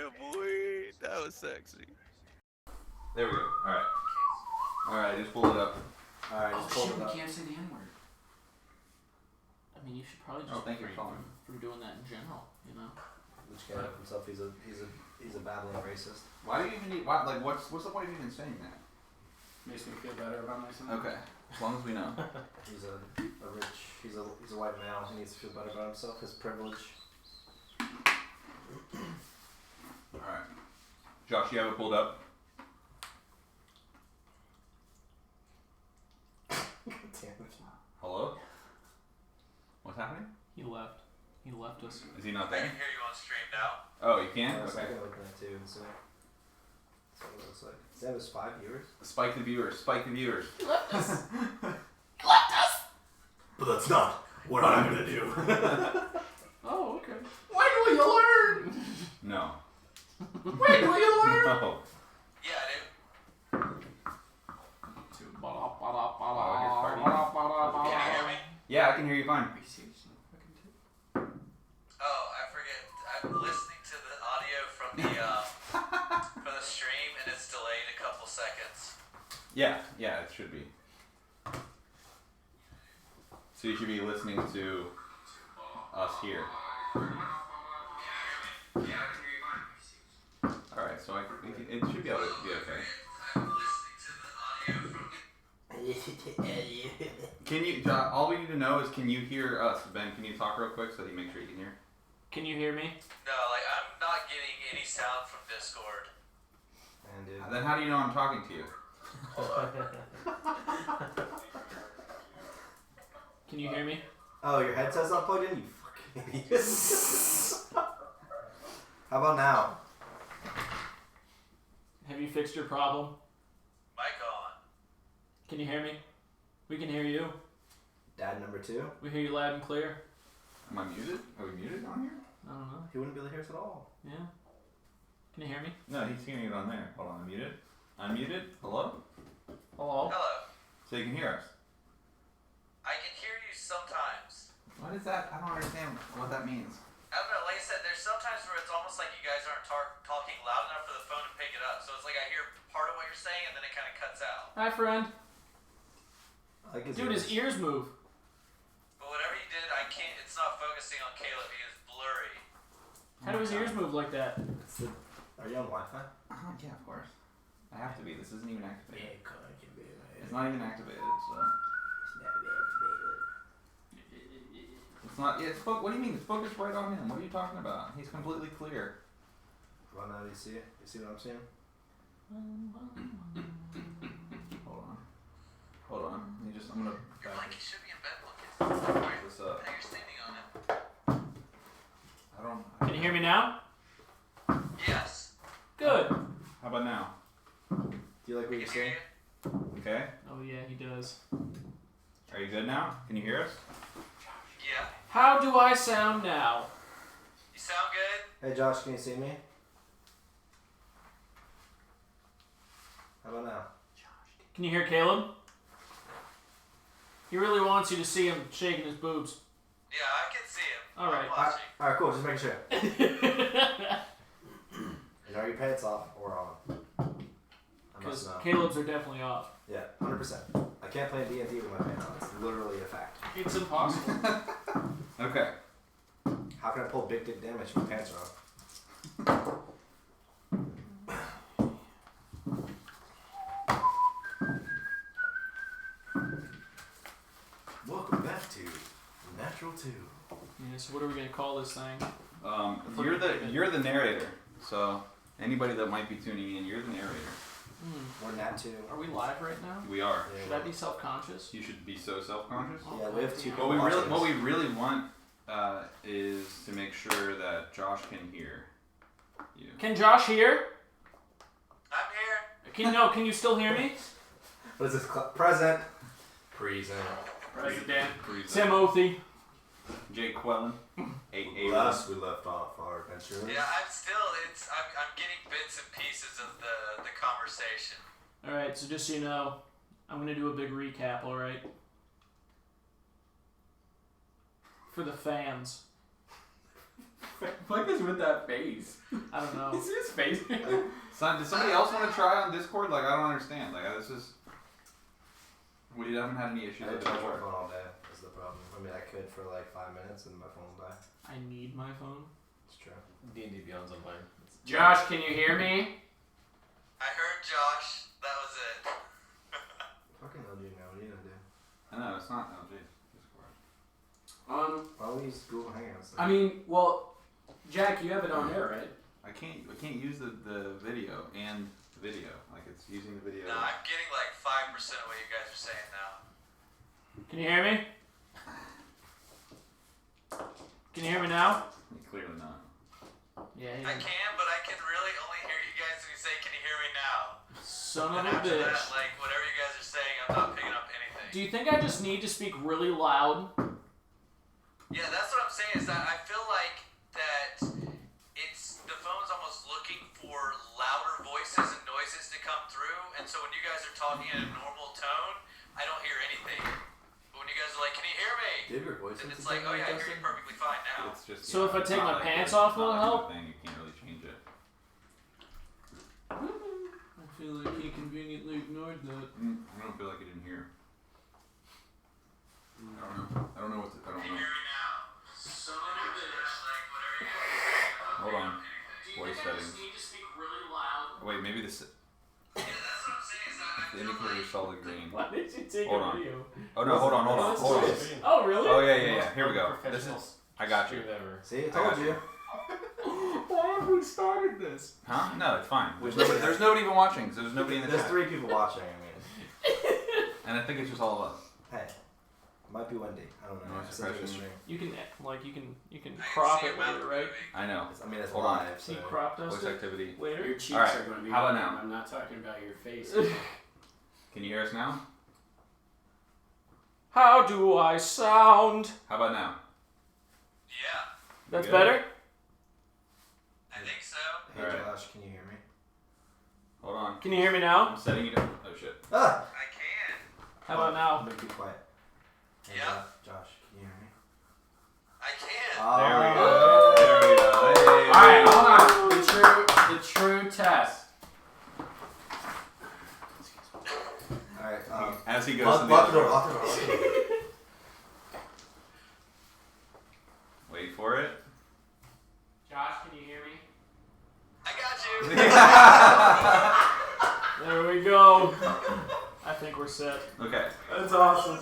Yeah, boy. That was sexy. There we go. Alright. Alright, just pull it up. Alright, just pull it up. We can't say the N-word. I mean, you should probably just thank you refrain from doing that in general, you know? Which guy himself, he's a babbling racist. Why do you even need, what's the point of even saying that? Makes me feel better about myself. Okay, as long as we know. He's a white male. He needs to feel better about himself. His privilege. Alright. Josh, you have it pulled up? Damn it. Hello? What's happening? He left. He left us. Is he not I there? can hear you on stream now. Oh, you can? So I Okay. can look at that too and see. That's what it looks like. Does that was 5 viewers? Spike the viewers. Spike the viewers. He left us! But that's not what I'm gonna do. Oh, okay. When will you learn? No. When will you learn? No. Yeah, dude. Can you hear me? Yeah, I can hear you fine. Oh, I forget. I'm listening to the audio from the stream, and it's delayed a couple seconds. Yeah, it should be. So you should be listening to us here. Alright, so it should be able to be okay. I'm listening to the audio from. Can you, all we need to know is, can you hear us? Ben, can you talk real quick so that you make sure you can hear? Can you hear me? No, like I'm not getting any sound from Discord. Man, dude. Then how do you know I'm talking to you? Can you hear me? Oh, your headset's not plugged in? You fucking idiot. How about now? Have you fixed your problem? Mic on. Can you hear me? We can hear you. Dad number 2? We hear you loud and clear. Am I muted? Are we muted on here? I don't know. He wouldn't be able to hear us at all. Yeah. Can you hear me? No, he's hearing it on there. Hold on, unmuted. Unmuted? Hello? Hello? Hello. So you can hear us. I can hear you sometimes. What is that? I don't understand what that means. I don't know. Like I said, there's sometimes where it's almost like you guys aren't talking loud enough for the phone to pick it up. So it's like I hear part of what you're saying, and then it kind of cuts out. Hi, friend. I like Dude, his ears move. But whatever you did, I can't. It's not focusing on Caleb. He is blurry. How do his ears move like that? Are you on Wi-Fi? Yeah, of course. I have to be. This isn't even activated. It's not even activated, so. It's not. Yeah, it's what do you mean? It's focused right on him. What are you talking about? He's completely clear. Well, now do you see it? You see what I'm seeing? Hold on. I'm gonna. Your blanket should be in bed blanket. This up. Now you're standing on it. I don't. Can you hear me now? Yes. Good. How about now? Do you like what We you're can hear saying? you. Okay. Oh, yeah, he does. Are you good now? Can you hear us? Yeah. How do I sound now? You sound good. Hey Josh, can you see me? How about now? Can you hear Caleb? He really wants you to see him shaking his boobs. Yeah, I can see him. All right. I'm watching. Alright, cool, just making sure. And are your pants off or on? I must Because know. Caleb's are definitely off. Yeah, 100%. I can't play D&D with my pants on. It's literally a fact. It's impossible. Okay. How can I pull big dick damage when my pants are on? Welcome back to Natural 2. Yeah, so what are we going to call this thing? You're the narrator. So anybody that might be tuning in, you're the narrator. We're Nat 2. Are we live right now? We are. Should I be self-conscious? You should be so self-conscious. Yeah, we have 2 people What watching we this. really want is to make sure that Josh can hear you. Can Josh hear? I'm here. Can you still hear me? What is this? Present. Present. President. Freeze. Timothy. Jake Quellen. Last we left off our adventure. Yeah, I'm getting bits and pieces of the conversation. Alright, so just so you know, I'm going to do a big recap, alright? For the fans. Fuck is with that face? I don't know. You see his face? Son, does somebody else want to try on Discord? Like, I don't understand. Like, this is... We haven't had any issues I with charge my it. phone all day. Is the problem. I mean, I could for like 5 minutes and my phone will die. I need my phone. It's true. D&D Beyond's online. Josh, can you hear me? I heard Josh. That was it. Fucking LG now. What are you gonna do? I know, it's not LG. Discord. Why don't we use Google Hangouts? I mean, well, Jack, you have it on there, right? I can't use the video and the video. Like, it's using the video. No, I'm getting like 5% of what you guys are saying now. Can you hear me? Can you hear me now? Clearly not. Yeah. I can, but I can really only hear you guys when you say, "Can you hear me now?" Son of And a after that, bitch. like whatever you guys are saying, I'm not picking up anything. Do you think I just need to speak really loud? Yeah, that's what I'm saying. Is that I feel like that it's the phone's almost looking for louder voices and noises to come through, and so when you guys are talking in a normal tone, I don't hear anything. But when you guys are like, "Can you hear me?" Do you have your voice Then it's like, "Oh yeah, I hear you perfectly fine now." It's just, So if I it's take not my pants it's off, not will it like help? a thing, you can't really change it. I feel like he conveniently ignored that. I don't feel like I didn't hear. I don't know what to, I don't Can you know. hear me now? Son of a bitch. Like whatever you guys are saying, I'm not Hold on. picking up anything. Voice settings. need to speak really loud? Wait, maybe this. Yeah, that's what I'm saying. Is that I The feel indicator like is solid green. Why did you take Hold a on. video? Oh no, hold on. Oh, really? Oh yeah. Here we go. This Professional is. I got you. stream ever. See, I I told got you. Why have we started this? Huh? No, it's fine. There's nobody even watching, so there's nobody in the There's chat. 3 people watching. I mean, And I think it's just all of us. hey, might be Wendy. I don't know. Noise It's into the suppression. stream. You can you can I can crop see it your mouth later, right? moving. I know. I mean, it's Hold on. live. So. He cropped us Voice activity. later. Your cheeks Alright, are going to be how about red. now? I'm not talking about your face. Can you hear us now? How do I sound? How about now? Yeah, That's Good. better? I think so. Hey Alright. Josh, can you hear me? Hold on. Can you hear me now? I'm setting it up. Oh shit. Ah! I can. How about now? I'm gonna be quiet. Hey, Yeah. Josh, can you hear me? I can. There we Ah. go. There we go. Hey. Alright, hold on. The true test. Alright, As he goes lock to the the other door, door. lock the door, lock the door. Wait for it. Josh, can you hear me? I got you. There we go. I think we're set. Okay. That's What's going on?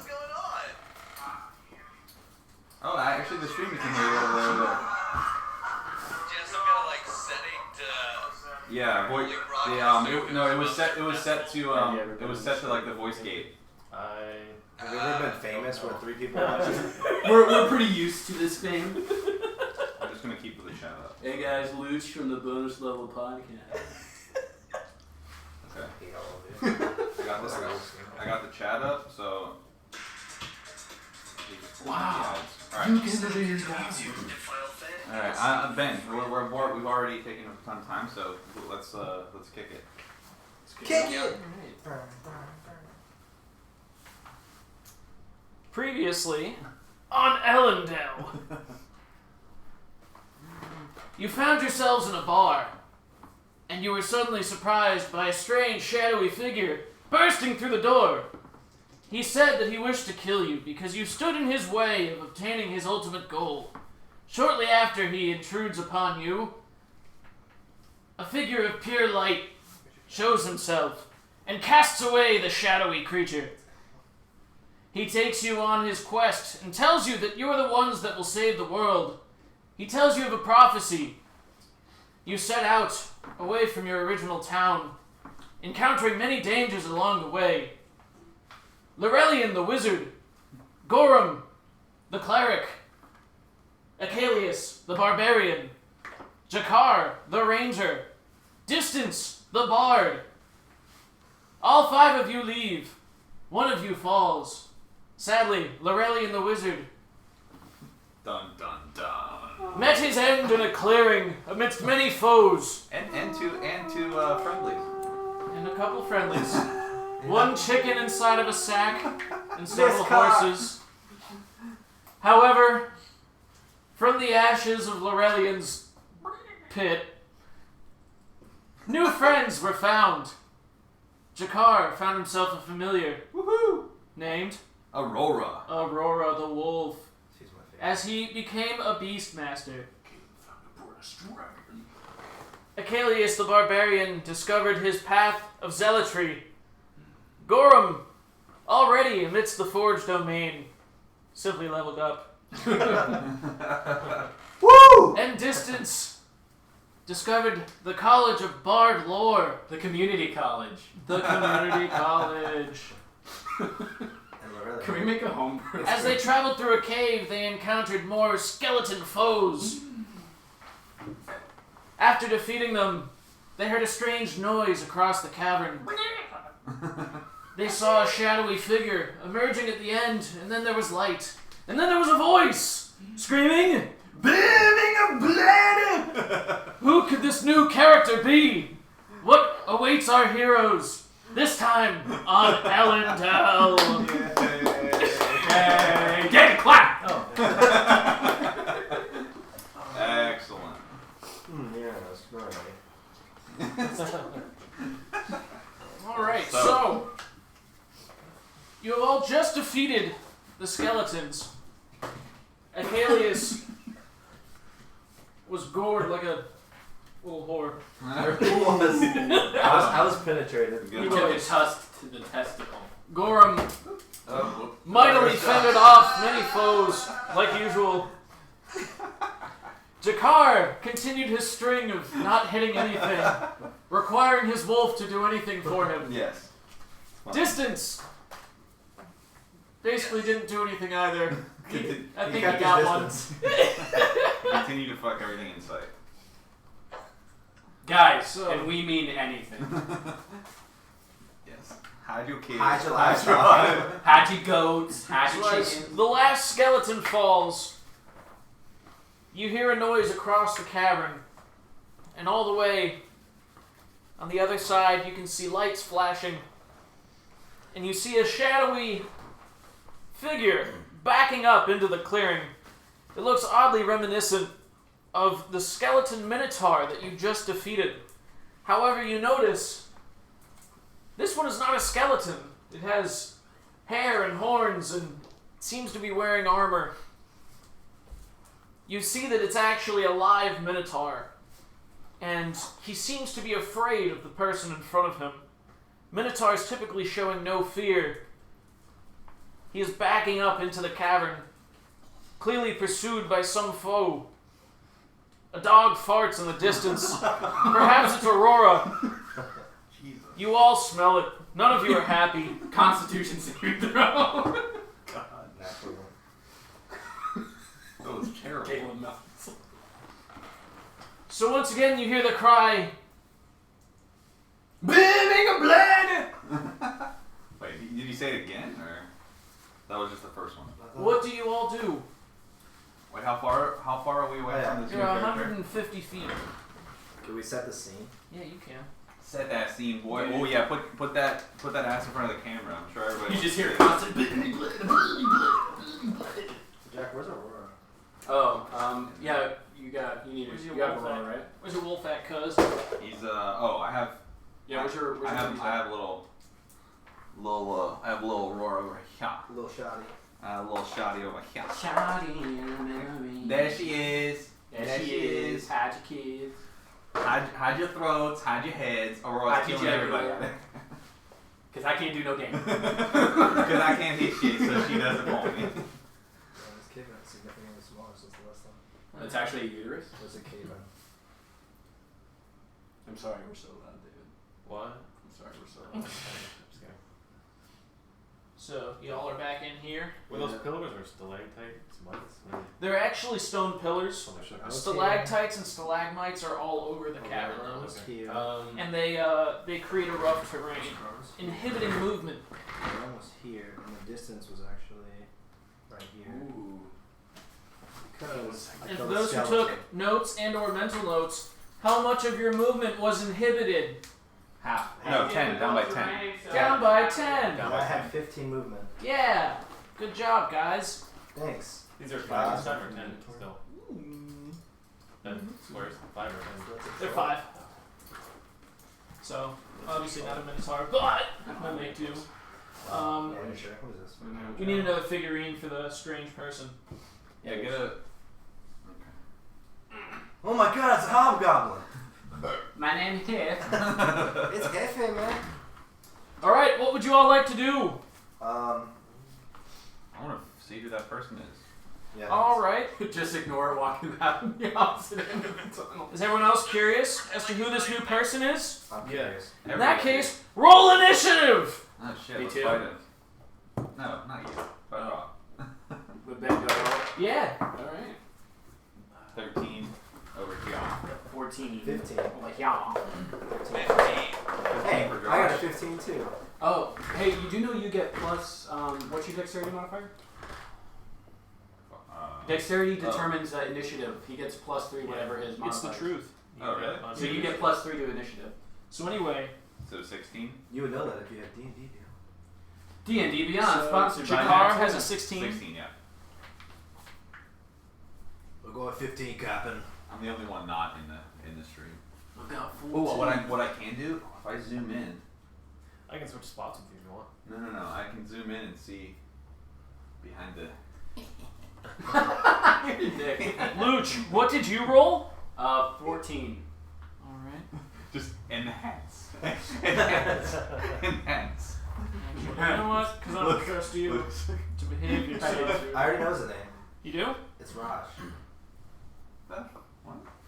Oh, actually, the stream you can hear it a little bit. Do you have some kind of like setting to? Yeah, voice. It was set. It was set to like the voice gate. Have you ever been famous where 3 people watch you? We're pretty used to this fame. I'm just gonna keep the chat up. Hey guys, Luch from the Bonus Level Podcast. Okay. Hate all of you. I got the chat up, so. Wow. Alright. Alright, Ben, we've already taken a ton of time, so let's kick it. Kick it! Previously on Elendel. You found yourselves in a bar, and you were suddenly surprised by a strange, shadowy figure bursting through the door. He said that he wished to kill you because you stood in his way of obtaining his ultimate goal. Shortly after he intrudes upon you, a figure of pure light shows himself and casts away the shadowy creature. He takes you on his quest and tells you that you are the ones that will save the world. He tells you of a prophecy. You set out away from your original town, encountering many dangers along the way. Lurelion the wizard, Gorram the cleric, Akalius the barbarian, Jakkar the ranger, Distance the bard. All 5 of you leave. One of you falls. Sadly, Lurelion the wizard Dun dun dun. met his end in a clearing amidst many foes And two friendlies. and a couple friendlies. One chicken inside of a sack and several Miss Cock. horses. However, From the ashes of Lurelion's pit, new friends were found. Jakkar found himself a familiar named Aurora the Wolf, She's my favorite. as he became a beastmaster. Akalius the Barbarian discovered his path of zealotry. Gorram, already amidst the Forge domain, simply leveled up. Woo! And Distance discovered the College of Bard Lore, The community college. the community college. And Lurelion. Can we make a homebrew? As they traveled through a cave, they encountered more skeleton foes. After defeating them, they heard a strange noise across the cavern. They saw a shadowy figure emerging at the end, and then there was light. And then there was a voice screaming, "Beaming of blood!" Who could this new character be? What awaits our heroes this time on Elendel? Yay! Get it, clap! Oh. Excellent. Yeah, that's very nice. Alright, so you have all just defeated the skeletons. Akalius was gored like a little whore. I was penetrated. He took a tusk to the testicle. Gorram Oh, mightily fended off many foes, like usual. Jakkar continued his string of not hitting anything, requiring his wolf to do anything for him. yes. Distance basically didn't do anything either. I think he kept his got one. distance. Continue to fuck everything in sight. Guys, So- and we mean anything. Yes. Hide your kids. Hide your livestock. Had your goats, had So your as chickens. the last skeleton falls, you hear a noise across the cavern, and all the way on the other side you can see lights flashing, and you see a shadowy figure backing up into the clearing. It looks oddly reminiscent of the skeleton minotaur that you just defeated. However, you notice this one is not a skeleton. It has hair and horns and seems to be wearing armor. You see that it's actually a live minotaur, and he seems to be afraid of the person in front of him. Minotaurs typically showing no fear. He is backing up into the cavern, clearly pursued by some foe. A dog farts in the distance. Perhaps it's Aurora. Jesus. You all smell it. None of you are happy. Constitution saving throw. God. Natural. That was terrible. Caleb melts. So once again, you hear the cry, Beaming of blood! Wait, did you say it again, or that was just the first one? what do you all do? Wait, how far are we away from this new You're character? 150 feet. Can we set the scene? Yeah, you can. Set that scene, boy. Oh yeah, put that ass in front of the camera. I'm sure everybody. You just hear wants constant. Jack, where's Aurora? Oh, yeah, you need Where's it. your You have wolf Aurora, at? right? Where's your wolf at, cuz? He's I have Yeah, where's your I have little I have little Aurora over here. A little shoddy. A little shoddy over here. Shoddy. There she is. There she is. Hide your kids. Hide your throats, hide your heads. Aurora's Hide your killing everybody. jugular. Because I can't do no damage. Because I can't hit shit, so she doesn't want me. Yeah, this cave is significantly smaller since the last time. That's actually a uterus? There's a cave in. I'm sorry, we're so loud, David. What? I'm sorry, we're so loud. So, y'all are back in here. Were those pillars or stalactites? Mites? They're actually stone pillars. Oh, they're Okay. Stalactites and stalagmites are all over the cavern, I though. was here. And they create a rough terrain, inhibiting movement. We're almost here, and the distance was actually right here. Ooh. Because I And for killed a those who skeleton. took notes and or mental notes, how much of your movement was inhibited? Half. No, 10. Down by 10. Down by 10. And I had 15 movement. Yeah. Good job, guys. Thanks. These are 5 and 7 or 10 still. Squares? 5 or 10? They're 5. So, obviously not a Minotaur, but we'll make do. Yeah, sure. What is this? We need another figurine for the strange person. Yeah, get a. Oh my god, it's a hobgoblin! My name's Tiff. It's Hefe, man. Alright, what would you all like to do? I want to see who that person is. Yeah. Alright. Just ignore it walking out the opposite end of the tunnel. Is everyone else curious as to who this new person is? I'm curious. In that case, roll initiative! Oh shit, Me let's too. fight it. No, not you. Fight off. Would Ben go roll? Yeah. Alright. 13 over here. 14. 15. Like, yeah. 15. Hey, for I got a Josh. 15 too. Oh, hey, you do know you get plus, what's your dexterity modifier? Dexterity determines initiative. He gets plus 3, whatever his modifier It's the truth. Oh, really? So you get plus 3 to initiative. So anyway, So 16? You would know that if you had D&D. D&D Beyond, so sponsored by Jakkar Max. has a 16. 16, yeah. We'll go with 15, Captain. I'm the only one not in the stream. I've got 14. Oh, what I can do, if I zoom in. I can switch spots with you if you want. No, I can zoom in and see behind the. You're a dick. Luch, what did you roll? 14. Alright. Just enhance. Enhance. Enhance. You know what? Because I don't trust you to behave yourself. I already know the name. You do? It's Raj. What?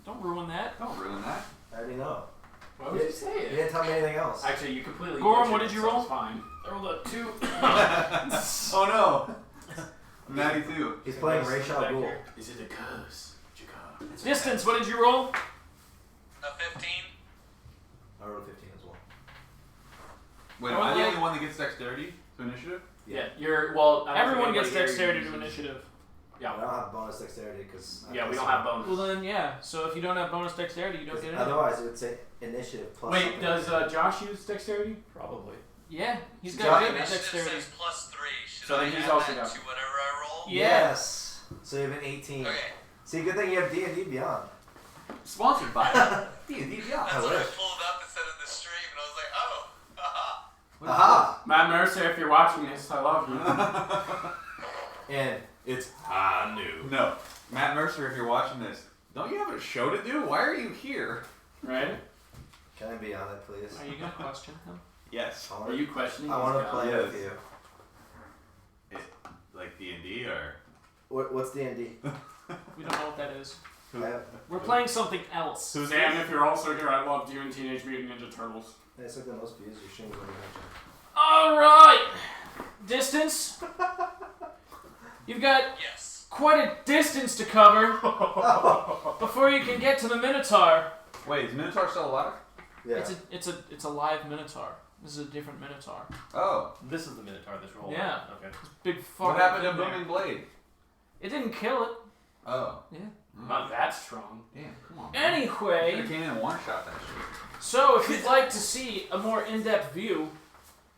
Don't ruin that. Don't ruin that. I already know. Why would you say You it? didn't tell me anything else. Actually, you completely. Gorram, butchered what it, did you so roll? it's fine. I rolled a 2. Oh no! 92. He's playing Ray Shah Ghul. Is it a curse? Jakkar? Distance, what did you roll? A 15. I rolled 15 as well. Wait, am I the only one that gets dexterity to initiative? Yeah, you're. Well, I don't Everyone think gets anybody here dexterity uses- to initiative. I Yeah. don't have bonus dexterity because. Yeah, we don't have bonus. Well then, yeah. So if you don't have bonus dexterity, you don't get it. Otherwise, it would say initiative plus. Wait, something. does Josh use dexterity? Probably. Yeah, he's Josh- got good Initiative dexterity. says plus 3. Should So I then he's add also that got- to whatever I roll? Yeah. Yes. So you have an 18. Okay. See, good thing you have D&D Beyond. Sponsored by D&D That's Beyond. what I wish. pulled up and said in the stream, and I was like, oh, haha. Aha! Matt Mercer. If you're watching this, I love you. And It's new. No. Matt Mercer, if you're watching this, don't you have a show to do? Why are you here? Right? can I be on it, please? Are you gonna question him? Yes. I Are wanna- you questioning? I want his to God? play Yes. with you. Like D&D or? What's D&D? We don't know what that is. I have, We're playing something else. Sam, if you're also here, I loved you in Teenage Mutant Ninja Turtles. it's like the most views you're streaming when you mention. All right. Distance. You've got Yes. quite a distance to cover before you can get to the Minotaur. Wait, is Minotaur still alive? Yeah. It's a live Minotaur. This is a different Minotaur. Oh. This is the Minotaur, this roll. Yeah. Okay. Big fucking What happened to thing there. Booming Blade? It didn't kill it. Oh. Yeah. Not that strong. Damn, come on. Man. Anyway, Could've came in and one-shot that shit. so if you'd like to see a more in-depth view,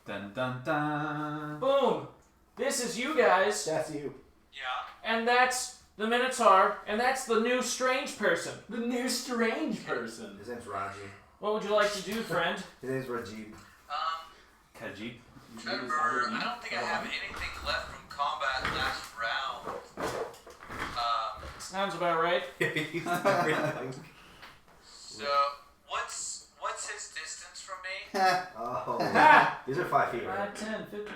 Dun dun dun. boom. This is you guys, That's you. Yeah. and that's the Minotaur, and that's the new strange person. The new strange person. His name's Raji. What would you like to do, friend? His name's Rajib. Khajiit. Trevor, I don't think I have anything left from combat last round. Sounds about right. He's everything. So what's his distance from me? Oh. Ha! These are 5 feet, right? 5, 10, 15, 20.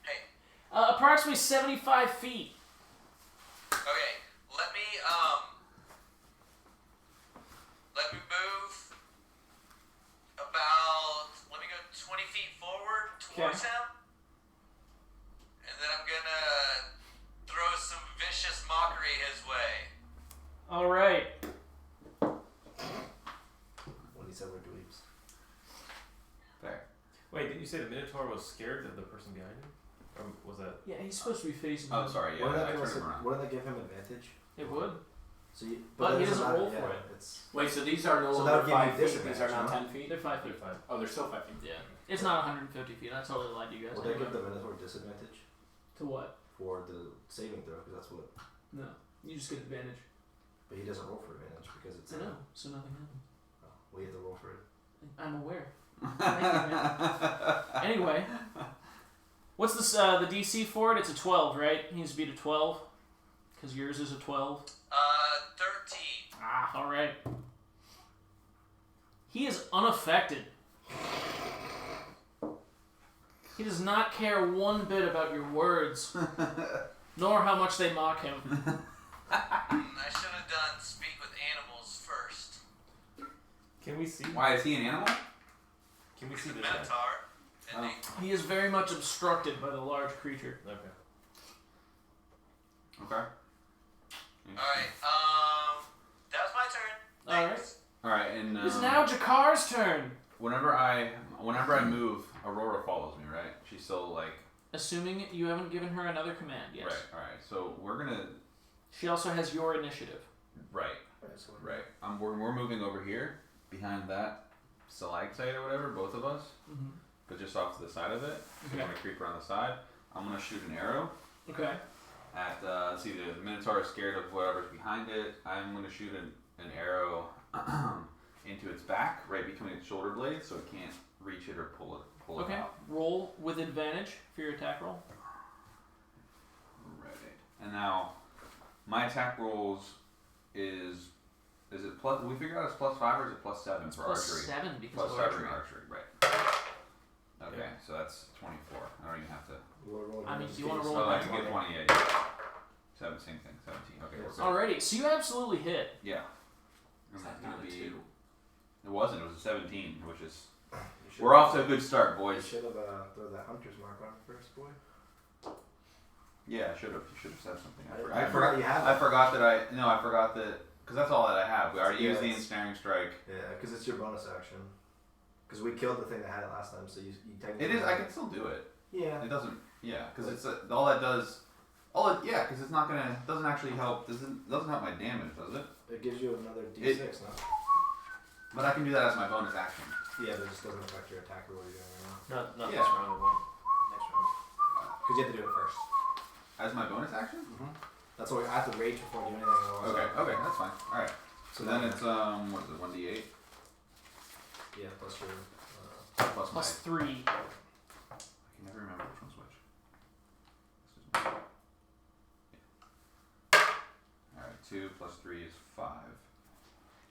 Hey. Approximately 75 feet. Okay. Let me move about. Let me go 20 feet forward towards Okay. him, and then I'm gonna throw some vicious mockery his way. All right. When he said we're dweebs. There. Wait, didn't you say the Minotaur was scared of the person behind him? Or was that? Yeah, he's supposed to be facing. Oh, him. sorry. Yeah, Wouldn't I that, give turned us him around. wouldn't that give him advantage? It would. So you, But that he doesn't doesn't matter, roll for yeah, it. It's, Wait, so these are no So that longer would give you 5 feet. These are disadvantage, now no? 10 feet. They're 5 feet. Oh, they're still 5 feet. Yeah. It's not 150 feet. I totally lied to you guys. will that give the Minotaur disadvantage? To what? for the saving throw because that's what. No, you just get advantage. But he doesn't roll for advantage because it's. I know, so nothing happens. Oh, we have to roll for it. I'm aware. Thank you, man. Anyway, what's this? The DC for it? It's a 12, right? He needs to beat a 12 because yours is a 12. 13. Ah, all right. He is unaffected. He does not care one bit about your words, nor how much they mock him. I should have done speak with animals first. Can we see? Why, is he an animal? Can we see The this guy? Minotaur. And Oh. He is very much obstructed by the large creature. Okay. Okay. Alright, that was my turn. Alright. Thanks. Alright, and It is now Jakkar's turn. whenever I move, Aurora follows me, right? She's still like Assuming you haven't given her another command, yes. right. Alright, so we're gonna She also has your initiative. right. Alright, so Right. We're moving over here behind that stalactite or whatever, both of us, Mm-hmm. but just off to the side of it. So Okay. I'm gonna creep around the side. I'm gonna shoot an arrow Okay. at let's see, the Minotaur is scared of whatever's behind it. I'm gonna shoot an arrow into its back, right between its shoulder blades, so it can't reach it or pull it Okay. out. Roll with advantage for your attack roll. Right. And now my attack rolls is it plus? We figured out it's +5 or is it +7 It's for plus archery? 7 because Plus of 7 archery. archery, right. Okay, so that's 24. I don't even have to. we'll roll I mean, against do you wanna these. roll Oh, I back? can get 20, yeah. 17, same thing, 17. Okay, we're good. Alrighty, so you absolutely hit. Yeah. And Is that's that not gonna a be. 2? It wasn't, it was a 17, which is. You should- We're off to a good start, You boys. should have thrown that hunter's mark on first, boy. Yeah, I should have. You should have said something. I forgot you had I it. forgot that I forgot that. Because that's all that I have. We already used the Yes. ensnaring strike. Yeah, because it's your bonus action. Because we killed the thing that had it last time, so you technically. It is. I can still do it. Yeah. It doesn't. Yeah, because it's all that does. Yeah, because it's not gonna. It doesn't actually help. Doesn't help my damage, does it? It gives you another D6 now. But I can do that as my bonus action. Yeah, but it just doesn't affect your attack roll you're doing right now. Not Yeah. this round, it won't. Next round. Because you have to do it first. As my bonus action. That's why I have to rage before I do anything. Otherwise Okay. That's fine. All right. So then then it's what is it? 1d8 Yeah, plus your. plus Plus 3. my. I can never remember which one's which. This is mine. Yeah. All right. 2 plus 3 is 5.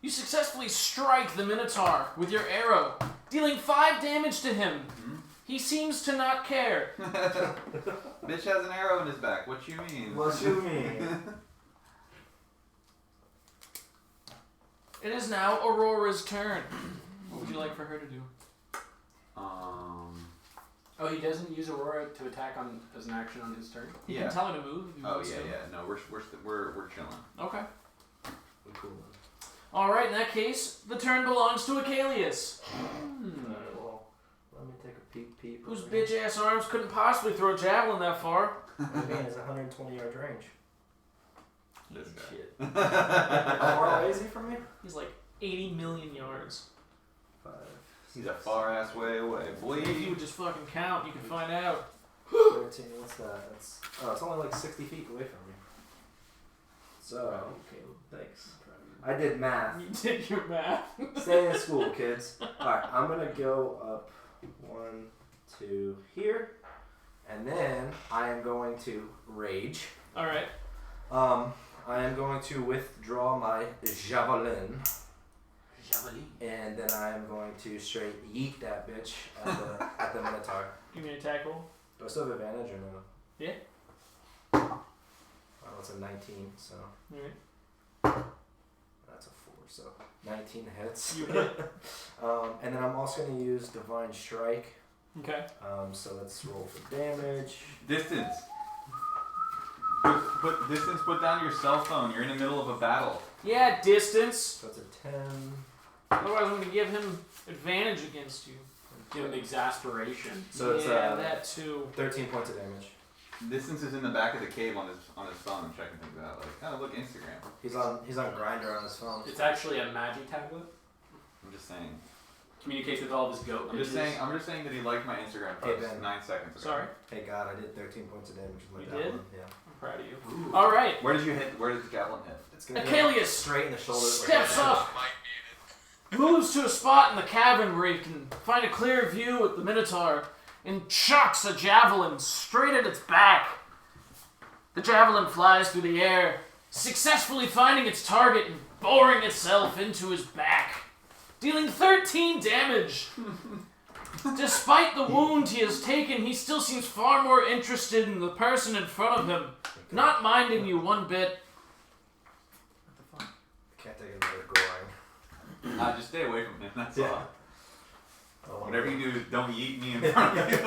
You successfully strike the Minotaur with your arrow, dealing 5 damage to him. Hmm? He seems to not care. Bitch has an arrow in his back. What you mean? What you mean? It is now Aurora's turn. What would you like for her to do? Oh, he doesn't use Aurora to attack as an action on his turn? You Yeah. can tell her to move if you Oh want yeah, to. yeah. No, we're chilling. Okay. We're cool. Alright, in that case, the turn belongs to Akalius. Alright, well, let me take a peek. Whose over here. bitch ass arms couldn't possibly throw a javelin that far. What do you mean? It's 120 yard range. This guy. Shit. How far away is he from me? He's like 80 million yards. 5. He's a far ass way away, boy. If you would just fucking count, you can find out. 13. What's that? It's only like 60 feet away from me. So, Okay, thanks. I did math. you did your math. Stay in school, kids. Alright, I'm gonna go up 1, 2 here, and then I am going to rage. Alright. I am going to withdraw my javelin, Javelin. and then I am going to straight yeet that bitch at the Minotaur. Give me an attack roll. Do I still have advantage or no? Yeah. Well, it's a 19, so Alright. that's a 4, so 19 hits. You hit. And then I'm also going to use Divine Strike. Okay. So let's roll for damage. Distance. Put down your cell phone. You're in the middle of a battle. Yeah, distance. So it's a 10. Otherwise, I'm going to give him advantage against you. Give him exasperation. So it's yeah, that too. 13 points of damage. Distance is in the back of the cave on his phone. I'm checking things out. Like, oh look, Instagram. He's on Grindr on his phone. It's actually a magic tablet. I'm just saying. communicates with all of his goat. I'm just saying that he liked my Instagram Hey, post Ben. 9 seconds ago. Sorry. Hey God, I did 13 points of damage with my You javelin. did? Yeah. I'm proud of you. All right. Where did you hit? Where did the javelin hit? It's gonna Akalius hit straight in the shoulder. steps up, Might need moves to a spot in the cavern where he can find a clear view at the Minotaur, and chucks a javelin straight at its back. The javelin flies through the air, successfully finding its target and boring itself into his back, dealing 13 damage. Despite the wound he has taken, he still seems far more interested in the person in front of him, not minding you one bit. Can't take another Gorram. Just stay away from him. That's Yeah. all. Oh, Whatever you do, don't yeet me in front of you.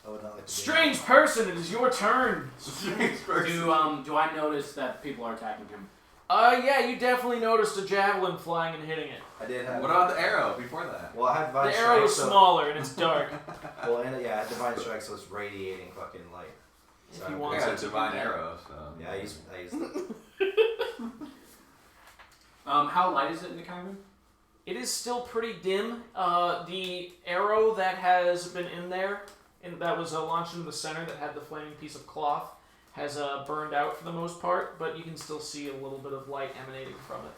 I would not like to do Strange person, it is your turn. Strange person. Do I notice that people are attacking him? Yeah, you definitely noticed a javelin flying and hitting it. I did have. What about the arrow before that? Well, I had divine The arrow strike, is so, smaller and it's dark. Well, and yeah, I had divine strike, so it's radiating fucking light. If So you I'm want I good. got a divine arrow, so. Yeah, I used it. How light is it in the cavern? It is still pretty dim. The arrow that has been in there, and that was launched in the center that had the flaming piece of cloth, has burned out for the most part, but you can still see a little bit of light emanating from it.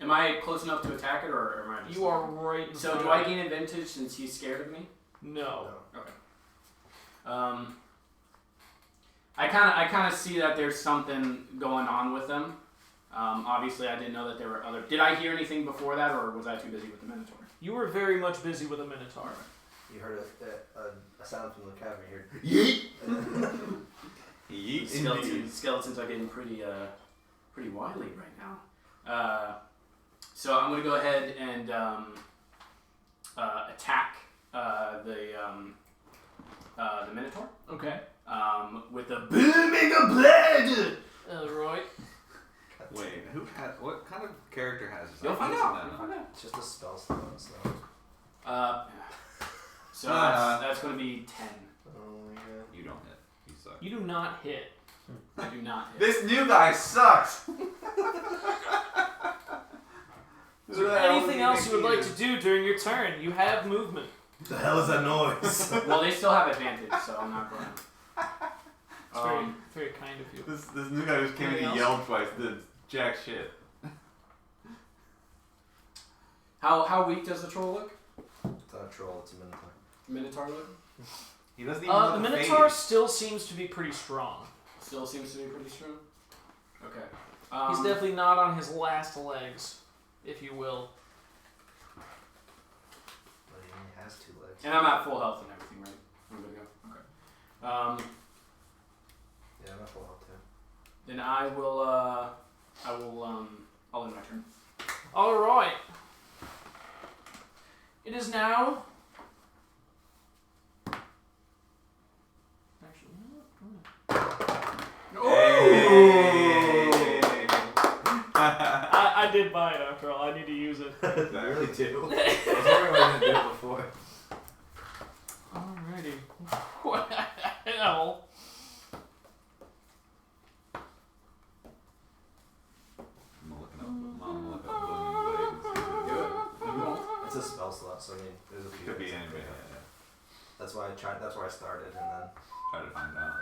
Am I close enough to attack it, or am I just... You are right in So front do of I it. gain advantage since he's scared of me? No. Okay. I kind of see that there's something going on with them. Obviously, I didn't know that there were other... Did I hear anything before that, or was I too busy with the Minotaur? You were very much busy with a Minotaur. You heard a sound from the cavern here. Yeet! Yeet. Skeletons are getting pretty wily right now. So I'm gonna go ahead and attack the Minotaur Okay. with a booming of blood. Right. Wait, what kind of character has this? You'll find I've out. seen You'll find out. It's just a spell slot, so. So that's gonna be 10. Oh my god. You don't hit. You suck. You do not hit. I do not hit. This new guy sucks! Is there anything else you would like to do during your turn? You have movement. What the hell is that noise? Well, they still have advantage, so I'm not going. It's very, very kind of you. This new guy just came in Anything and else? yelled twice, did jack shit. How weak does the troll look? It's not a troll, it's a minotaur. Minotaur look? He doesn't even The look Minotaur faded. still seems to be pretty strong. Still seems to be pretty strong. Okay. He's definitely not on his last legs, if you will. But he only has 2 legs. And I'm at full health and everything, right? I'm good to go. Okay. Yeah, I'm at full health too. Then I'll end my turn. All right. It is now. Actually, I did buy it after all. I need to use it. I really do. I was wondering why I didn't do it before. Alrighty. Well. I'm gonna look up Booming Blade and see if we can do it. It's a spell slot, so I mean, there's a few. Could be things I anybody. can do. Yeah. That's why I tried. That's where I started, and then. Try to find out.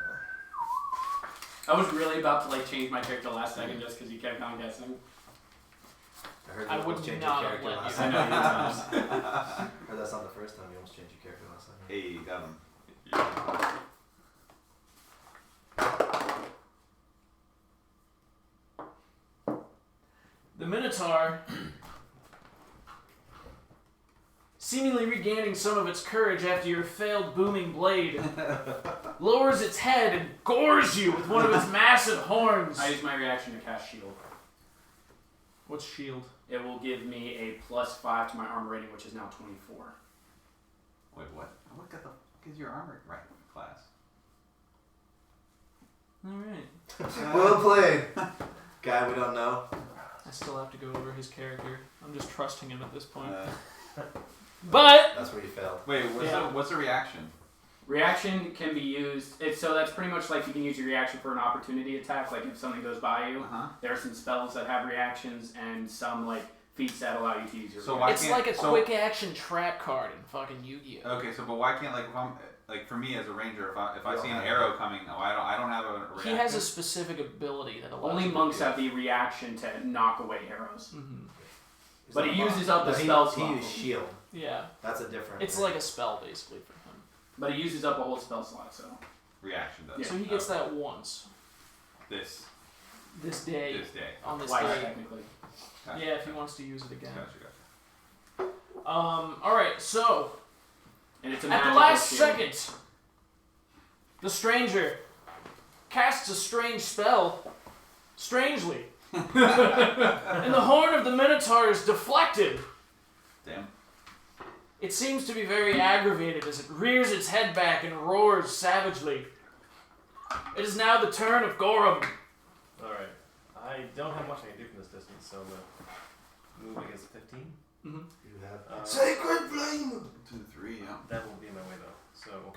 I was really about to change my character last second just because you kept on guessing. I heard I you almost would change not your have character let last you. I time. know you did. I heard that's not the first time you almost changed your character last time. Hey, got him. The Minotaur, seemingly regaining some of its courage after your failed booming blade, lowers its head and gores you with one of its massive horns. I use my reaction to cast shield. What's shield? It will give me a +5 to my armor rating, which is now 24. Wait, what? What the fuck is your armor right class? Alright. Well played, guy. We don't know. I still have to go over his character. I'm just trusting him at this point. But That's where you failed. Wait, Yeah. what's the reaction? Reaction can be used. So that's pretty much like you can use your reaction for an opportunity attack. Like if something goes by you, there are some spells that have reactions and some like feats that allow you to use your. So reaction. It's like a quick action trap card in fucking Yu-Gi-Oh. Okay, so but why can't if I'm for me as a ranger, if I see an arrow coming, I don't have a reaction. He has a specific ability that allows. Only him to monks do have the reaction to knock away arrows. Mm-hmm. But it uses up the spell He slot. used shield. Yeah. That's a different. It's like a spell basically for him. But it uses up a whole spell slot, so. Reaction does. Yeah. So he gets that once. This day. day. On this Twice, day. technically. Gotcha. Yeah, if he wants to use it again. Gotcha. Alright, so And it's a at the magical last shield. second, the stranger casts a strange spell, strangely. And the horn of the Minotaur is deflected. Damn. It seems to be very aggravated as it rears its head back and roars savagely. It is now the turn of Gorram. Alright. I don't have much I can do from this distance, so I'm gonna move, I guess, 15. You have Sacred flame. 2, 3, yeah. That won't be in my way, though. So,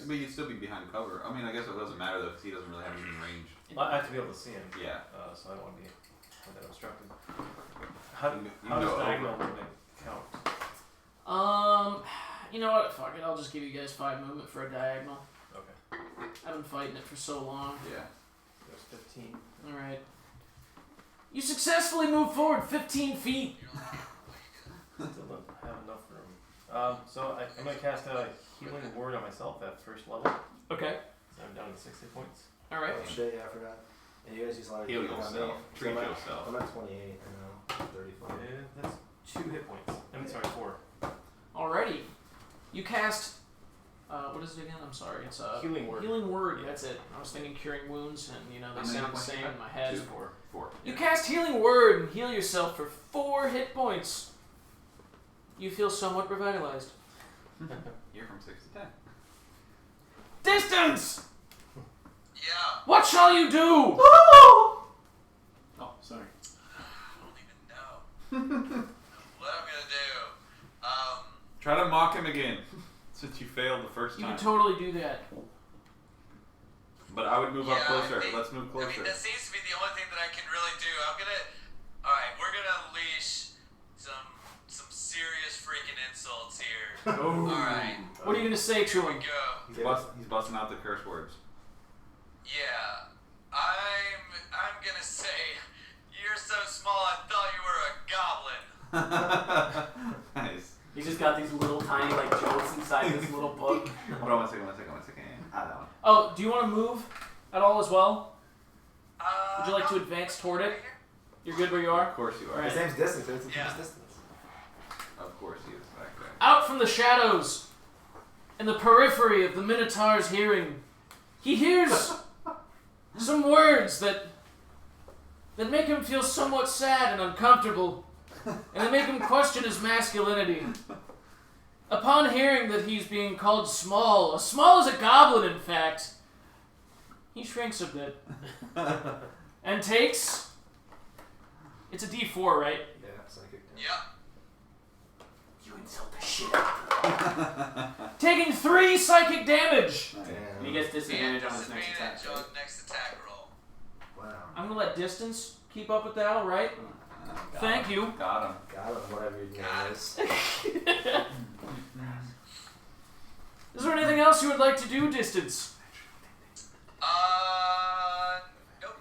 But you'd still be behind cover. I mean, I guess it doesn't matter though, because he doesn't really have any range. I have to be able to see him. Yeah. So I don't want to be that obstructed. How You does go diagonal over. movement count? You know what? Fuck it. I'll just give you guys 5 movement for a diagonal. Okay. I've been fighting it for so long. Yeah. There's 15. Alright. You successfully move forward 15 feet. Still don't have enough room. So I'm going to cast a healing word on myself at first level. Okay. So I'm down to 60 points. Alright. Oh shit! Yeah, I forgot. And you guys use a lot of Heal healing on me. yourself. So Treat I'm at- yourself. I'm at 28. I know. 34. Yeah, that's 2 hit points. I mean, sorry, 4. Alrighty. You cast. What is it again? I'm sorry. It's Healing word. Healing word. That's it. I was thinking curing wounds, and they How many sound the points you same got? in my head. 2, 4. 4. You cast healing word and heal yourself for 4 hit points. You feel somewhat revitalized. You're from 6 to 10. Distance. Yeah. What shall you do? Oh, sorry. I don't even know what I'm gonna do. Try to mock him again, since you failed the first You time. can totally do that. But I would move up Yeah, closer. I think- Let's move I closer. mean, that seems to be the only thing that I can really do. Alright, we're gonna unleash some serious freaking insults here. Alright, What are you gonna say to here we him? go. He's busting out the curse words. Yeah, I'm gonna say, you're so small I thought you were a goblin. Nice. He's just got these little tiny like jokes inside this little book. Hold on one second. That one. Oh, do you want to move at all as well? Would you like to I'm advance toward it? right here. You're good where you are? Of course you are. Alright. His name's distance. It's Yeah. distance. Of course he is back there. Out from the shadows, in the periphery of the Minotaur's hearing, he hears some words that make him feel somewhat sad and uncomfortable, and they make him question his masculinity. Upon hearing that he's being called small as a goblin in fact, he shrinks a bit and takes. It's a D4, right? Yeah, psychic. Yeah. You insult the shit out. Taking 3 psychic damage. And Damn. he gets disadvantage on his next Disadvantage attack. on next attack roll. Wow. I'm gonna let distance keep up with that, alright? Thank you. Got him. Got him. Whatever your name Got it. is. Is there anything else you would like to do, Distance? Nope.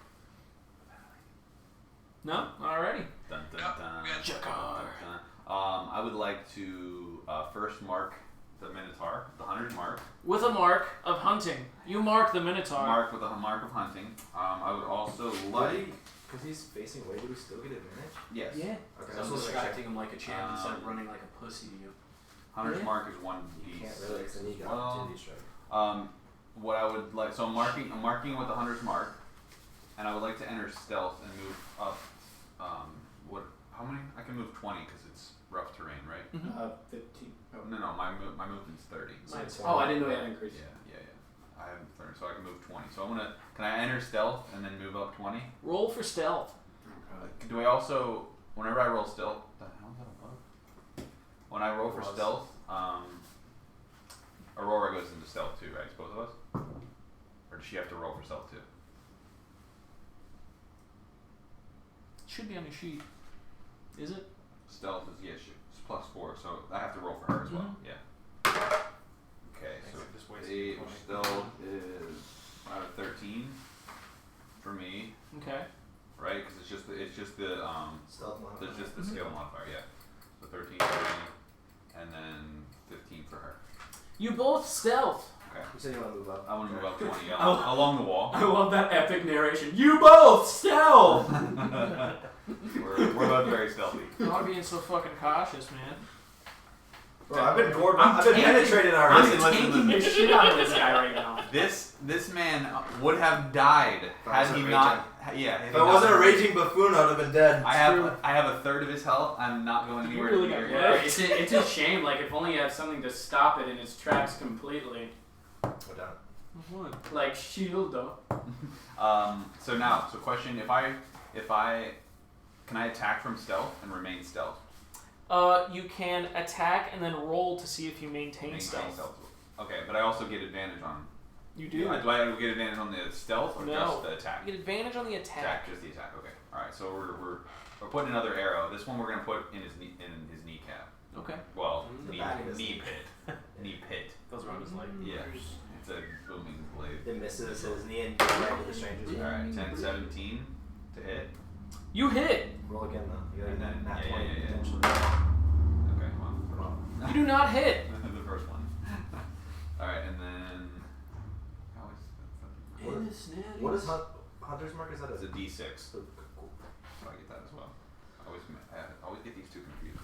No? Alrighty. Dun, dun, Nope. dun, Good. Jakkar. dun, dun. I would like to first mark the Minotaur, the 100 mark. With a mark of hunting. You mark the Minotaur. Mark with a mark of hunting. I would also like. Because he's facing away, do we still get advantage? Yes. Yeah. Okay, So I'm just wanna make sure. distracting him like a champ instead of running like a pussy to you. 100 Yeah. mark is 1 You piece. can't really, because then you got Well, opportunity strike. What I would like, so I'm marking with the 100's mark, and I would like to enter stealth and move up. How many? I can move 20 because it's rough terrain, right? 15. Oh. No, my movement's 30. Nice. Oh, I didn't know that increased. Yeah. I have 30, so I can move 20. So can I enter stealth and then move up 20? Roll for stealth. Do I also, whenever I roll stealth, the hell is that above? When I roll for Was. stealth, Aurora goes into stealth too, right? Both of us? Or does she have to roll for stealth too? Should be on your sheet. Is it? Stealth is, yeah, it's +4, so I have to roll for her as well. Mhm. Yeah. Okay, so Just waste 8 20. stealth is 13 for me, Okay. right? Because it's just the Stealth modifier. there's just the skill modifier, yeah. So 13 for me, and then 15 for her. You both stealth. Okay. You said you want to move up. I want to move up 20 Oh. along the wall. I love that epic narration. You both stealth. We're both very stealthy. Not being so fucking cautious, man. Bro, I've been gored. I'm I've been tanking- penetrated I'm already. listen, tanking the shit out of this guy right now. This man would have died If I had wasn't he not. Yeah. had If he I not wasn't a been- raging buffoon, I would have been dead. I have a third of his health. I'm not going You anywhere really near got it. Yeah, it's a shame. Like if only you had something to stop it in its tracks completely. We're done. What? Like shield though. So question: If I can I attack from stealth and remain stealth? You can attack and then roll to see if you maintain stealth. Okay, but I also get advantage on. You do. Do I get advantage on the stealth or No. just the attack? You get advantage on the attack. Just the attack. Okay. All right. So we're putting another arrow. This one we're gonna put in his kneecap. Okay. Well, The back of his knee pit. Knee pit. Goes around his leg. Yeah. It's a booming blade. It misses his knee and goes right to the stranger's All knee. right. 10, 17 to hit. You hit. Roll again though. You gotta And then- nat yeah, 20 yeah, yeah. potentially. Okay. Well. You do not hit. The first one. All right, and then how is What is Hunter's Mark? Is that that's a a D6? So cool. I get that as well. I always get these two confused.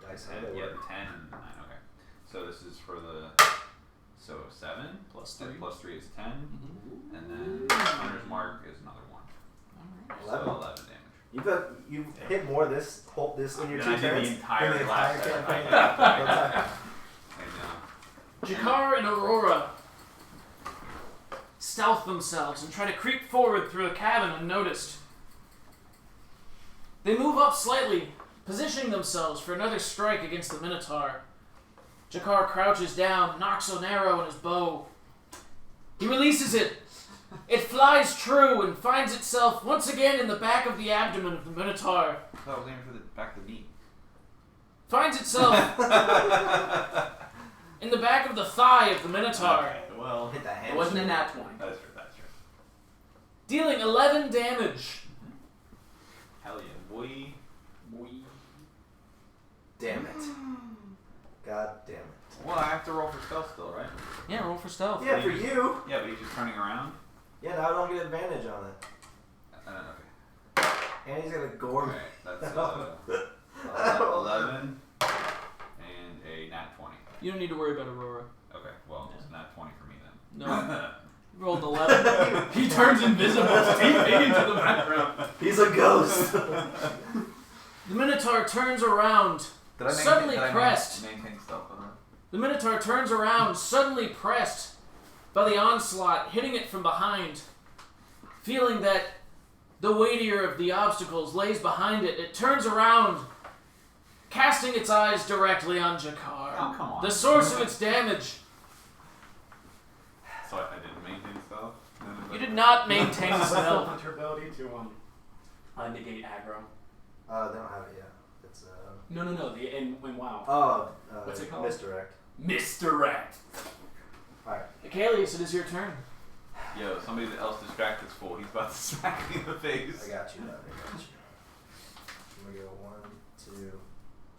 Dice? And, yeah, the 10 and 9. Okay. So this is for the 7 Plus and 3. plus 3 is 10, Mm-hmm. and then Hunter's Mark is another 1. Alright. 11. So 11 damage. You've hit more this in your Then 2 I did turns the entire than the last entire set. campaign. I know. Jakkar and Aurora stealth themselves and try to creep forward through the cabin unnoticed. They move up slightly, positioning themselves for another strike against the Minotaur. Jakkar crouches down, knocks an arrow in his bow. He releases it. It flies true and finds itself once again in the back of the abdomen of the Minotaur. I was aiming for the back of the knee. Finds itself in the back of the thigh of the Minotaur. Okay, well, Hit that It hand. wasn't a nat 20. that's true. That's true. Dealing 11 damage. Hell yeah, boy. Damn it. God damn it. Well, I have to roll for stealth still, right? Yeah, roll for stealth. Yeah, for you. Yeah, but he's just turning around. Yeah, now I don't get advantage on it. Okay. And he's gonna gore me. Alright, that's 11 and a nat 20. You don't need to worry about Aurora. Okay, well, it's a nat 20 for me then. No. You rolled 11. He turns invisible, steeping into the background. He's a ghost. The Minotaur turns around. Did I Suddenly pressed. Maintain stealth on that? The Minotaur turns around, suddenly pressed by the onslaught, hitting it from behind. Feeling that the weightier of the obstacles lays behind it, it turns around, casting its eyes directly on Jakkar. Oh, come on. The source of its damage. So I didn't maintain stealth? You did not maintain stealth. Hunter ability to negate aggro. They don't have it yet. It's No. In WoW. what's it called? Misdirect. Misdirect. Alright. Akalius, it is your turn. Yo, somebody else distract this fool. He's about to smack me in the face. I got you, bud. I got you. I'm gonna go 1,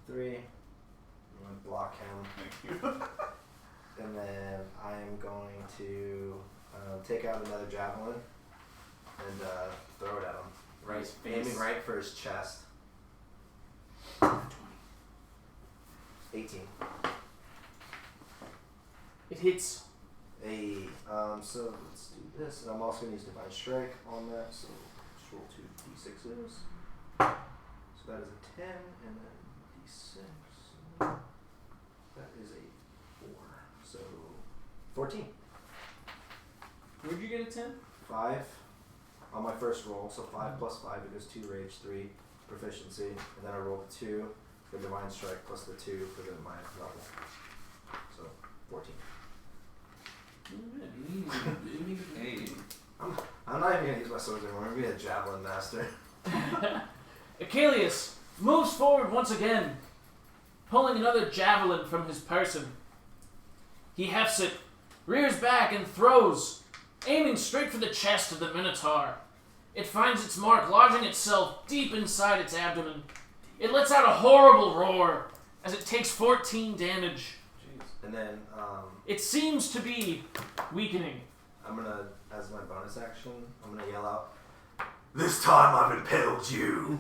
2, 3. I'm gonna block him. Thank you. And then I'm going to take out another javelin and throw it at him. Right, His face. aiming right for his chest. 18. It hits. So let's do this, and I'm also going to use Divine Strike on that, so let's roll 2 d6s. So that is a 10, and then d6. That is a 4. So 14. Where'd you get a 10? 5 on my first roll, so 5 plus 5 equals 2 rage, 3 proficiency, and then I rolled 2 for Divine Strike plus the 2 for my level. So 14. Hey. I'm not even gonna use my swords anymore. I'm gonna be a javelin master. Akalius moves forward once again, pulling another javelin from his person. He hefts it, rears back, and throws, aiming straight for the chest of the Minotaur. It finds its mark, lodging itself deep inside its abdomen. It lets out a horrible roar as it takes 14 damage. Jeez. And then It seems to be weakening. I'm gonna, as my bonus action, I'm gonna yell out, "This time I've impaled you!"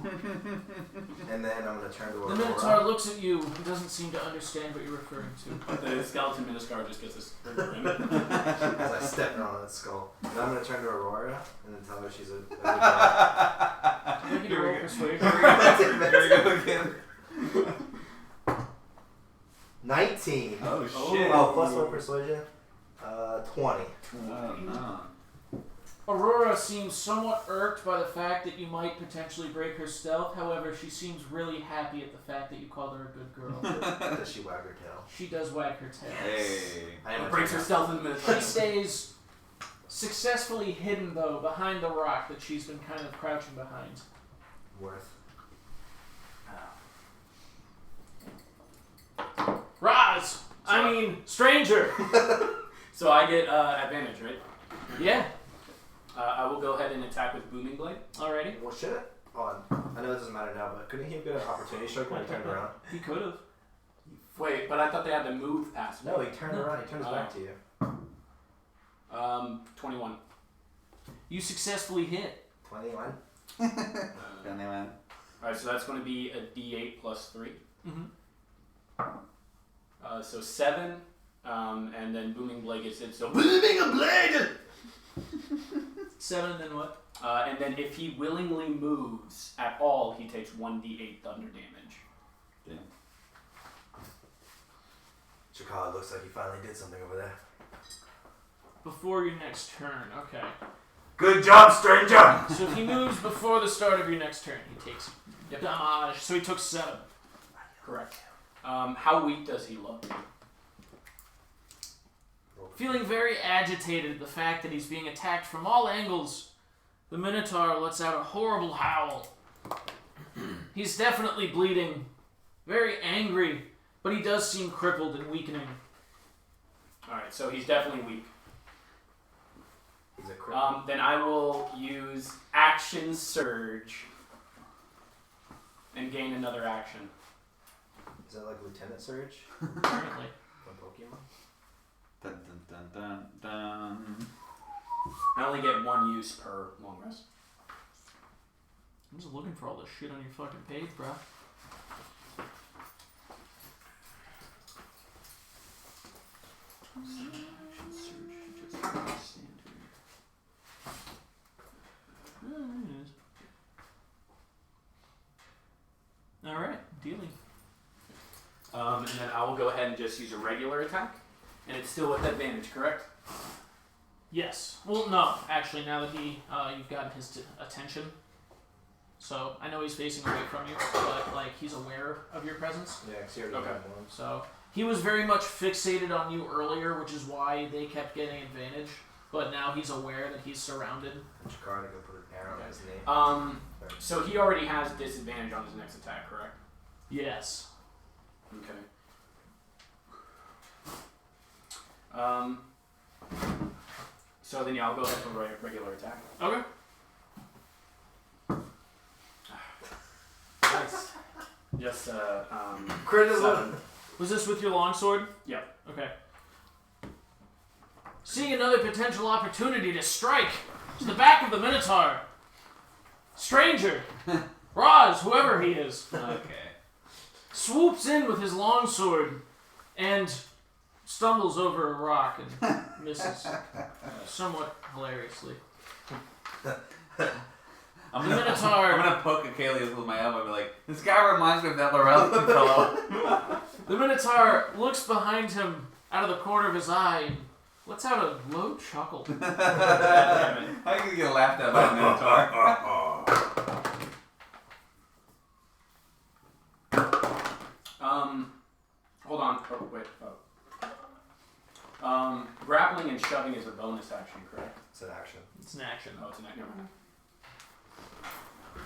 And then I'm gonna turn to The Aurora. Minotaur looks at you and doesn't seem to understand what you're referring to. The skeleton Minotaur just gets this. As I step on its skull. And I'm gonna turn to Aurora and then tell her she's a good girl. Make it a roll persuasion. Here we go again. 19. Oh shit. Oh, plus 1 persuasion. 20. Oh no. Aurora seems somewhat irked by the fact that you might potentially break her stealth. However, she seems really happy at the fact that you called her a good girl. Does she wag her tail? She does wag her tail. Hey. I am It a breaks her stealth in the Minotaur. She stays successfully hidden, though, behind the rock that she's been kind of crouching behind. Worth. Raz! I mean, stranger! So I get advantage, right? Yeah, I will go ahead and attack with Booming Blade. alrighty. Well, should it? Oh, I know it doesn't matter now, but couldn't he get an opportunity strike when he turned around? He could have. Wait, but I thought they had to move past me. No, he turned around. He turned his back to you. 21. You successfully hit. 21. Anyone? Alright, so that's going to be a d8 plus 3. Mm-hmm. So 7, and then Booming Blade gets it, so Booming Blade! 7 and then what? And then if he willingly moves at all, he takes 1d8 thunder damage. Damn. Jakkar looks like he finally did something over there. Before your next turn, okay. Good job, stranger! So if he moves before the start of your next turn, he takes Yep. damage. So he took 7. Correct. How weak does he look? Feeling very agitated at the fact that he's being attacked from all angles, the Minotaur lets out a horrible howl. He's definitely bleeding, very angry, but he does seem crippled and weakening. Alright, so he's definitely weak. He's a cripple. Then I will use Action Surge and gain another action. Is that like Lieutenant Surge Apparently. from Pokemon? Dun dun dun dun dun. I only get 1 use per long rest. I'm just looking for all this shit on your fucking page, bro. Alright, dealing. And then I will go ahead and just use a regular attack. And it's still with advantage, correct? Yes. Well, no. Actually, now that you've gotten his attention. So, I know he's facing away from you, but, like, he's aware of your presence. Yeah, because he already Okay. had one. So, he was very much fixated on you earlier, which is why they kept getting advantage. But now he's aware that he's surrounded. And Jakkar to go put an arrow in his name. So he already has disadvantage on his next attack, correct? Yes. Okay. So then yeah, I'll go ahead for a regular attack. Okay. Nice. Just Criticism! 7. Was this with your longsword? Yep. Okay. Seeing another potential opportunity to strike to the back of the Minotaur. Stranger, Roz, whoever he is, Okay. swoops in with his longsword and stumbles over a rock and misses somewhat hilariously. I'm The Minotaur, gonna poke Akalius with my elbow and be like, this guy reminds me of that Lurelion fellow. the Minotaur looks behind him out of the corner of his eye and lets out a low chuckle. Damn it. How are you gonna get laughed at by a Minotaur? Hold on. Oh wait. Oh. Grappling and shoving is a bonus action, correct? It's an action. It's an action. Oh, it's an action.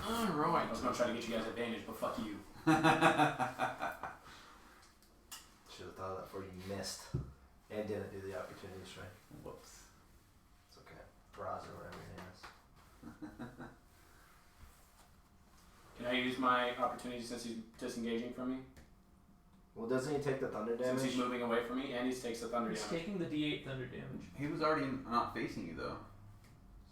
Alright. I was gonna try to get you guys advantage, but fuck you. Should have thought of that before you missed. And didn't do the opportunity strike. Whoops. It's okay. Bras or whatever it is. Can I use my opportunity since he's disengaging from me? Well, doesn't he take the thunder damage? Since he's moving away from me, and he takes the thunder He's damage. taking the D8 thunder damage. He was already not facing you though.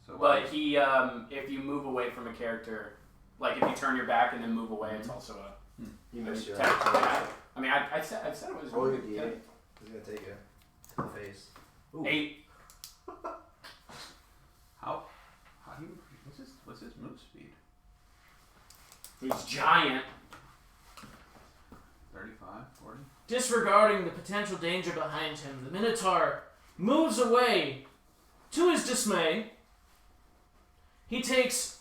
So But he, if you move away from a character, like if you turn your back and then move away, it's also a. You missed your technically, opportunity. I mean, I said it was. Roll your D8. He's gonna take it to the face. Ooh. 8. how what's his move speed? He's giant. 35, 40? Disregarding the potential danger behind him, the Minotaur moves away. To his dismay, he takes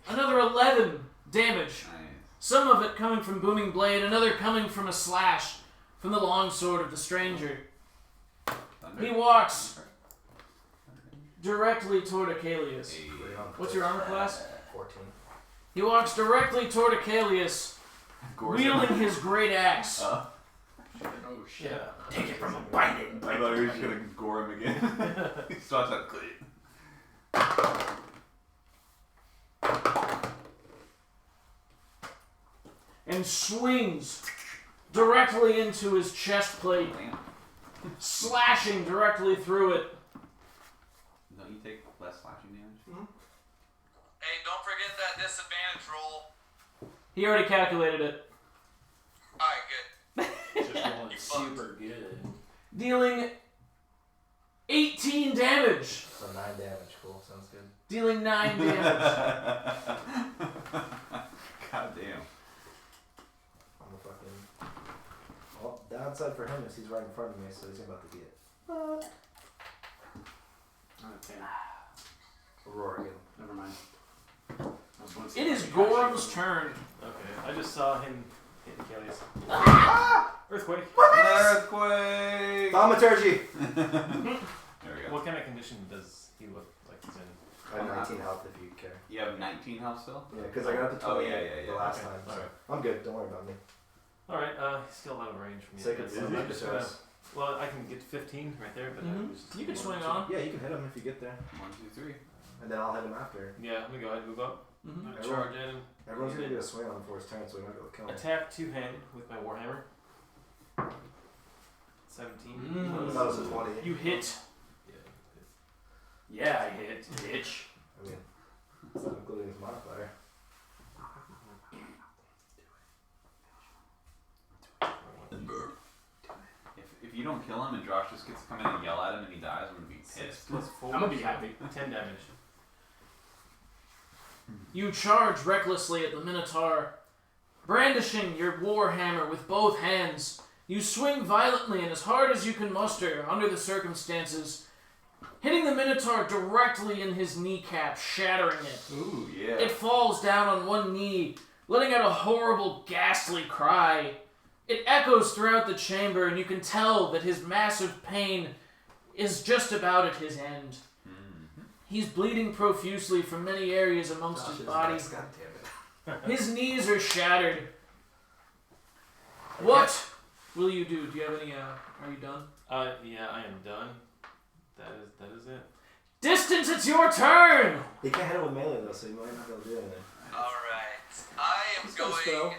another 11 damage. Nice. Some of it coming from Booming Blade, another coming from a slash from the longsword of the stranger. Thunder. He walks directly toward Akalius. Hey. What's your armor class? 14. He walks directly toward Akalius, wielding his great axe. Oh shit. Yeah. Take it from him, bite it. I thought he was gonna gore him again. He starts that clip. And swings directly into his chest plate, Damn. slashing directly through it. Don't you take less slashing damage? Hey, don't forget that disadvantage roll. He already calculated it, Alright, good. Just rolling You super good. dealing 18 damage. So 9 damage. Cool. Sounds good. Dealing 9 damage. God damn. I'm a fucking. Well, downside for him is he's right in front of me, so he's about to get Okay. Aurora again. Never mind. It is Gorham's turn. Okay, I just saw him hit Akalius. Earthquake. Earthquake! Thaumaturgy! There we go. What kind of condition does he look like he's in? I have 19 health if you care. You have 19 health still? Yeah, because I got up to 20 Oh, yeah, the last Okay, time. So alright. I'm good. Don't worry about me. Alright, he's still out of range from me. Sick of So I'm it. just gonna, well, I can get 15 right there, but I was just You can one, swing two. on. Yeah, you can hit him if you get there. 1, 2, 3. And then I'll hit him after. Yeah, let me go ahead and move up. Mm-hmm. Charge at him. Everyone's going to get a swing on him before his turn, so we might be able to kill him. Attack two-handed with my warhammer. 17. That was a 20. You hit. Yeah. Yeah, I hit, bitch. I mean, it's not including his modifier. If you don't kill him and Josh just gets to come in and yell at him and he dies, I'm gonna be 6 pissed. plus 4. I'm gonna be happy. 10 damage. You charge recklessly at the Minotaur. Brandishing your warhammer with both hands, you swing violently and as hard as you can muster under the circumstances, hitting the Minotaur directly in his kneecap, shattering it. Ooh, yeah. It falls down on one knee, letting out a horrible, ghastly cry. It echoes throughout the chamber, and you can tell that his massive pain is just about at his end. He's bleeding profusely from many areas amongst his body. God damn it. His knees are shattered. What will you do? Do you have any, are you done? Yeah, I am done. That is it. Distance, it's your turn! He can't hit him with melee though, so he might not be able to do anything. Alright. I am He's got a going spell.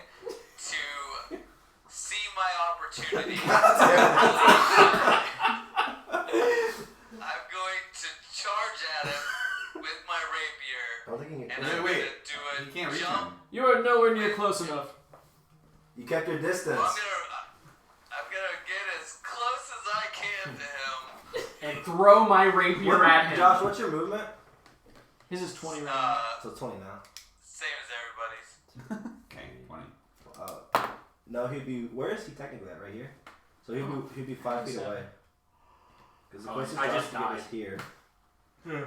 to see my opportunity. I'm going to charge at him with my rapier. I don't think he can And hit I'm him. Wait, going to do a You can't reach jump. him. You are nowhere near close enough. You kept your distance. Well, I'm gonna get as close as I can to him. And throw my rapier at him. Josh, what's your movement? His is 20 rounds. So 20 now. Same as everybody's. Okay, 20. No, he'd be. Where is he technically at? Right here. So he'd be 5 feet away. Because the Oh, closest I Josh just can get died. is here.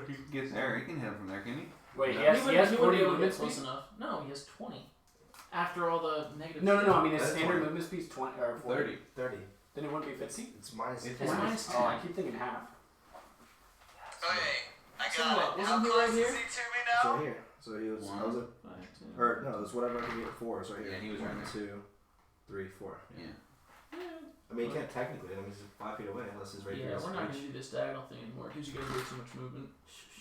He gets there. He can hit him from there, can he? Wait, No. he has he wouldn't be 40 able to movement get close speed? enough. No, he has 20. After all the negative. No, I mean his That's standard 20. movement speed's 20 or 40. 30. 30. Then it wouldn't be 50? It's minus It's 10. minus Oh, I keep thinking half. Okay, I So got what, it. wasn't How he close right is here? he to me It's now? right here. So he was. I was at, 5, 10. or no, it's whatever I can get before. It's right here. Yeah, he was right 1, there. 2, 3, 4. Yeah. I mean, he can't technically. I mean, he's 5 feet away unless he's right here. Yeah, we're not going to do this diagonal thing anymore. It gives you guys way too much movement.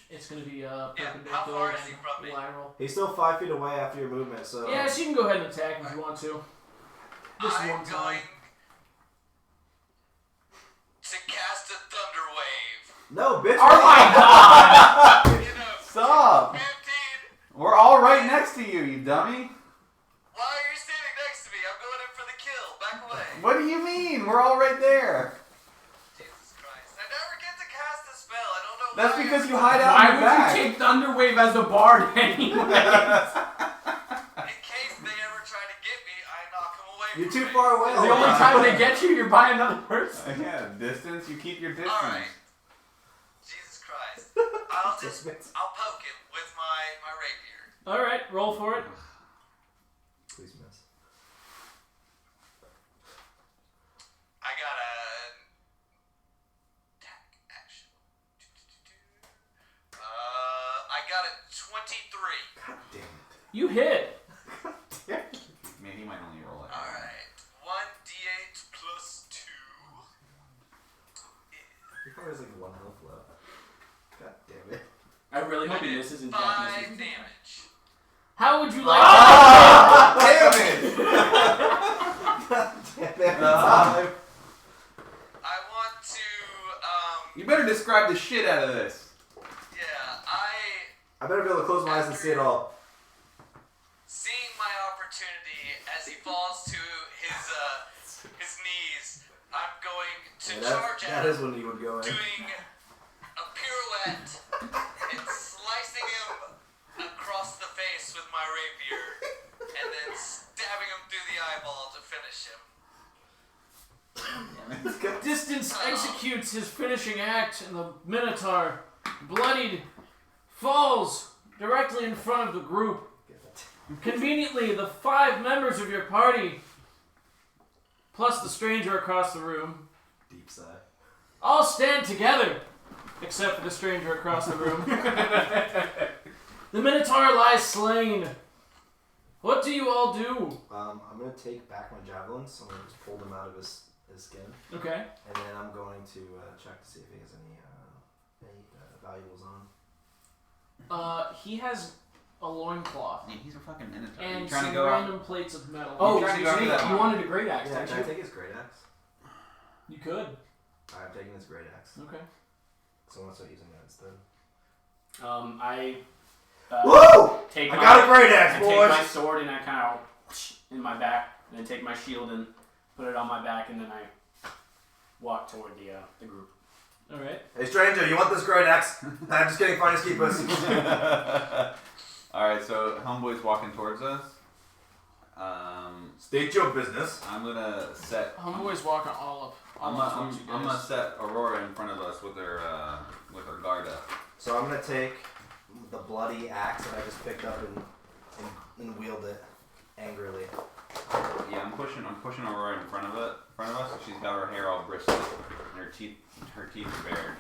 It's going to be How perpendicular far is he from me? and lateral. He's still 5 feet away after your movement, so. Yeah, so you can go ahead and attack him if you want to. This I'm one time. going to cast a thunder wave. No, bitch. Oh my god! You know, Stop! 15. We're all right next to you, you dummy. Why are you standing next to me? I'm going in for the kill. Back away. What do you mean? We're all right there. Jesus Christ. I never get to cast a spell. I don't know That's why. because you hide out Why in the would back. you take Thunderwave as the bard anyway? In case they ever try to get me, I knock them away You're from too me. far away. The only time they get you, you're by another person. Yeah, distance. You keep your distance. Alright. Jesus Christ. I'll poke him with my rapier. Alright, roll for it. Please miss. I got a attack action. I got a 23. God damn it. You hit. Man, he might only roll it. Alright. 1d8 plus 2. He probably has like 1 health left. God damn it. I really hope I he did misses and 5 Jack misses. damage. How would you like Damn it! God damn it. I want to, You better describe the shit out of this. yeah, I better be able to close my eyes and see it all. seeing my opportunity as he falls to his knees, I'm going to Yeah, charge that at is him, when you would go in. doing a pirouette and slicing him across the face with my rapier, and then stabbing him through the eyeball to finish him. Distance executes his finishing act, and the Minotaur, bloodied, falls directly in front of the group. Conveniently, the 5 members of your party, plus the stranger across the room, Deep sigh. all stand together, except for the stranger across the room. The Minotaur lies slain. What do you all do? I'm gonna take back my javelins. So I'm gonna just pull them out of his skin, Okay. and then I'm going to check to see if he has any valuables on. He has a loincloth Man, he's a fucking minotaur. and you trying some to go random plates of metal. Oh, trying to go after that you one. wanted a great axe, Yeah, didn't can I you? take his great axe? You could. I'm taking his great axe. Okay. So I'm gonna start using that instead. I Woo! take I my, got a great I axe, take boys! my sword and I kind of in my back, and then take my shield and put it on my back, and then I walk toward the group. All right. Hey stranger, you want this great axe? I'm just kidding, finders keepers. Alright, so Homeboy's walking towards us. State your business. I'm gonna set. Homeboy's walking all up. I'm All up towards you gonna guys. set Aurora in front of us with her guard up. So I'm gonna take the bloody axe that I just picked up and wield it angrily. Yeah, I'm pushing Aurora in front of us. So she's got her hair all bristly, and her teeth are bared,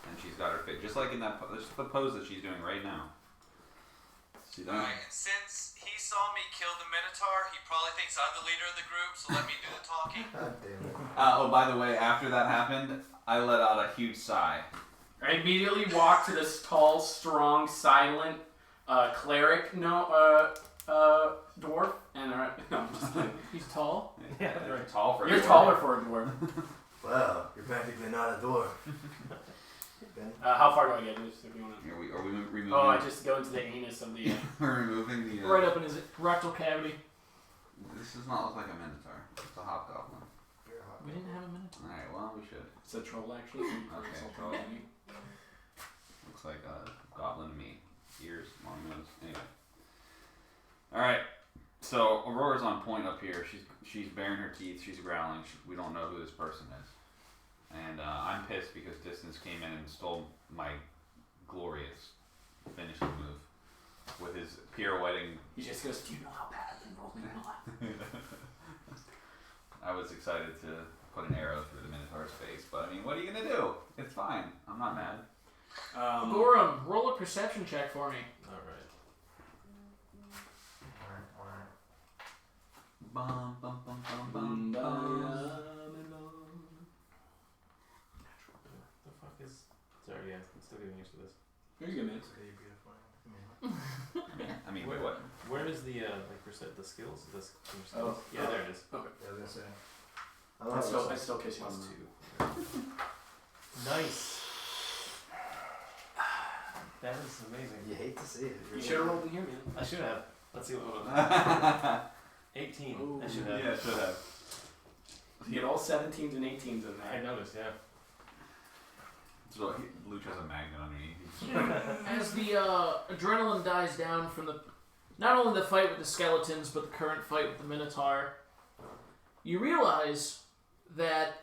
and she's got her face just like in that. This is the pose that she's doing right now. See that? Alright, and since he saw me kill the Minotaur, he probably thinks I'm the leader of the group, so let me do the talking. God damn it. Oh, by the way, after that happened, I let out a huge sigh. I immediately walk to this tall, strong, silent cleric, dwarf, and no, I'm just kidding. He's tall. Yeah, they're tall for. You're taller for a dwarf. Well, you're practically not a dwarf. Ben? How far do I get? Just if you want to. Are we removing? Oh, I just go into the anus of the. We're removing the. Right up in his rectal cavity. This does not look like a minotaur. It's a hobgoblin. We didn't have a minute. All right, well we should. It's a troll, actually. Okay, troll. Looks like a goblin to me. Ears, long nose. Anyway. All right. So Aurora's on point up here. She's baring her teeth. She's growling. We don't know who this person is. And I'm pissed because Distance came in and stole my glorious finishing move with his pirouetting. He just goes, "Do you know how bad I've been rolling in my life?" I was excited to put an arrow through the Minotaur's face. But I mean, what are you gonna do? It's fine. I'm not mad. Gorram, roll a perception check for me. Alright. Bum, bum, bum, bum, bum, bum. The fuck is... Sorry, yeah, I'm still getting used to this. Very good, man. I mean, wait, what? Where is the, like, percent, the skills? Skills? Oh. Yeah, there it is. Yeah, I was gonna say. I still kiss you on Plus the 2. Nice. That is amazing. You hate to see it. You should have rolled in here, man. I should have. Let's see what was 18. Ooh. I should have. Yeah, should have. You get all 17s and 18s in I there. noticed, yeah. So Luch has a magnet underneath. As the adrenaline dies down from the not only the fight with the skeletons, but the current fight with the Minotaur, you realize that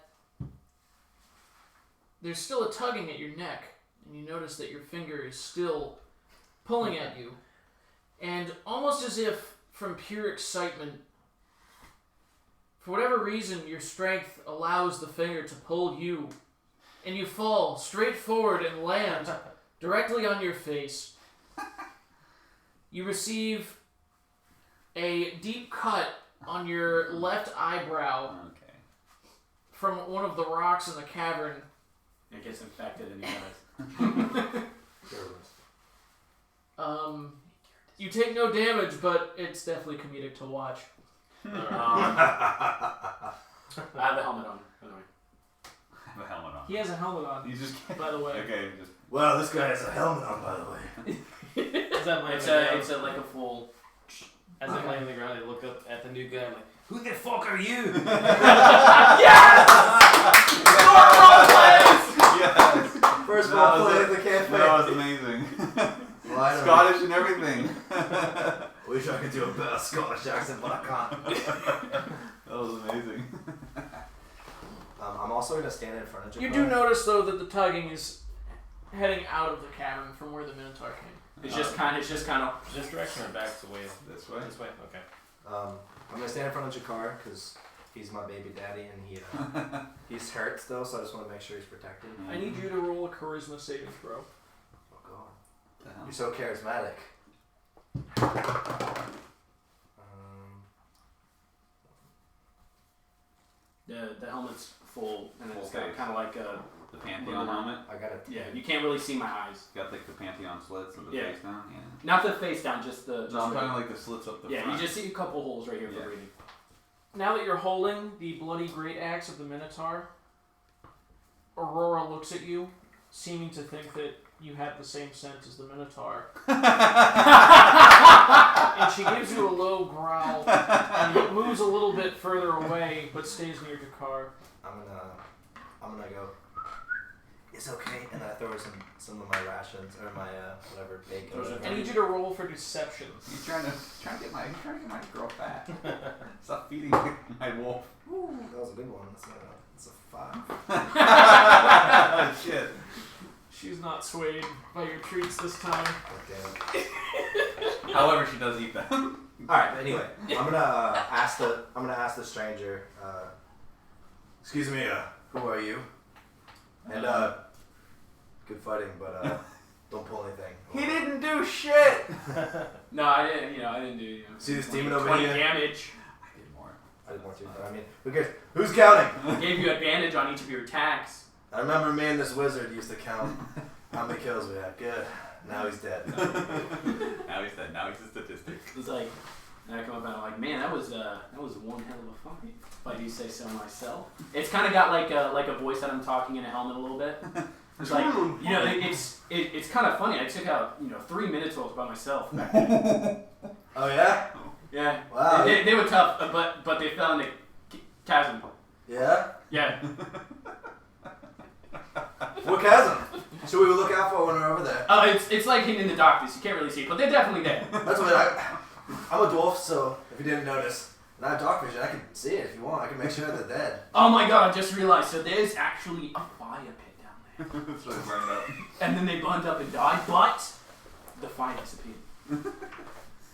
there's still a tugging at your neck, and you notice that your finger is still pulling at you. And almost as if from pure excitement, for whatever reason, your strength allows the finger to pull you, and you fall straight forward and land directly on your face. You receive a deep cut on your left eyebrow Okay. from one of the rocks in the cavern. It gets infected and you guys. You take no damage, but it's definitely comedic to watch. I have the helmet on, by the way. I have a helmet on. He has a helmet on, You just by the way. okay. Just Well, this guy has a helmet on, by the way. As I'm laying It's on the ground, it's like a full. as I'm laying on the ground, I look up at the new guy. I'm like, "Who the fuck are you?" yes. First That role was play it. of the campaign. That was amazing. Well, I don't Scottish and everything. wish I could do a better Scottish accent, but I can't. That was amazing. I'm also gonna stand in front of Jakkar. You do notice, though, that the tugging is heading out of the cavern from where the Minotaur came. It's just kind of. This direction or back away? This way. This way. Okay. I'm gonna stand in front of Jakkar because he's my baby daddy and he's hurt still, so I just want to make sure he's protected. I need you to roll a charisma saving throw. Oh god, The hell? you're so charismatic. The helmet's full, and Full it's got face. kind of like a. The Pantheon helmet. I got it. Yeah, you can't really see my eyes. Got like the Pantheon slits of the Yeah. face down. Yeah. Not the face down, just the. Just No, I'm right. talking like the slits up the Yeah, front. you just see a couple holes right here Yeah. for breathing. Now that you're holding the bloody great axe of the Minotaur, Aurora looks at you, seeming to think that you have the same scent as the Minotaur. And she gives you a low growl and moves a little bit further away, but stays near Jakkar. I'm gonna go. It's okay, and then I throw her some of my rations or my whatever bacon. I need you to roll for deception. He's trying to get my girl fat. Stop feeding my wolf. Ooh, that was a good one. That's a 5. Shit. She's not swayed by your treats this time. God damn it. However, she does eat them. All right, but anyway, I'm gonna ask the stranger. Excuse me, who are you? And good fighting, but don't pull anything. He didn't do shit. No, I didn't. I didn't do. See this demon over 20 here? damage. I did more. I did more too, but I mean, who cares? Who's counting? I gave you advantage on each of your attacks. I remember me and this wizard used to count how many kills we had. Good. Now he's dead. Now he's dead. Now he's a statistic. It's like, and I come up and I'm like, man, that was one hell of a fight. If I do say so myself. It's kind of got like a voice that I'm talking in a helmet a little bit. It's like, it's kind of funny. I took out 3 Minotaurs by myself back then. Oh yeah? Yeah. Wow. They were tough, but they fell in the chasm. Yeah? Yeah. What chasm? Should we look out for when we're over there? Oh, it's like hidden in the darkness. You can't really see it, but they're definitely there. That's what I'm a dwarf, so if you didn't notice, and I have dark vision, I can see it if you want. I can make sure they're dead. Oh my god, I just realized. So there's actually a fire pit down there. That's really burned up. And then they burned up and died, but the fire disappeared.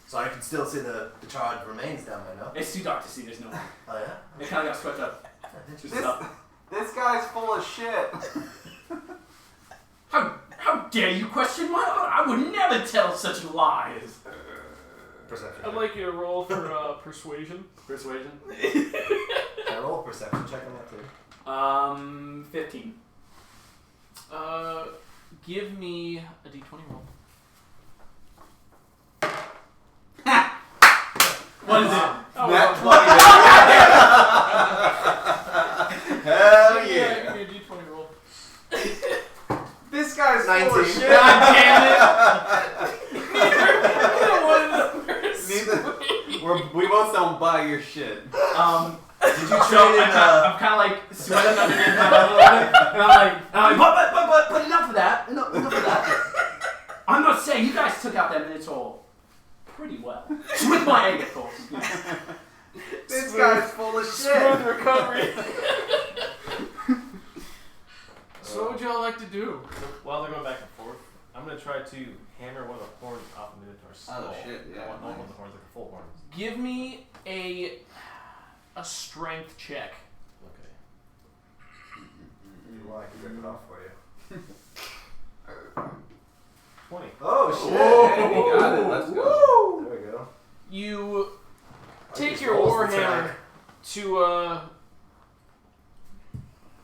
So I can still see the charred remains down there, no? It's too dark to see. There's no. Oh yeah? It kind of got swept up. This guy's full of shit. How dare you question my honor? I would never tell such lies. Perception. I'd like you to roll for persuasion. Persuasion? I roll a perception check on that too. 15. Give me a d20 roll. What is it? Oh, That well, 20. Hell give yeah. me a d20 roll. This guy's full of 19. shit. God damn We both don't buy your shit. it! Did you So trade in? I'm kind of like sweating underneath my mouth a little bit, and I'm like, but enough of that. Enough of that. I'm not saying you guys took out that Minotaur pretty well. With my egg, of course. This guy's full of shit. Smooth recovery. So what would y'all like to do? So while they're going back and forth, I'm gonna try to hammer one of the horns off the Minotaur's skull. Oh, shit, yeah, I want one of nice. the horns, like a full horn. Give me a strength check. Okay. You want I can rip it off for you. 20. Oh shit! Hey, we got it. Let's go. There we go. You I take just your rolls the warhammer track. to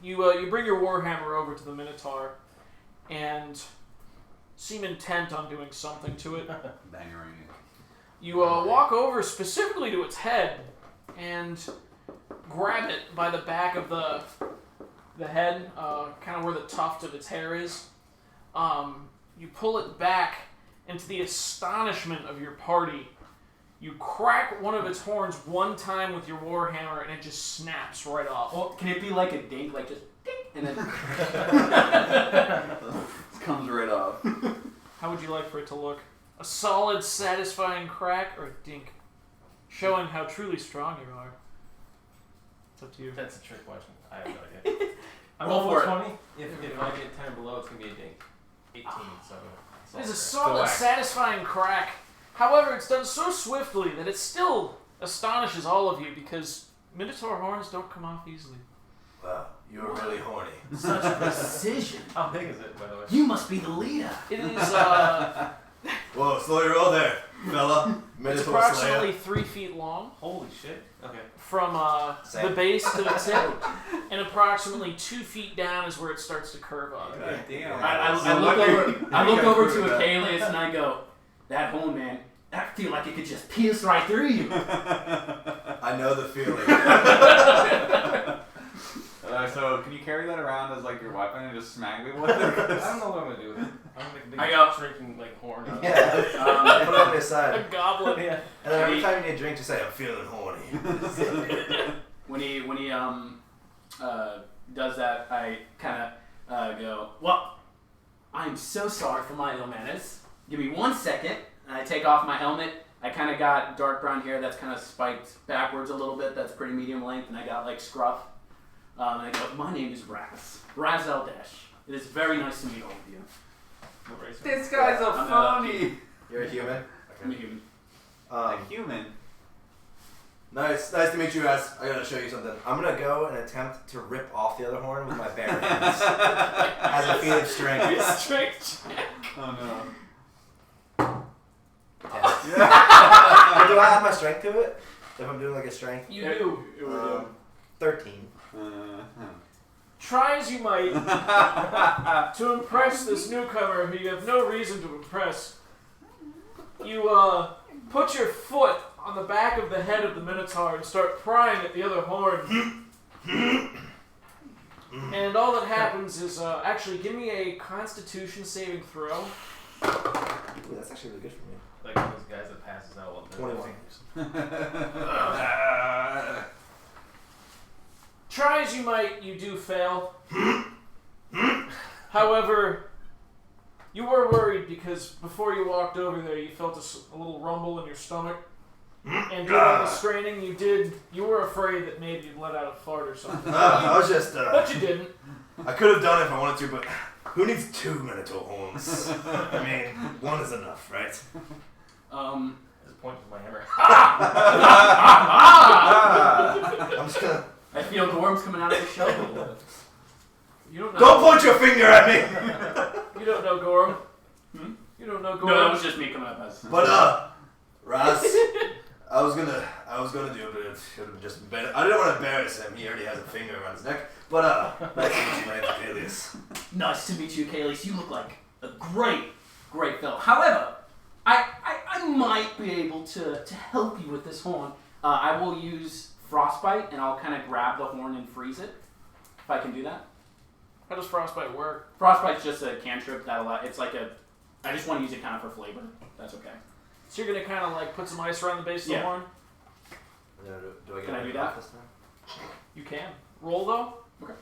you bring your warhammer over to the Minotaur and seem intent on doing something to it. Bangering it. You walk over specifically to its head and grab it by the back of the head, kind of where the tuft of its hair is. You pull it back, and to the astonishment of your party, you crack one of its horns one time with your warhammer, and it just snaps right off. Well, can it be like a dink, like just dink, and then This comes right off. How would you like for it to look? A solid, satisfying crack, or a dink? Showing how truly strong you are. It's up to you. That's a trick question. I have no idea. I'm Roll going for for it. 20. If I get 10 below, it's going to be a dink. 18, so... It is a it's solid, satisfying crack. However, it's done so swiftly that it still astonishes all of you because Minotaur horns don't come off easily. Wow, you're really horny. such precision. How big is it, by the way? You must be the leader. It is Whoa, slow your roll there, fella. it's Minotaur approximately Slayer. 3 feet long Holy shit. Okay. from Same. the base to the tip, and approximately 2 feet down is where it starts to curve up. God damn. I So look lucky over. I we look got over through to that. Akalius and I go, "That horn, man. I feel like it could just pierce right through you." I know the feeling. So can you carry that around as like your weapon and just smack me with it? I don't know what I'm going to do with it. I'm going to make a I big go- shrinking like horn. out of it. Yeah. Put it on your A side. goblin. Yeah. And then every time you need a drink, just say, I'm feeling horny. When he does that, I kind of go, "Well, I'm so sorry for my ill manners. Give me 1 second." And I take off my helmet. I kind of got dark brown hair that's kind of spiked backwards a little bit. That's pretty medium length, and I got like scruff. And I go, "My name is Raz Desh. It is very nice to meet all of you. What race are This guy's a I'm phony. You're a human? I'm a human." A human. Nice to meet you guys. I gotta show you something. I'm gonna go and attempt to rip off the other horn with my bare hands. As a feat of strength. Strength. Oh no. 10. Do I add my strength to it? If I'm doing like a strength? You do. 13. Try as you might to impress this newcomer who you have no reason to impress. You put your foot on the back of the head of the Minotaur and start prying at the other horn. And all that happens is, actually, give me a Constitution saving throw. Ooh, that's actually really good for me. Like one of those guys that passes out while they're 21. Try as you might, you do fail. However, you were worried because before you walked over there, you felt a little rumble in your stomach. And during the straining, you were afraid that maybe you'd let out a fart or something. I was just, But you didn't. I could have done it if I wanted to, but who needs 2 Minotaur horns? I mean, 1 is enough, right? Just point with my hammer. I'm just gonna... I feel feel Gorram's coming out of the shovel. You don't know. Don't point your finger at me. You don't know Gorram. Hmm? You don't know Gorram. No, that was just me coming up as. But Raz, I was gonna do it, but it should have just been better. I didn't want to embarrass him. He already has a finger around his neck. But nice to meet you, my name's Akalius. Nice to meet you, Akalius. You look like a great fellow. However, I might be able to help you with this horn. I will use Frostbite, and I'll kind of grab the horn and freeze it. If I can do that. How does Frostbite work? Frostbite's just a cantrip it's like a. I just want to use it kind of for flavor. That's okay. So you're gonna kind of like put some ice around the base of the horn? Do I get Can I do off that? this time? You can. Roll though? Okay.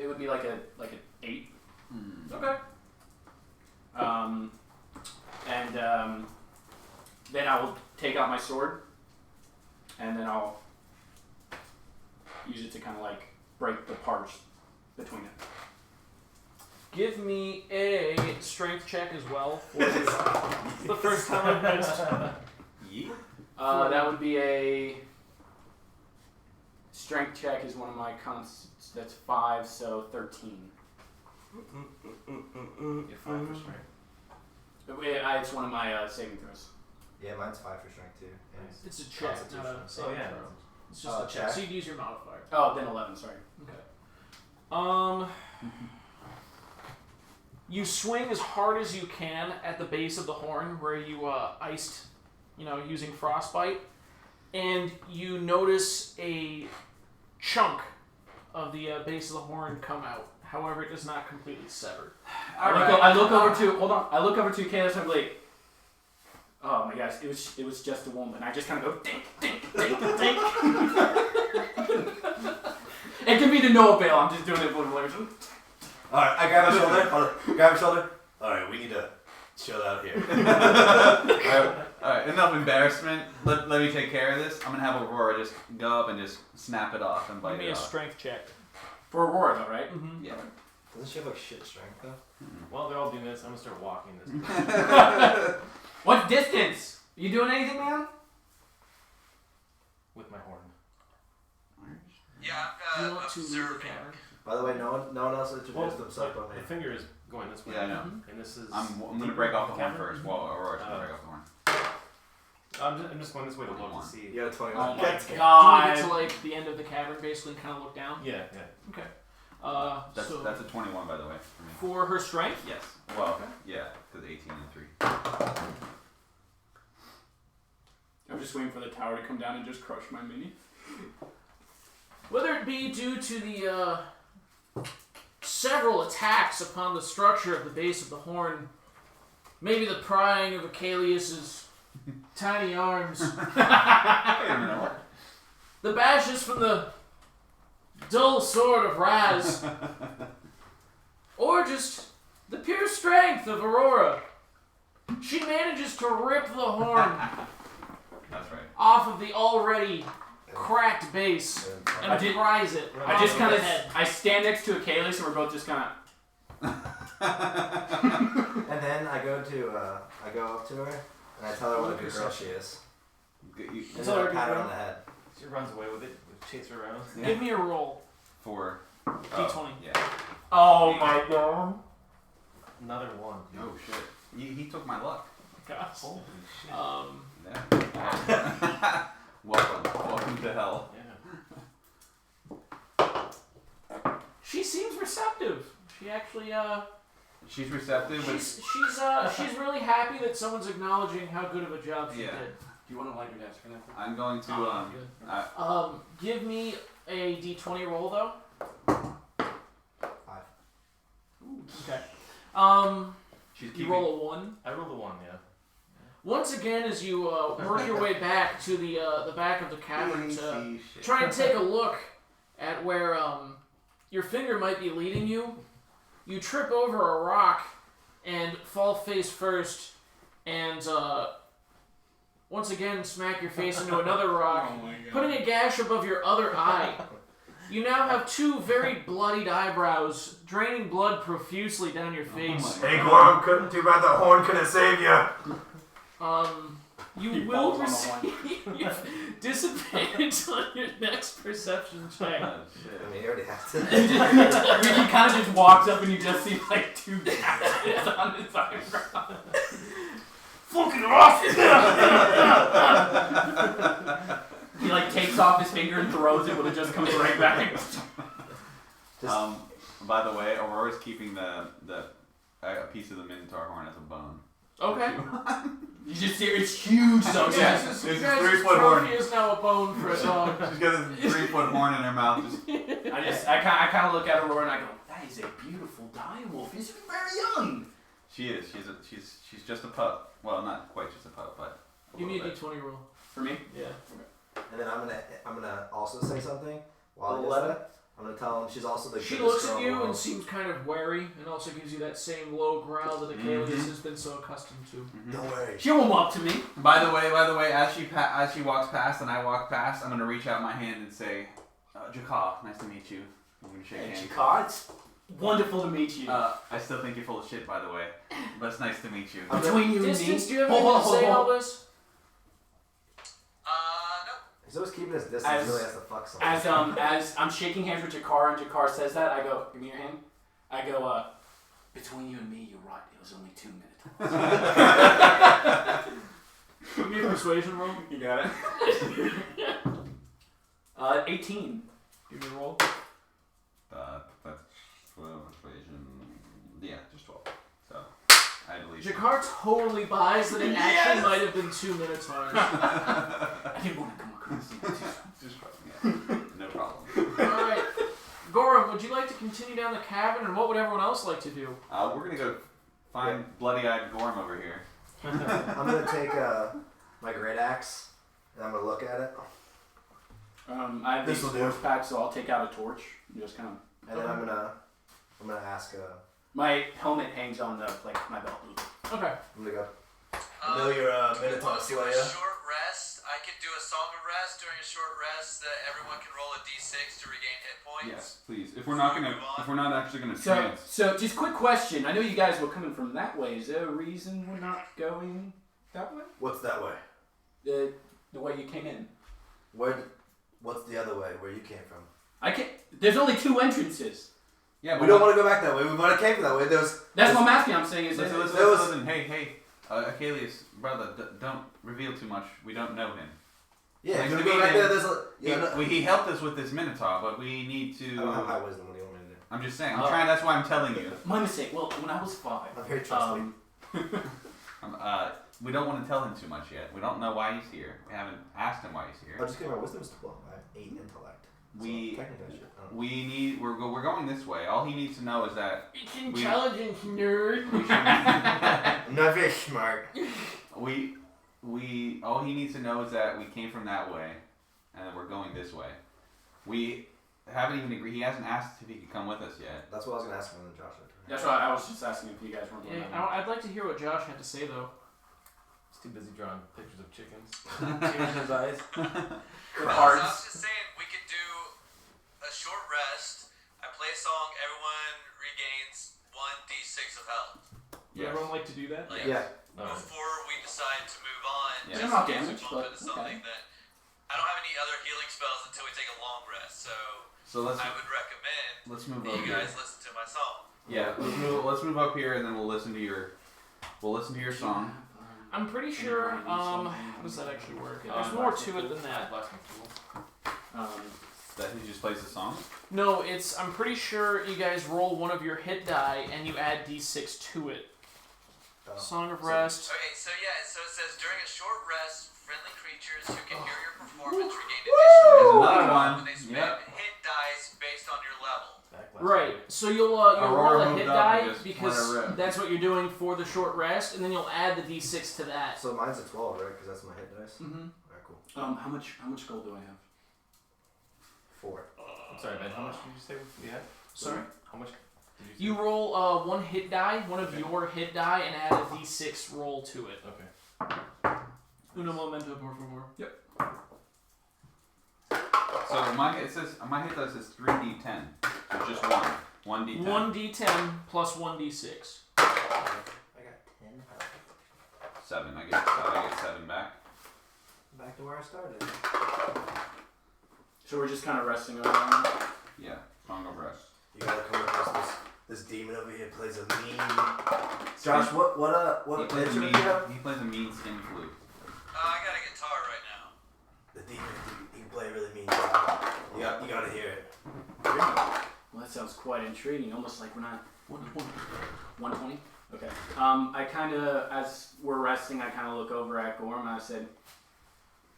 It would be like an 8. Okay. Then I will take out my sword, and then I'll use it to kind of like break the parts between it. Give me a strength check as well. For it's the first time I've missed. Yeah. That would be a strength check is one of my cons. That's 5, so 13. You have 5 for strength. It's one of my saving throws. Yeah, mine's 5 for strength too. And Nice. It's a check, not a Constitution. saving yeah. throw. It's just a check. check? So you'd use your modifier. Oh, then 11. Sorry. Okay. You swing as hard as you can at the base of the horn where you iced, using frostbite, and you notice a chunk of the base of the horn come out. However, it does not completely sever. I look over to Akalius and I'm like, oh my gosh, it was just a wound, and I just kind of go dink, dink, dink, dink. It can be the no avail. I'm just doing it for immersion. Alright, I grab my shoulder. Grab my shoulder. Alright, we need to chill out here. Alright, enough embarrassment. Let me take care of this. I'm gonna have Aurora just go up and just snap it off and bite Give me it a off. strength check. For Aurora, though, right? Mm-hmm. Yeah. Doesn't she have like shit strength though? While they're all doing this, I'm gonna start walking this. What distance? You doing anything, man? With my horn. Yeah, Do you I'm want to leave the observing. cavern? By the way, no one else introduced themselves on me. The finger is going this way. Yeah, I know. And this is. I'm gonna break off the horn cavern? first. Well, Aurora's gonna break off the horn. I'm just going this way to look to see. You got a 21. Oh my Do you want to god. get to like the end of the cavern basically and kind of look down? Yeah. Okay. That's So a 21 by the way for me. for her strength, Yes. Well, Okay. yeah, because 18 and 3. I'm just waiting for the tower to come down and just crush my mini. whether it be due to the several attacks upon the structure of the base of the horn, maybe the prying of Akalius's tiny arms, Wait a minute, what? the bashes from the dull sword of Raz, or just the pure strength of Aurora, she manages to rip the horn That's right. off of the already cracked base and pries it. I just kind of head. I stand next to Akalius and we're both just kind of. And then I go up to her and I tell her what a good girl she is. You, And Tell then her I pat her good on the head. She runs away with it, chase her around. Give me a roll. for D20. Yeah. Oh my god. Another one. Oh shit. He took my luck. Gosh. Holy shit. Yeah. Welcome to hell. Yeah. She seems receptive. She actually She's receptive, but she's really happy that someone's acknowledging how good of a job she Yeah. did. Do you want to light your desk for that? I'm going to Give me a D20 roll though. 5. Okay. she's You keeping roll a 1. I rolled a 1, yeah. Once again, as you work your way back to the back of the cavern to shit. try and take a look at where your finger might be leading you, you trip over a rock and fall face first, and once again smack your face into another rock, putting a gash above your other eye. You now have 2 very bloodied eyebrows draining blood profusely down your face. Hey, Gorram, too bad the horn couldn't save you. You He will falls on the receive disadvantage on your next perception check. I mean, you already have to. He kind of just walks up and you just see like 2 gashes on his eyebrow. Fucking awesome! He like takes off his finger and throws it, but it just comes right back. By the way, Aurora's keeping a piece of the Minotaur horn as a bone. Okay. You just see it's huge though. Yeah. It's It's a guys' 3-foot horn. trophy is now a bone for a dog. She's got this 3-foot horn in her mouth. I kind of look at Aurora and I go, that is a beautiful direwolf. She's very young. She is. She's just a pup. Well, not quite just a pup, but. Give me a d20 roll. For me? Yeah. And then I'm gonna also say something while he does 11. that. I'm gonna tell him she's also the She goodest looks girl at in the you and world. seems kind of wary, and also gives you that same low growl that Akalius has been so accustomed to. Don't worry. She won't walk to me. By the way, as she walks past and I walk past, I'm gonna reach out my hand and say, Jakkar, nice to meet you. I'm gonna shake hands. Jakkar, it's wonderful to meet you. I still think you're full of shit, by the way, but it's nice to meet you. Between you and me. Distance, do you have anything to say, Elvis? No. He's always keeping his distance. As- He really has to fuck someone. As I'm shaking hands with Jakkar and Jakkar says that, I go, give me your hand. I go, between you and me, you're right. It was only 2 minutes. Give me a persuasion roll. You got it. 18. Give me a roll. That's 12 persuasion. Yeah, just 12. So, I believe. Jakkar totally buys that it actually might have been 2 minutes hard. I didn't want to come across you. Just trust me. Yeah. No problem. Alright. Gorram, would you like to continue down the cavern, and what would everyone else like to do? We're gonna go find bloody-eyed Gorram over here. I'm gonna take my great axe and I'm gonna look at it, I have This'll these do. torch packs, so I'll take out a torch and just kind of. and then I'm gonna ask. My helmet hangs on the my belt loop. Okay. I'm gonna go. Um, know you're a do we Minotaur want to do Slayer. a short rest? I could do a song of rest during a short rest that everyone can roll a d6 to regain hit points. Yes, please. If we're not actually gonna So, trance. so just quick question. I know you guys were coming from that way. Is there a reason we're not going that way? What's that way? The way you came in. What's the other way? Where you came from? I can't. There's only 2 entrances. Yeah, We don't want to go back that way. We want to came from that way. That's what I'm asking. I'm saying is Listen. Hey, Akalius, brother, don't reveal too much. We don't know him. Yeah, Thanks if we to go me, back then. there. There's a. He helped us with this Minotaur, but we need to. I don't have high wisdom. What do you want me to do? I'm just saying. I'm trying. That's why I'm telling you. my mistake. Well, when I was 5. I'm very trusting. We don't want to tell him too much yet. We don't know why he's here. We haven't asked him why he's here. I'll just give my wisdom is 12. I have 8 intellect. We- So technically I should. I don't know. We need. We're going this way. All he needs to know is that It's intelligence, nerd. I'm not very smart. we all he needs to know is that we came from that way, and that we're going this way. We haven't even agreed. He hasn't asked if he could come with us yet. That's what I was gonna ask him when Josh. That's why I was just asking if you guys weren't going. Yeah, I'd like to hear what Josh had to say, though. He's too busy drawing pictures of chickens. Tears in his eyes. With I hearts. was just saying, we could do a short rest. I play a song, everyone regains 1d6 of health. Would everyone like to do that? Like, Yeah. before we decide to move on, Yeah. just Not in case damaged, we bump but into something that I don't have any other healing spells until we take a long rest. So let's I would recommend move that over you here. guys listen to my song. Yeah, let's move up here, and then we'll listen to your song. I'm pretty sure, how does that actually work? There's more to it than that. That he just plays the song. No, I'm pretty sure you guys roll one of your hit die and you add d6 to it. Oh. Song of Rest. Okay, so it says during a short rest, friendly creatures who can hear your performance regain There's additional another health one. when they spend Yep. hit dice based on your level. Right, so you'll Aurora roll a moved hit up die and just because let her rip. that's what you're doing for the short rest, and then you'll add the d6 to that. So mine's a 12, right? Because that's my hit dice. Mm-hmm. Alright, cool. How much gold do I have? 4. I'm sorry, Ben. How much did you say we had? Sorry? How much did you say? You roll one hit die, one of your hit die, and add a d6 roll to it. Okay. Uno momento, por favor. Yep. So my hit dice is 3d10. So just one 1d10. 1d10 plus 1d6. I got 10. 7. I get 7 back. back to where I started. So we're just kind of resting around. Yeah, strong of rest. You gotta come across this demon over here plays a mean. Josh, what He plays a instrument mean. do you have? He plays a mean skin flute. I got a guitar right now. The demon, he can play a really mean job. You gotta hear it. Well, that sounds quite intriguing. Almost like we're not 120. 120. Okay. I kind of, as we're resting, I kind of look over at Gorram and I said,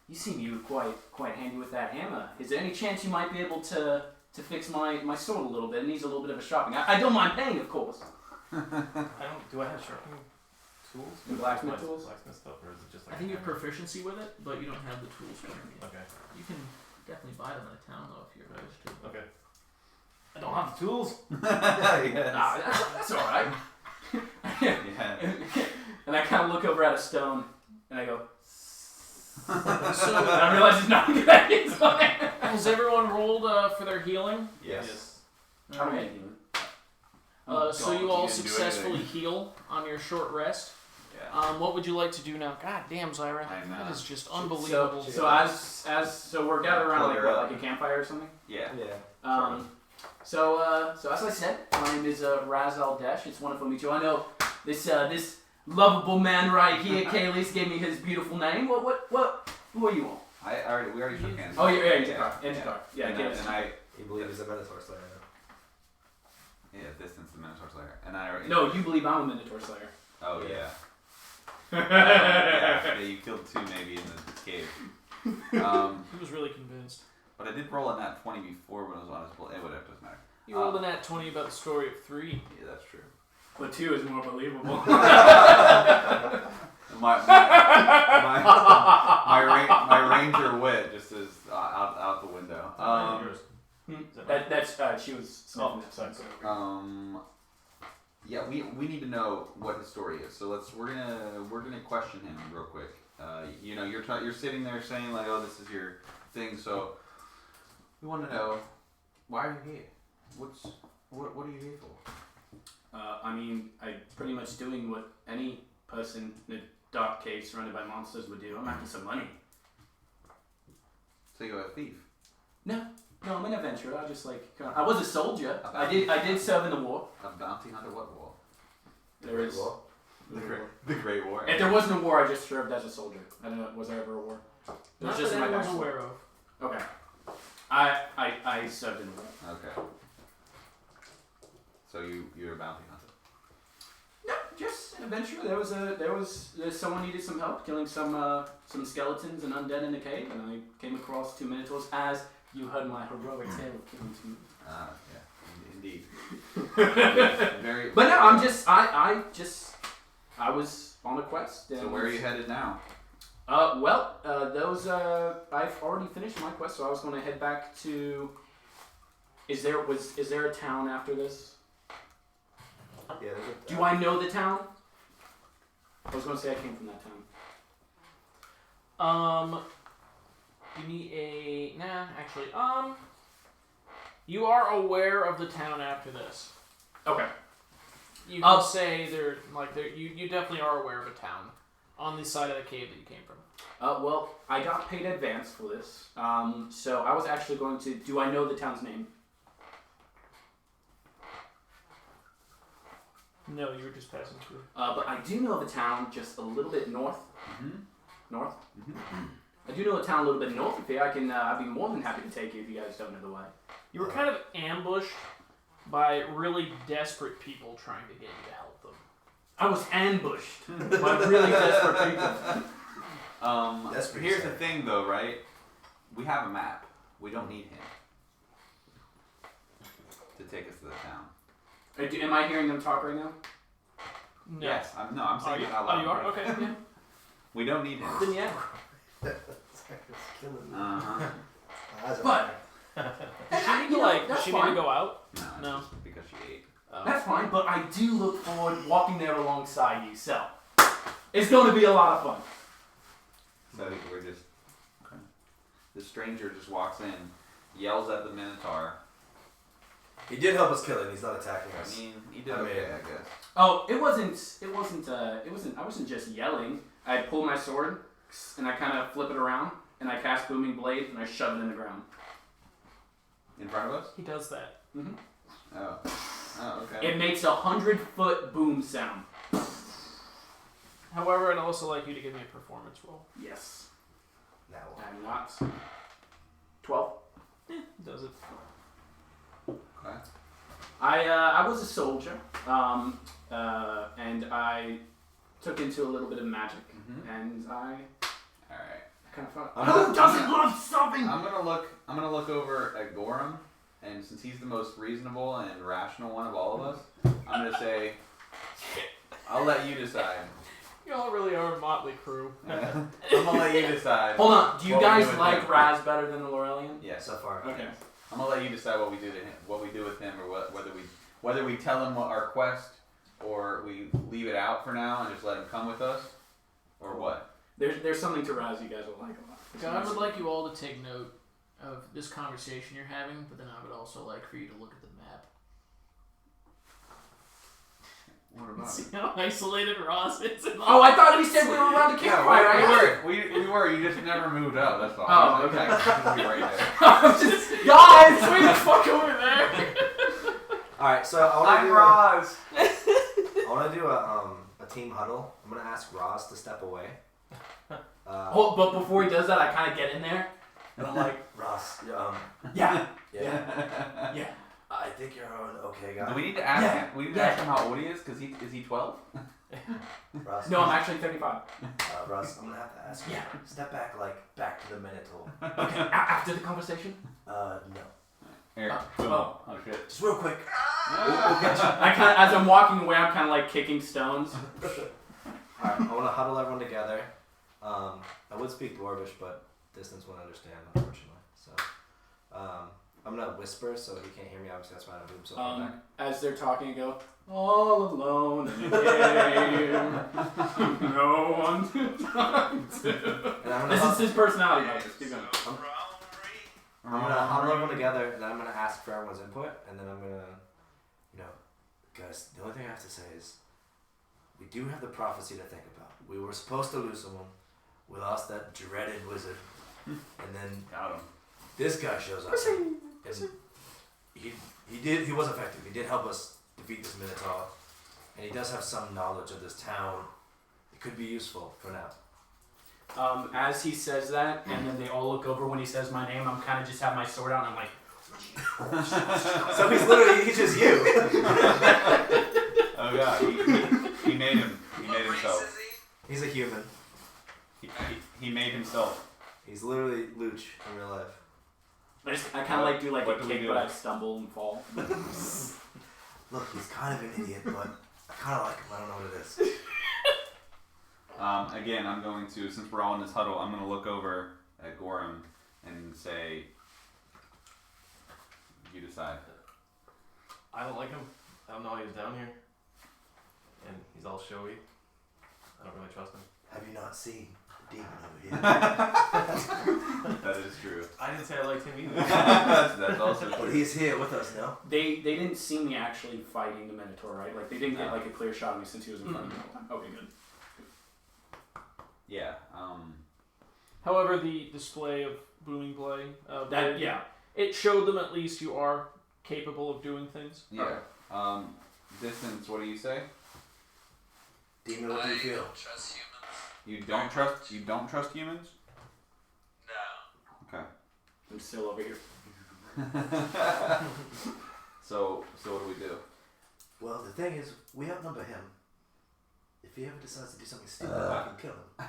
"You seem you quite handy with that hammer. Is there any chance you might be able to fix my sword a little bit? It needs a little bit of a sharpening. I don't mind paying, of course." Do I have sharpening tools? The blacksmith tools? Blacksmith stuff, or is it just like? I think you have proficiency with it, but you don't have the tools for it. Okay. You can definitely buy them in a town though if you wish to. Okay. I don't have the tools. Yes. That's all right. Yeah. And I kind of look over at a stone and I go, So and I realize it's not a good idea. So has everyone rolled for their healing? Yes. How many? So you you all didn't do successfully anything. heal on your short rest. Yeah. What would you like to do now? God damn, Zyra, I know. that is just unbelievable. So we're gathered around like Clear what, up. like a campfire or something. Yeah. Yeah. So as I said, my name is Desh. It's wonderful to meet you. I know this lovable man right here, Akalius, gave me his beautiful name. Who are you all? We already shook hands. Oh, yeah, Yeah. Jakkar. Yeah, And, give us. and I. He believes he's a Minotaur Slayer. Yeah, distance the Minotaur Slayer. And I already. No, you believe I'm a Minotaur Slayer. Oh yeah. Yeah, you killed 2 maybe in the cave. He was really convinced. But I did roll a nat 20 before when I was on his bullet. Whatever, doesn't matter. You rolled a nat 20 about the story of 3. Yeah, that's true. But 2 is more believable. My ranger wit just is out the window. She was sniffing it. So. Yeah, we need to know what his story is. So we're gonna question him real quick. You're sitting there saying like, oh, this is your thing. So we want to know, why are you here? What are you here for? I'm pretty much doing what any person in a dark cave surrounded by monsters would do. I'm after some money. So you're a thief. No, I'm an adventurer. I was a soldier. I did serve in the war. A bounty hunter? What war? There is. The Great War. If there wasn't a war, I just served as a soldier. I don't know. Was there ever a war? It was Not just that in my anyone's backstory. aware of. Okay. I served in the war. Okay. So you're a bounty hunter. No, just an adventurer. There was someone needed some help killing some skeletons and undead in the cave, and I came across 2 minotaurs as you heard my heroic tale of killing 2 minotaurs. Yeah, indeed. Very. But no, I was on a quest. So where are you headed now? I've already finished my quest, so I was going to head back to. Is there a town after this? Yeah. Do I know the town? I was going to say I came from that town. You need actually, you are aware of the town after this. Okay. You can say you definitely are aware of a town on the side of the cave that you came from. Well, I got paid advance for this. So I was actually going to. Do I know the town's name? No, you were just passing through. But I do know the town just a little bit north. Mm-hmm. North. Mm-hmm. I do know the town a little bit north of here. I'd be more than happy to take you if you guys don't know the way. You were kind of ambushed by really desperate people trying to get you to help them. I was ambushed by really desperate people. Here's the thing, though, right? We have a map. We don't need him to take us to the town. Am I hearing them talk right now? No. Yes, I'm saying it out Oh, loud. you are? Okay, yeah. We don't need him. Then yeah. Killing me. Uh-huh. Eyes are But- fire. Does she need to that's she fine. need to go out? No, it's No. just because she ate. That's fine, but I do look forward walking there alongside you, so it's going to be a lot of fun. So we're just... Okay. The stranger just walks in, yells at the Minotaur. He did help us kill it. He's not attacking I us. mean, he did I mean- okay, I guess. Oh, I wasn't just yelling. I pulled my sword, and I kind of flip it around, and I cast Booming Blade, and I shove it in the ground. In front of us? He does that. Mm-hmm. Oh. Oh, okay. It makes 100-foot boom sound. However, I'd also like you to give me a performance roll. Yes. Now. And not 12. Does it? Okay. I was a soldier, and I took into a little bit of magic, and I Alright. kind of thought, Who doesn't love something? I'm gonna look over at Gorram, and since he's the most reasonable and rational one of all of us, I'm gonna say, I'll let you decide. Y'all really are a motley crew. I'm gonna let you decide. Hold on, do you what we guys do with like him. Raz better than the Lurelion? Yes. So far. Okay. I'm gonna let you decide what we do to him, what we do with him, or whether we tell him what our quest, or we leave it out for now and just let him come with us, or what. There's something to Raz you guys will like a lot. God would like you all to take note of this conversation you're having, but then I would also like for you to look at the map. What about See how isolated Ross is. Oh, I thought he said we were around the campfire. Yeah, we were. You just never moved up. That's all. Oh, He's like, okay. "He's right there." Guys, Way the fuck over there! Alright, so I I'm Roz. want to do a team huddle. I'm going to ask Roz to step away. Oh, but before he does that, I kind of get in there, and I'm like, Roz, yeah. I think you're an okay guy. Do we need to ask him? We need to ask him how old he is, because is he 12? Roz, No, I'm actually 35. Roz, I'm going to have to ask you. Step back, back to the Minotaur. Okay, after the conversation? No. Here. Oh. Oh shit. Just real quick. I kind of, as I'm walking away, I'm kind of like kicking stones. Alright, I want to huddle everyone together. I would speak Dwarvish, but distance won't understand, unfortunately. So, I'm gonna whisper so he can't hear me. Obviously, that's why I don't move so far back. As they're talking, I go, all alone in the game, no one to talk to. And I'm This gonna, is his personality, guys. Keep going. I'm gonna huddle everyone together, and then I'm gonna ask for everyone's input, and then I'm gonna, guys. The only thing I have to say is, we do have the prophecy to think about. We were supposed to lose someone. We lost that dreaded wizard, and then Got him. this guy shows up. And he was effective. He did help us defeat this Minotaur, and he does have some knowledge of this town. It could be useful for now. As he says that, and then they all look over when he says my name, I'm kind of just have my sword out, and I'm like, So he's just you. Oh yeah, he made him. He made himself. He's a human. He made himself. He's literally Luch in real life. I kind of like do like What a do we kick, do? but I stumble and fall. Look, he's kind of an idiot, but I kind of like him. I don't know what it is. Again, I'm going to, since we're all in this huddle, I'm going to look over at Gorram and say, you decide. I don't like him. I don't know how he was down here. And he's all showy. I don't really trust him. Have you not seen the demon over here? That is true. I didn't say I liked him either. That's also But true. he's here with us now. They didn't see me actually fighting the Minotaur, right? Like they didn't get like a clear shot of me since he was in front of me the whole time. Okay, good. Yeah. However, the display of Booming Blade, Yeah. it showed them at least you are capable of doing things. Yeah. Distance. What do you say? Demon, what do you feel? Don't trust humans. You don't trust humans? No. Okay. I'm still over here. So what do we do? Well, the thing is, we outnumber him. If he ever decides to do something stupid, I can kill him.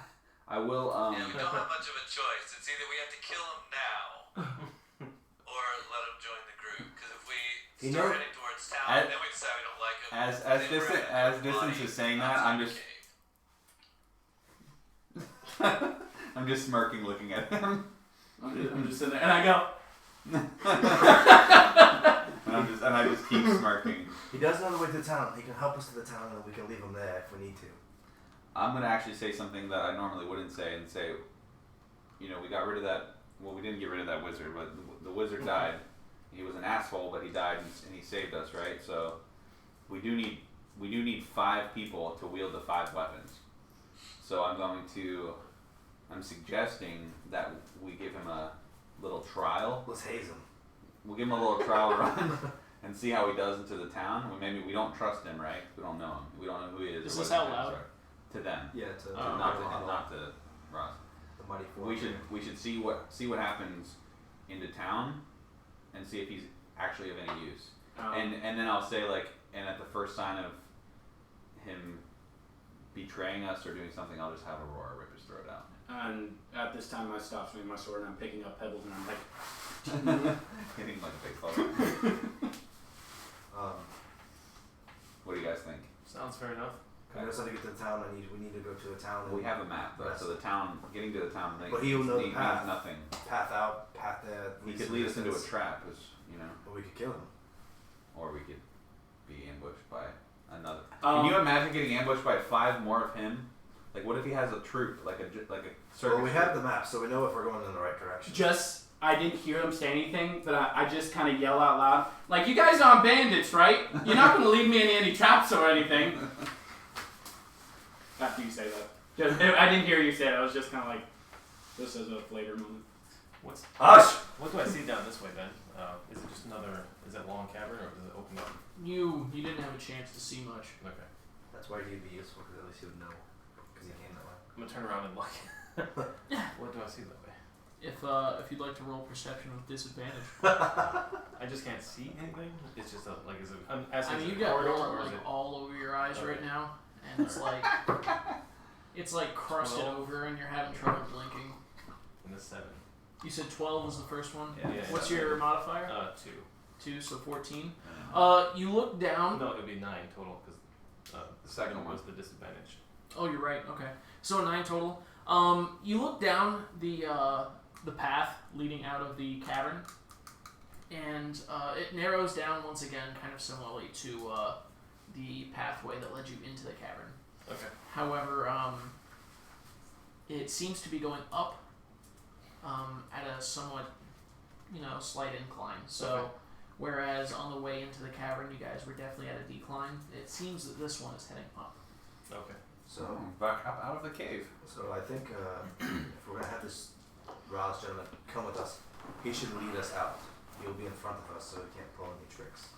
I will. Yeah, we don't have much of a choice. It's either we have to kill him now, or let him join the group. Because if we start heading towards town, and then we decide we don't like him. As distance is saying that, I'm just smirking, looking at him. I'm just sitting there, and I go. and I just keep smirking. He does know the way to town. He can help us to the town, and we can leave him there if we need to. I'm gonna actually say something that I normally wouldn't say, and say, we got rid of that. Well, we didn't get rid of that wizard, but the wizard died. He was an asshole, but he died, and he saved us, right? So we do need 5 people to wield the 5 weapons. So I'm going to I'm suggesting that we give him a little trial. Let's haze him. We'll give him a little trial run and see how he does into the town. Well, maybe we don't trust him, right? We don't know him. We don't know who he is. Is or this what out his loud? names are. To them. Yeah, Not to him, not to Ross. the mighty four. We should see what happens into town and see if he's actually of any use. And then I'll say like, and at the first sign of him betraying us or doing something, I'll just have Aurora rip his throat out. And at this time, I stop swinging my sword and I'm picking up pebbles and I'm like, Hitting like a baseball. What do you guys think? Sounds fair enough. We just have to get to the town. We need to go to the town. We have a map, though, so the town, getting to the town, But he'll know the means path. nothing. Path out, path there. He could lead us into a trap, you know, But we could kill him. or we could be ambushed by another. Um, Can you imagine getting ambushed by 5 more of him? Like, what if he has a troop, like a circus? Well, we have the map, so we know if we're going in the right direction. I didn't hear him say anything, but I just kind of yell out loud, like, you guys aren't bandits, right? You're not going to leave me in any traps or anything. After you say that. I didn't hear you say it. I was just kind of like, this is a flavor moment. Hush! What do I see down this way then? Is it just another? Is it long cavern or does it open up? You didn't have a chance to see much. Okay. That's why he'd be useful, because at least he would know. Because he came that way. I'm gonna turn around and look. What do I see that way? If you'd like to roll perception with disadvantage. I just can't see anything. It's just like is it? I'm asking. I mean, is you it a got corridor blood or is like it all over your eyes right now, and it's like crusted 12. over, and you're having trouble blinking. in the 7? You said 12 was the first one. Yeah. What's your modifier? 2. 2, so 14. You look down. No, it would be 9 total because the second one was the disadvantage. Oh, you're right. Okay, so 9 total. You look down the path leading out of the cavern, and it narrows down once again, kind of similarly to the pathway that led you into the cavern. Okay. However, it seems to be going up at a somewhat, slight incline. So, Okay. whereas on the way into the cavern, you guys were definitely at a decline, it seems that this one is heading up. Okay. So, back up out of the cave. so I think if we're gonna have this Rouse gentleman come with us, he should lead us out. He'll be in front of us, so he can't pull any tricks.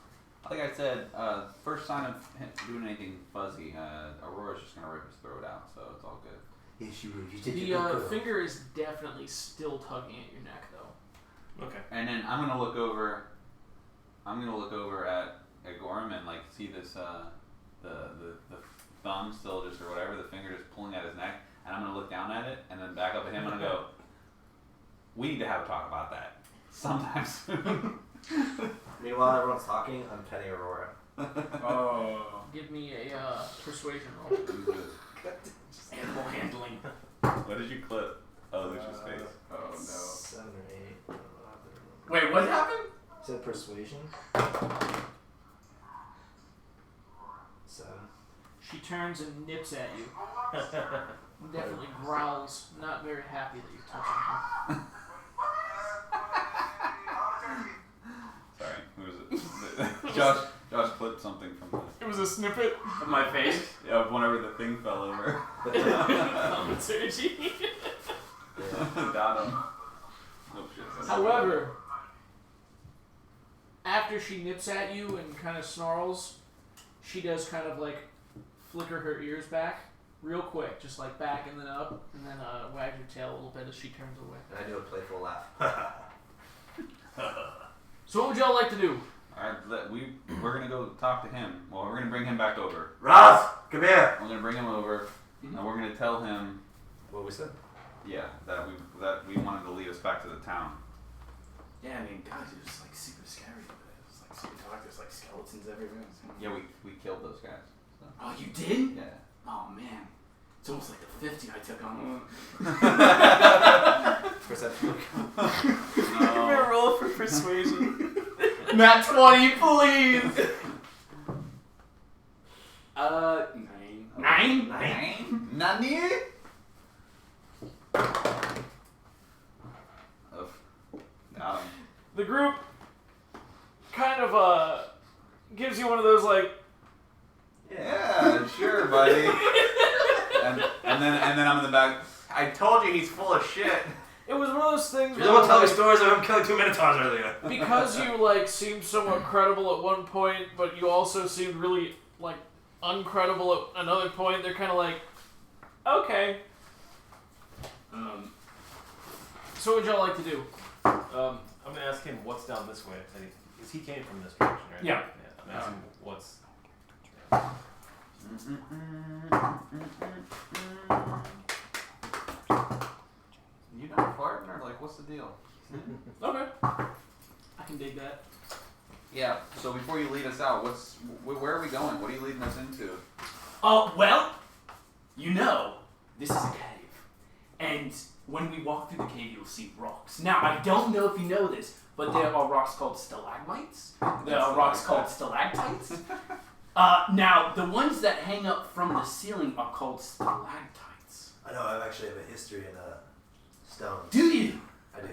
Like I said, first sign of him doing anything fuzzy, Aurora's just gonna rip his throat out, so it's all good. Yes, you will. You take The your good girl. finger is definitely still tugging at your neck, though. Okay. And then I'm gonna look over at Gorram and like see this the thumb still just or whatever, the finger just pulling at his neck, and I'm gonna look down at it and then back up at him and go, we need to have a talk about that sometime soon. Meanwhile, everyone's talking. I'm petting Aurora. Oh. Give me a persuasion roll. Animal handling. What did you clip? Oh, there's your space. Oh 7 or 8. I don't know. Wait, what happened? Is it persuasion? 7. She turns and nips at you. Definitely growls, not very happy that you're touching her. Sorry, who was it? Josh clipped something from the It was a snippet. Of my face? yeah, whenever the thing fell over. Thaumaturgy. Got him. Oh shit. However, after she nips at you and kind of snarls, she does kind of like flicker her ears back real quick, just like back and then up, and then wag her tail a little bit as she turns away. And I do a playful laugh. So what would y'all like to do? Alright, we're gonna go talk to him. Well, we're gonna bring him back over. Rouse, come here. We're gonna bring him over, and we're gonna tell him, What we said? yeah, that we wanted to lead us back to the town. Yeah, I mean, guys, it was like super scary over there. It was like super dark. There's like skeletons everywhere. Yeah, we killed those guys. So. Oh, you did? Yeah. Oh, man. It's almost like the 50 I took on. Perception. Give me a roll for persuasion. Nat 20, please. 9. 9. Nani? Got him. The group kind of gives you one of those like. Yeah, sure, buddy. and then I'm in the back. I told you he's full of shit. It was one of those things. You don't tell me like, stories of him killing 2 Minotaurs earlier. because you like seemed somewhat credible at one point, but you also seemed really like uncredible at another point. They're kind of like, okay. So what would y'all like to do? I'm gonna ask him what's down this way. Because he came from this direction, right? Yeah. I'm asking what's. You not farting or like what's the deal? Okay. I can dig that. Yeah. So before you lead us out, where are we going? What are you leading us into? Well, you know, this is a cave. And when we walk through the cave, you'll see rocks. Now, I don't know if you know this, but there are rocks called stalagmites. There are rocks called stalactites. Now, the ones that hang up from the ceiling are called stalactites. I know, I actually have a history in stone. Do you? I do.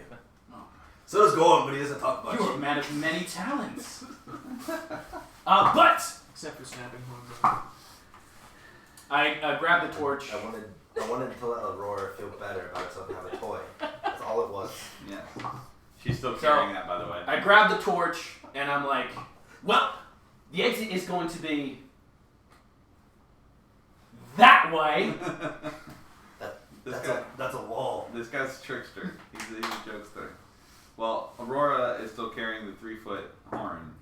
Oh. So does Gorram, but he doesn't talk much. You're a man of many talents. But Except for snapping horns. I grabbed the torch. I wanted to let Aurora feel better about herself and have a toy. That's all it was. Yes. She's still carrying that, by the way. I grab the torch and I'm like, well, the exit is going to be that way. That's a wall. This guy's a trickster. He's a jokester. Well, Aurora is still carrying the 3-foot horn,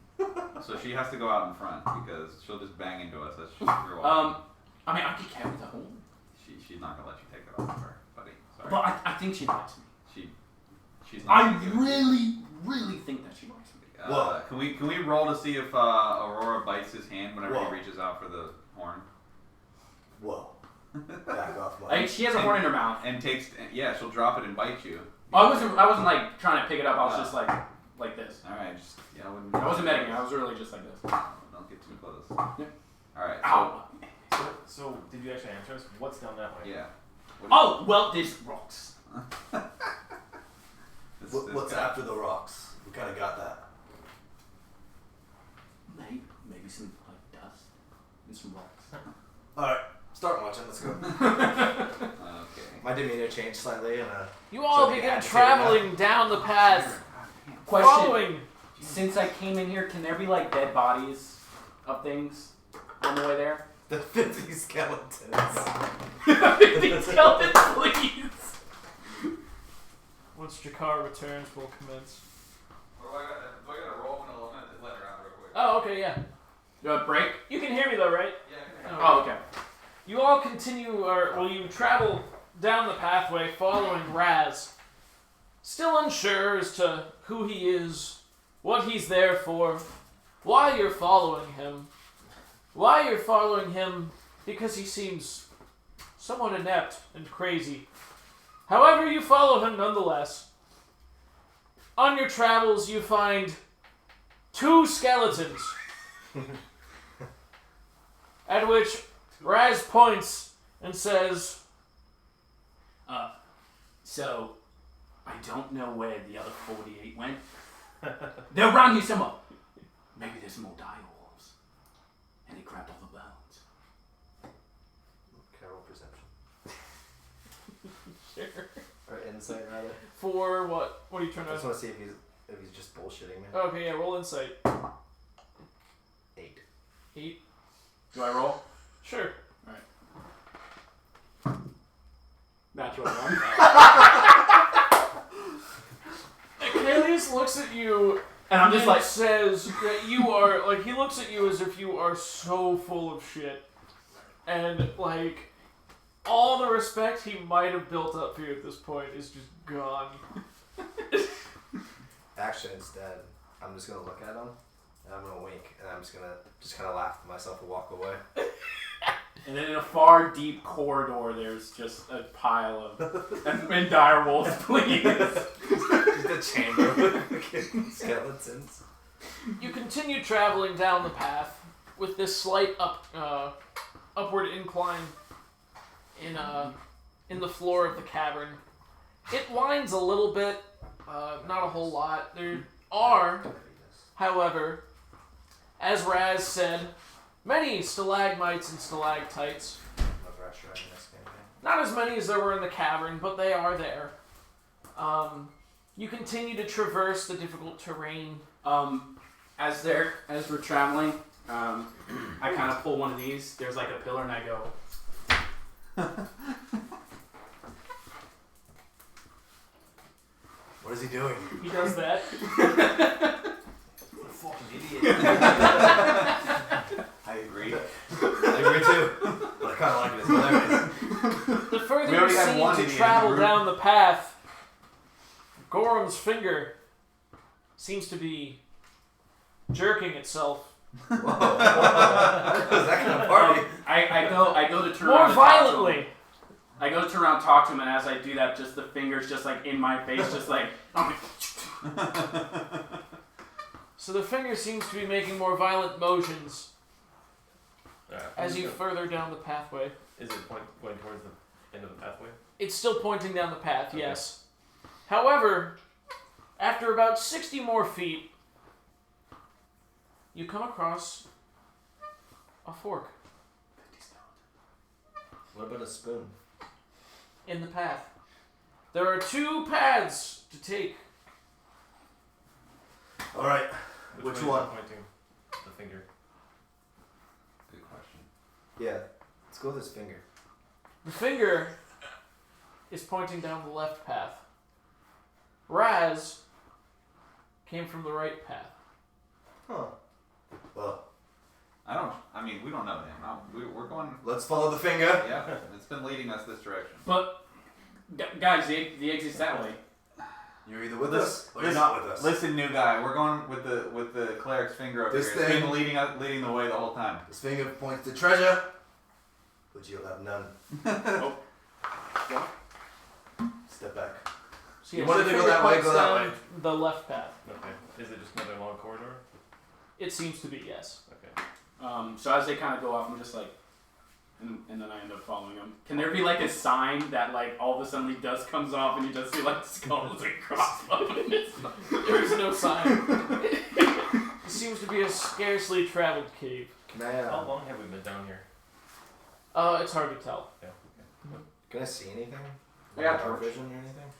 so she has to go out in front because she'll just bang into us as she's walking. I mean, I could carry the horn. She's not gonna let you take it off of her, buddy. Sorry. But I think she likes me. She's not. I gonna give it to you. really think that she likes me. Well, can we roll to see if Aurora bites his hand whenever Whoa. he reaches out for the horn? Whoa. Back off, my. She has a horn in her mouth. And takes she'll drop it and bite you. I wasn't like trying to pick it up. I was just like this. All right, just I wasn't betting it. I was really just like this. Don't get too close. Yeah. All right. Ow. So did you actually answer us? What's down that way? Yeah. Oh well, there's rocks. What's after the rocks? We kind of got that. Maybe some like dust and some rocks. All right, start watching. Let's go. Okay. My demeanor changed slightly, and You all So begin agitated traveling down the path, Question: following. since I came in here, can there be like dead bodies of things on the way there? the 50 skeletons. 50 skeletons, please. Once Jakkar returns, we'll commence. Do I gotta roll an element to let her out real quick? Oh, okay, yeah. Break? You can hear me though, right? Yeah. Oh, okay. You all continue, you travel down the pathway following Raz. Still unsure as to who he is, what he's there for, why you're following him. Why you're following him, because he seems somewhat inept and crazy. However, you follow him nonetheless. On your travels, you find 2 skeletons. At which Raz points and says, So, I don't know where the other 48 went. They're around here somewhere. Maybe there's more dire wolves. And they grabbed all the bones. Can I roll perception? sure. Or insight, rather. For what? What are you trying I to... just want to see if he's just bullshitting me. Okay, yeah, roll insight. 8. 8. Do I roll? Sure. Natural 1. Akalius looks at you And I'm just like, says that you are, like, he looks at you as if you are so full of shit. And, like, all the respect he might have built up for you at this point is just gone. Actually, instead, I'm just gonna look at him, and I'm gonna wink, and I'm just gonna kind of laugh to myself and walk away. and then in a far deep corridor, there's just a pile of and dire wolves, please. Just a chamber with skeletons. You continue traveling down the path with this slight upward incline in the floor of the cavern. It winds a little bit, not a whole lot. There are, however, as Raz said, many stalagmites and stalactites. Love Rush riding this game. Not as many as there were in the cavern, but they are there. You continue to traverse the difficult terrain. As we're traveling, I kind of pull one of these. There's like a pillar, and I go. What is he doing? He does that. What a fucking idiot. I agree. I agree too. But I kind of like it. It's hilarious. The further We you already have one seem to idiot in travel the group. down the path, Gorham's finger seems to be jerking itself Whoa. Is that kind of party? I go to turn more around and talk to him. violently. I go to turn around and talk to him, and as I do that, just the fingers just like in my face, just like. So the finger seems to be making more violent motions Alright. as you further down the pathway. Is it going towards the end of the pathway? It's still pointing down the path, Okay. yes. However, after about 60 more feet, you come across a fork What about a spoon? in the path. There are 2 paths to take. Alright. Which way is it one? Pointing the finger. Good question. Yeah. Let's go with this finger. The finger is pointing down the left path. Raz came from the right path. Huh. Well, we don't know him. We're going. let's follow the finger. Yeah, it's been leading us this direction. But guys, the exit's that way. You're either with This- us or this- you're not with us. Listen, new guy, we're going with the cleric's finger up This here. It's thing- been leading the way the whole time. This finger points to treasure, but you'll have none. Oh. Step back. So You yes, wanted the to go finger that way, points go that down way. The left path. Okay. Is it just another long corridor? It seems to be, yes. Okay. So as they kind of go off, I'm just like, and then I end up following them. Can there be like a sign that like all of a sudden dust comes off and you just see like skulls and crossbones? There is no sign. It seems to be a scarcely traveled cave. Can I, How long have we been down here? It's hard to tell. Yeah. can I see anything? Yeah, Dark torch. vision or anything?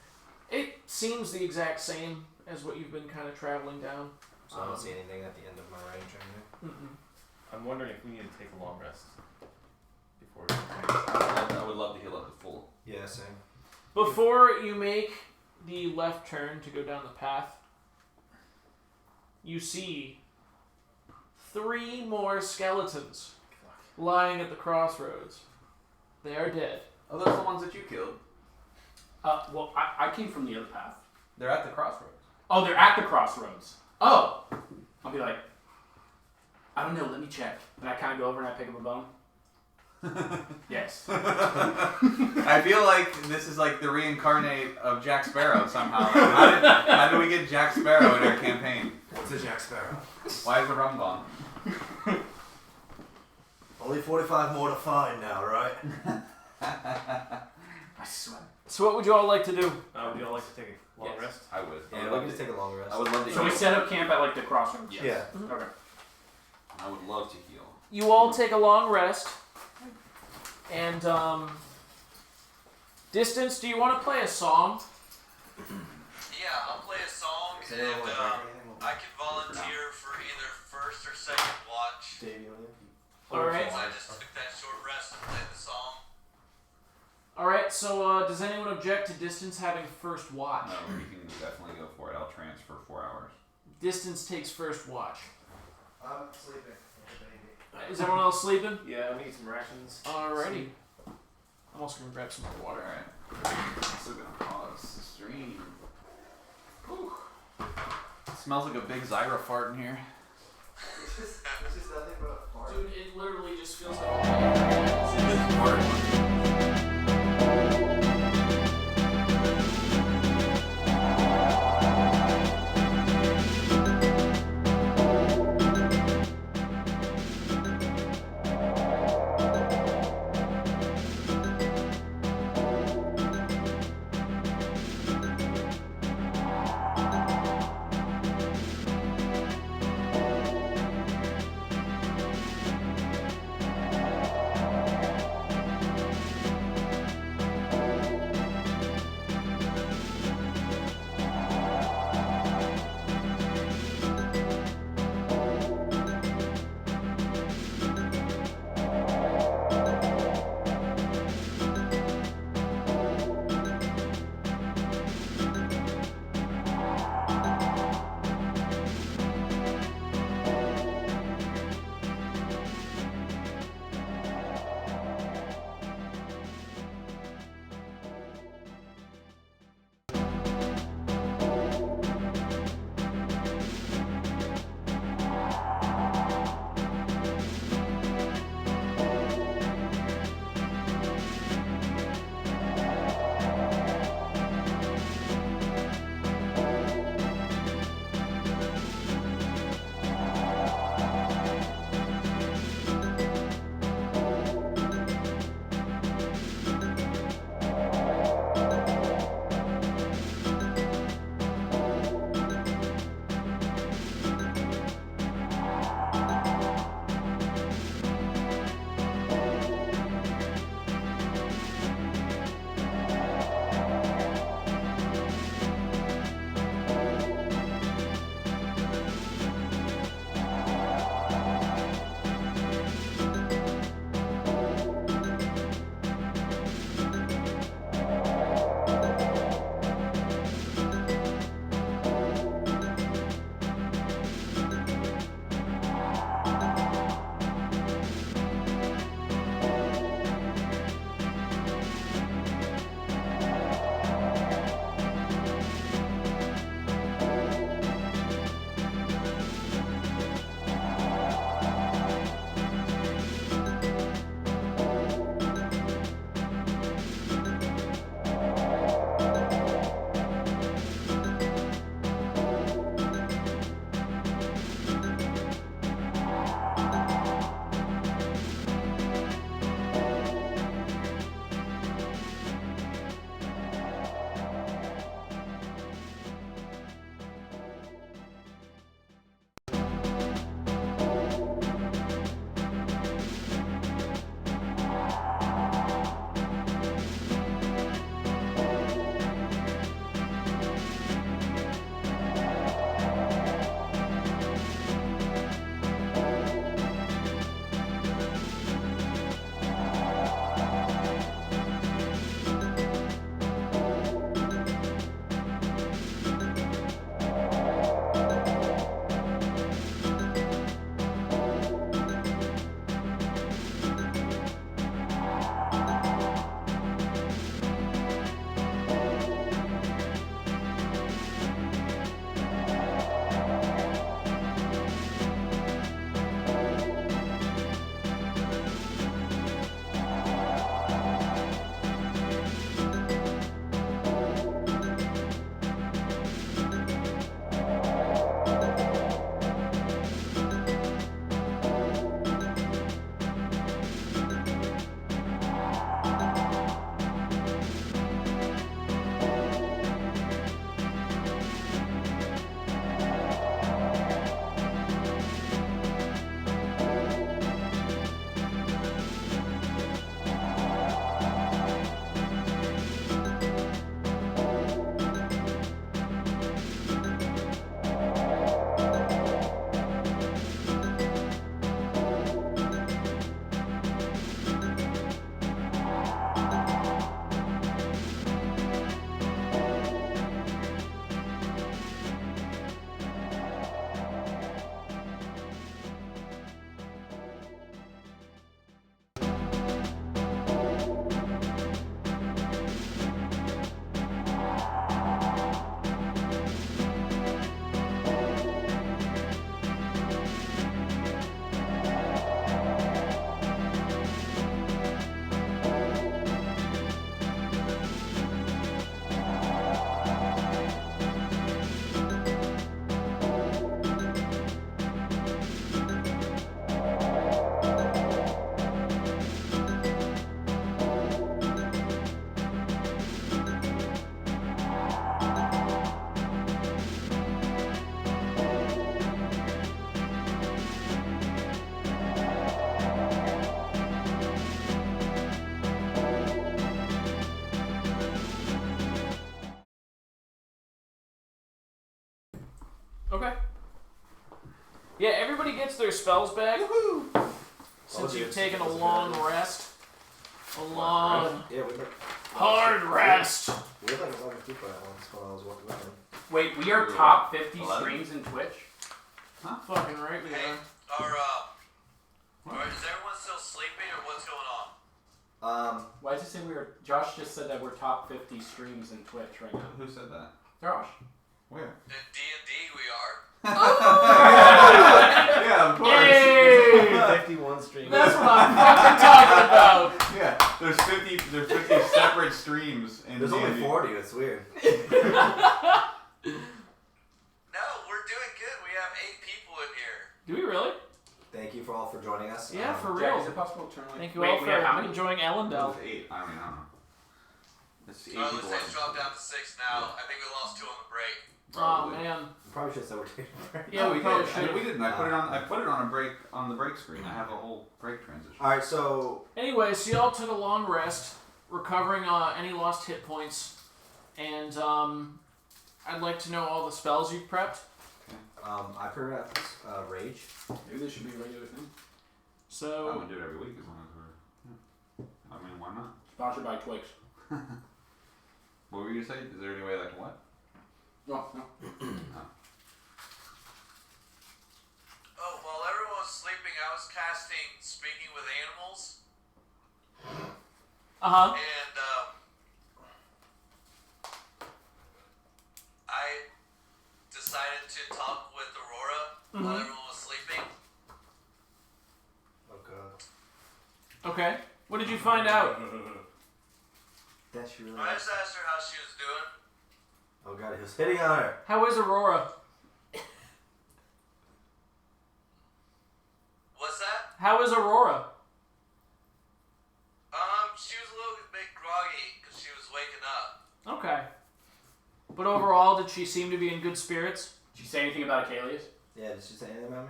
It seems the exact same as what you've been kind of traveling down. So I don't see anything at the end of my range or anything. Mm-mm. I'm wondering if we need to take a long rest before we continue. I would love to heal up to full. Yeah, same. Before you make the left turn to go down the path, you see 3 more skeletons lying at the crossroads. They are dead. Oh, those are the ones that you killed. Well, I came from the other path. They're at the crossroads. Oh, they're at the crossroads. Oh! I'll be like, I don't know, let me check. And I kind of go over and I pick up a bone. Yes. I feel like this is like the reincarnate of Jack Sparrow somehow. How did we get Jack Sparrow in our campaign? What's a Jack Sparrow? Why is the rum gone? Only 45 more to find now, right? I swear. So what would you all like to do? Would you all like to take a long Yes. rest? I would. Yeah, I we would can love just to. take a long rest. I would love to. So we heal. set up camp at like the crossroads. Yes. Yeah. Okay. I would love to heal. You all take a long rest. And, Distance, do you want to play a song? Yeah, I'll play a song, Does anyone and want to drink anything? I can volunteer for either first or second watch. Dave, you want to? Alright. Since I just took that short rest and played the song. Alright, so does anyone object to Distance having first watch? No, you can definitely go for it. I'll transfer 4 hours. Distance takes first watch. I'm sleeping. Is everyone else sleeping? Yeah, I need some rations. Alrighty. I'm also going to grab some more water. Alright. Still gonna pause the stream. Whew. Smells like a big Zyra fart in here. It's just nothing but a fart. Dude, it literally just feels like Okay. Yeah, everybody gets their spells back. Since Oh, you've dude, taken a that's long good. rest. A long, Yeah, we like hard rest. we had like 11 people at once while I was walking with him. Wait, we are top 50 11? streams in Twitch? Fucking right we Hey, are. is everyone still sleeping or what's going on? Why does it say we were... Josh just said that we're top 50 streams in Twitch right now. Who said that? Josh. Where? In D&D we are. Yeah, of course. Yay! 51 streams. That's what I'm fucking talking about. Yeah, there's 50 separate streams in There's only D&D. 40. It's weird. No, we're doing good. We have 8 people in here. Do we really? Thank you for all for joining us. Yeah, for Jack, real. is it possible to turn like... Thank you Wait, all we have how for many? enjoying Elendel. There's 8. I don't know. It's 8 Let's people. say it's dropped down to 6 now. I think we lost 2 on the break. Oh Probably. man. Probably should say we're taking a break. Yeah, we probably should. We didn't. I put it on. I put it on a break on the break screen. I have a whole break transition. All right, so Anyway, so y'all took a long rest, recovering any lost hit points, and I'd like to know all the spells you've prepped. I prepped rage. Maybe this should be a regular thing. I So would do it every week as long as we're. Yeah. I mean, why not? Sponsored by Twix. What were you gonna say? Is there any way that can what? Oh, no. Oh, while everyone was sleeping, I was casting Speaking with Animals. And I decided to talk with Aurora while everyone was sleeping. Oh god. okay, what did you find out? That she really. I just asked her how she was doing. Oh god, he was hitting on her. How is Aurora? What's that? How is Aurora? She was a little bit groggy because she was waking up. Okay. But overall, did she seem to be in good spirits? Did you say anything about Akalius? Yeah, did she say anything about me?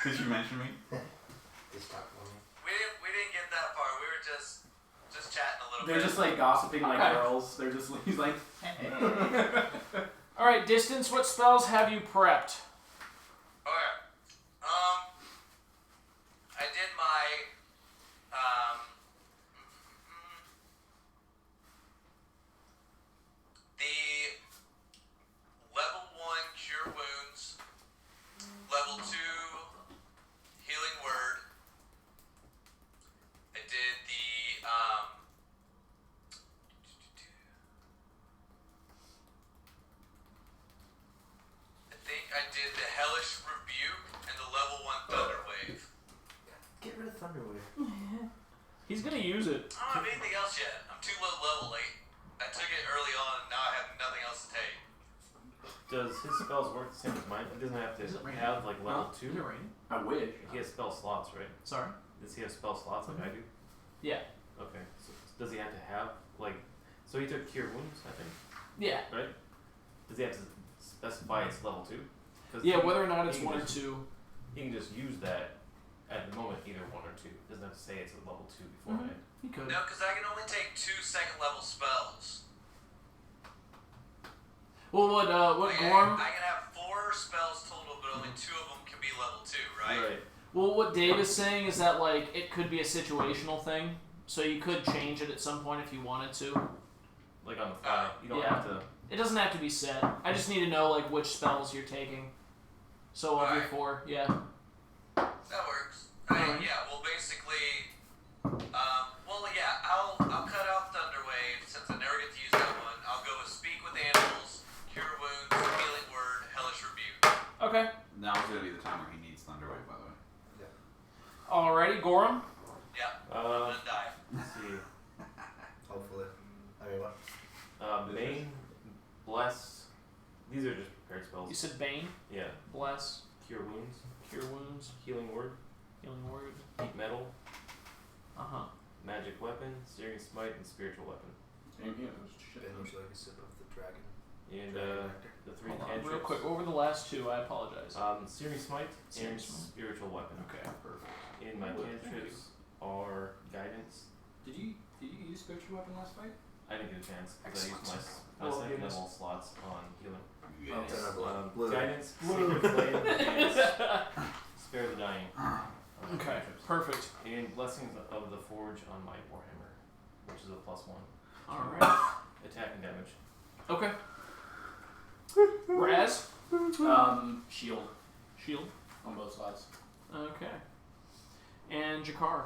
Did you mention me? Just talk about me. We didn't get that far. We were just chatting a little They're bit. just like gossiping like Okay. girls. They're just he's like, All right, Distance. What spells have you prepped? Okay. I did my the level 1 cure wounds, level 2 healing word. I did the I think I did the hellish rebuke and the level 1 thunder wave. Get rid of Thunderwave. He's gonna use it. I don't have anything else yet. I'm too low level. I took it early on and now I have nothing else to take. Does his spells work the same as mine? He doesn't have to Is it raining? have like level 2. Is it raining? I wish. He has spell slots, right? Sorry. Does he have spell slots like I do? Yeah. Okay. So does he have to have like? So he took cure wounds, I think, Yeah. right? Does he have to specify it's level 2? Yeah. Whether or not it's he can 1 or just- 2. He can just use that at the moment, either 1 or 2. Doesn't have to say it's a level 2 beforehand. He could. No, because I can only take 2 second level spells. Well, what Like, Gorram? I can have 4 spells total, but only 2 of them can be level 2, right? Well, what Dave is saying is that like it could be a situational thing, so you could change it at some point if you wanted to. Like on the fly. You don't Yeah. have to. It doesn't have to be said. I just need to know like which spells you're taking. So of your Alright. 4, yeah. That works. Alright. Yeah, well, basically, I'll cut out Thunderwave since I never get to use that one. I'll go with Speak with Animals, Cure Wounds, Healing Word, Hellish Rebuke. Okay. Now is gonna be the time where he needs Thunderwave, by the way. Alrighty, Gorram. Yeah, I'm gonna die. Let's see. Hopefully. I mean, what? Bane, Bless. These are just prepared spells. You said Bane, Yeah. Bless, Cure Wounds, Cure Wounds, Healing Word, Healing Word. Deep Metal, Magic Weapon, Searing Smite, and Spiritual Weapon. Same here. Those shit. Ben, would you like a sip of the dragon? And Dragon nectar? the 3 Hold on, cantrips. real quick. What were the last 2? I apologize. Searing Smite Searing and Smite. Spiritual Weapon. Okay, perfect. And my Ooh, thank cantrips are Guidance. Did you use spiritual weapon last fight? I didn't get a chance because I used my Oh, second goodness. level slots on healing. Yes. Blue. Guidance, Sacred Flame, and Spare the Dying. Okay, perfect. And Blessings of the Forge on my Warhammer, which is a +1. Alright. Attack and damage. Okay. Raz? Shield Shield. on both sides. Okay. And Jakkar.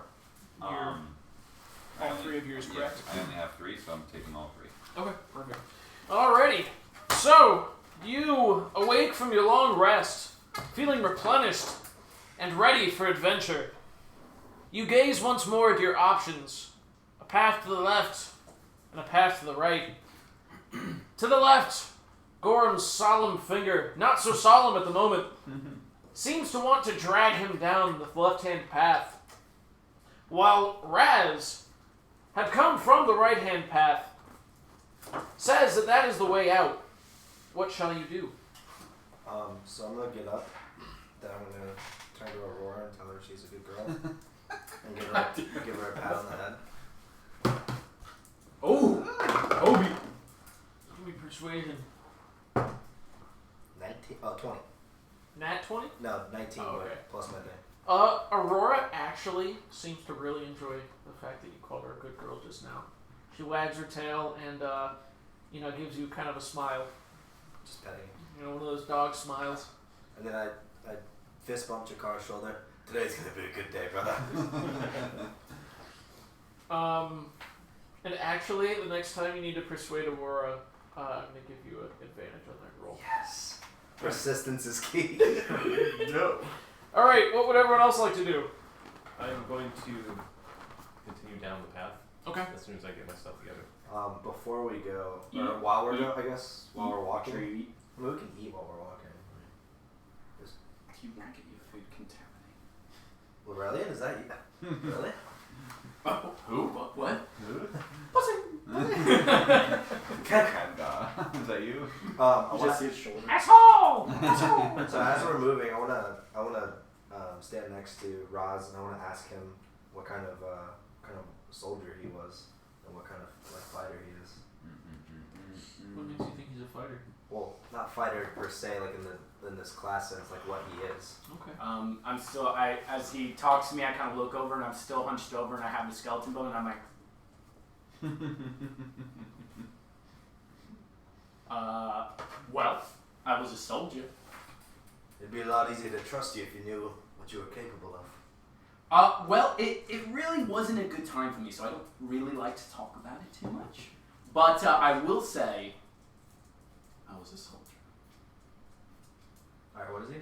All three of yours, correct? Yes, I only have 3, so I'm taking all 3. Okay, perfect. Alrighty. So, you awake from your long rest, feeling replenished and ready for adventure. You gaze once more at your options. A path to the left and a path to the right. To the left, Gorham's solemn finger, not so solemn at the moment, seems to want to drag him down the left-hand path. While Raz had come from the right-hand path, says that that is the way out. What shall you do? So I'm gonna get up. Then I'm gonna turn to Aurora and tell her she's a good girl, and give her a pat on the head. Oh! Obi! Give me persuasion. 20. Nat 20? No, 19 Oh, okay. plus my day. Aurora actually seems to really enjoy the fact that you called her a good girl just now. She wags her tail and, gives you kind of a smile. Just petting. One of those dog smiles. And then I fist bump Jakkar's shoulder. Today's gonna be a good day, brother. And actually, the next time you need to persuade Aurora, I'm going to give you an advantage on that roll. Yes. Persistence is key. No. Alright, what would everyone else like to do? I'm going to continue down the path Okay. as soon as I get my stuff together. Before we go, Eat. or while we're Eat. going, I guess, while we're walking. Sure you eat. I mean, we can eat while we're walking. You won't get your food contaminated. Lurelion, is that you? Really? Oh, who? What? Kanda. Is that you? I wanna, see his shoulder. Asshole! so as we're moving, I wanna stand next to Raz, and I wanna ask him what kind of soldier he was, and what kind of fighter he is. What makes you think he's a fighter? Well, not fighter per se, like in this class sense, like what he is. Okay. I'm still, as he talks to me, I kind of look over and I'm still hunched over and I have the skeleton bone and I'm like, well, I was a soldier. It'd be a lot easier to trust you if you knew what you were capable of. Well, it really wasn't a good time for me, so I don't really like to talk about it too much. But I will say, I was a soldier. Alright, what is he?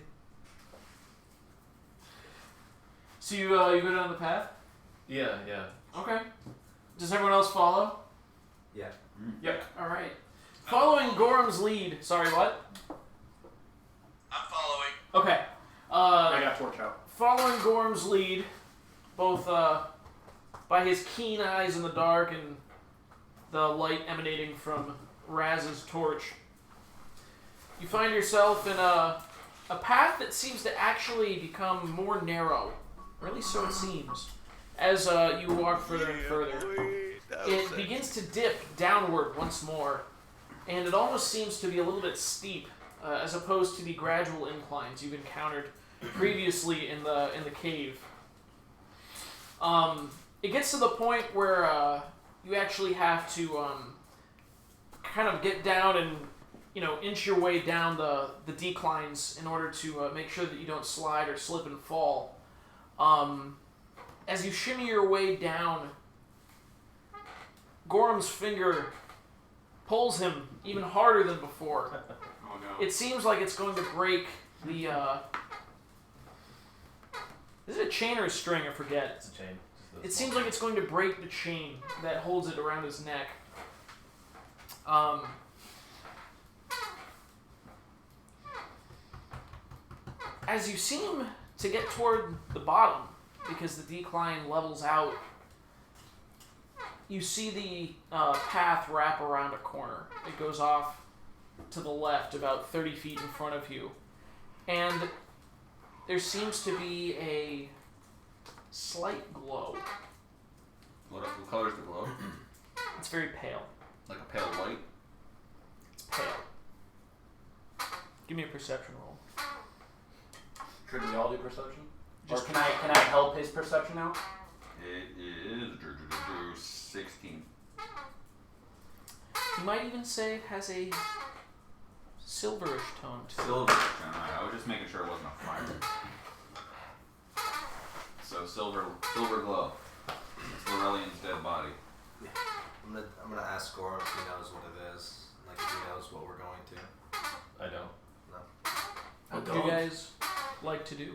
So you go down the path? Yeah. Okay. Does everyone else follow? Yeah. Yep. Alright. Following Gorham's lead. Sorry, what? I'm following. Okay. I got a torch out. Following Gorham's lead, both by his keen eyes in the dark and the light emanating from Raz's torch, you find yourself in a path that seems to actually become more narrow. Or at least so it seems. As you walk further and further, it begins to dip downward once more, and it almost seems to be a little bit steep, as opposed to the gradual inclines you've encountered previously in the cave. It gets to the point where you actually have to kind of get down and inch your way down the declines in order to make sure that you don't slide or slip and fall. As you shimmy your way down, Gorham's finger pulls him even harder than before. Oh no. It seems like it's going to break the. Is it a chain or a string? I forget. It's a chain. It seems like it's going to break the chain that holds it around his neck. As you seem to get toward the bottom, because the decline levels out, you see the path wrap around a corner. It goes off to the left about 30 feet in front of you. And there seems to be a slight glow. What color is the glow? It's very pale. Like a pale white? It's pale. Give me a perception roll. Should we all do perception? Just Or can I help his perception out? It is 16. You might even say it has a silverish tone to it. Silver. I was just making sure it wasn't a fire. So silver glow. It's Lurelion's dead body. I'm gonna ask Gorram if he knows what it is. Like if he knows what we're going to. I don't. What do you guys like to do?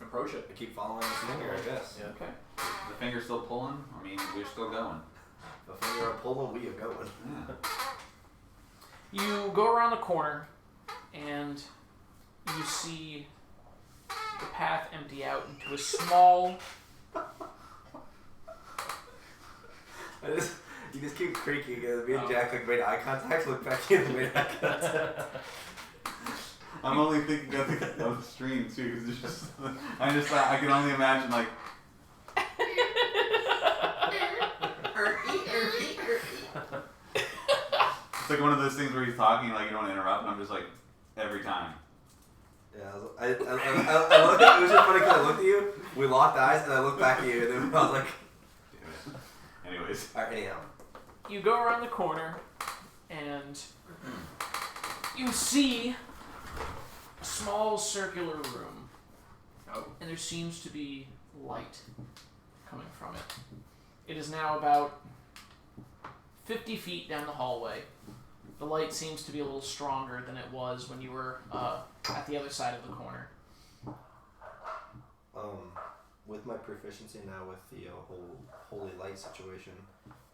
Approach it. I keep following his finger, I guess. Yeah. Okay. The finger's still pulling? I mean, we're still going. The finger are pulling, we are going. Yeah. You go around the corner, and you see the path empty out into a small. You just keep creaking, and me and Jack like made eye contact, look back at you and made eye contact. I'm only thinking of the stream too, because it's just, I can only imagine like. It's like one of those things where he's talking, like you don't want to interrupt, and I'm just like, every time. Yeah, I looked at, it was just funny because I looked at you, we locked eyes, and I looked back at you, and then I was like, Damn it. Anyways. alright, anyhow. You go around the corner, and you see a small circular room. Oh. And there seems to be light coming from it. It is now about 50 feet down the hallway. The light seems to be a little stronger than it was when you were at the other side of the corner. With my proficiency now with the whole holy light situation,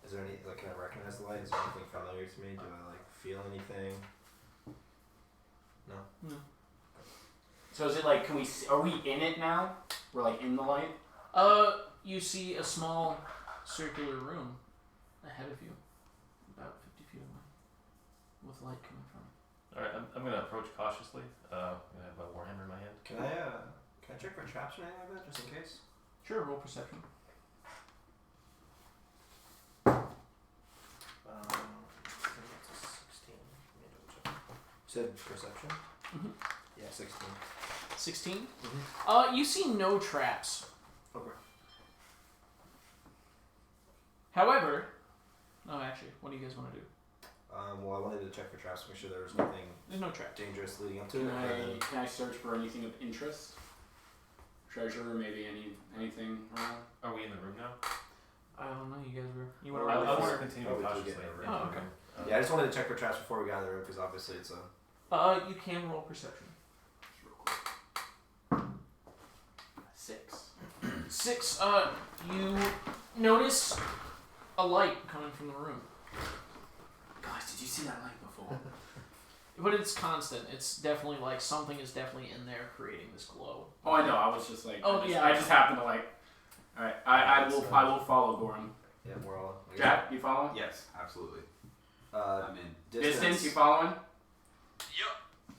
is there any, like, can I recognize the light? Is there anything familiar to me? Do I, like, feel anything? No? No. So is it like, are we in it now? We're like in the light? You see a small circular room ahead of you, about 50 feet away, with light coming from it. Alright, I'm gonna approach cautiously. I'm gonna have my warhammer in my hand. Can I check for traps or anything like that, just in case? Sure, roll perception. I think that's a 16. Let me double check. You said perception? Mhm. Yeah, 16. 16? Mhm. You see no traps. Okay. However, actually, what do you guys want to do? Well, I wanted to check for traps to make sure there was nothing There's no traps. dangerous leading up to Can it. I search for anything of interest? Treasure, maybe anything around? Are we in the room now? I don't know. You guys were. You went I'll around the just corner. continue Oh, we do cautiously. get in a room. Oh, okay. Yeah, I just wanted to check for traps before we got in the room because obviously it's a. You can roll perception. Just real quick. 6. 6. You notice a light coming from the room, Guys, did you see that light before? but it's constant. It's definitely like something is definitely in there creating this glow. Oh, I know. I was just like, Oh, I just happened to like. All right, I will follow Gorram. Yeah, we're all. Jack, you following? Yes, absolutely. Uh, I'm in. Distance, you following? Yup.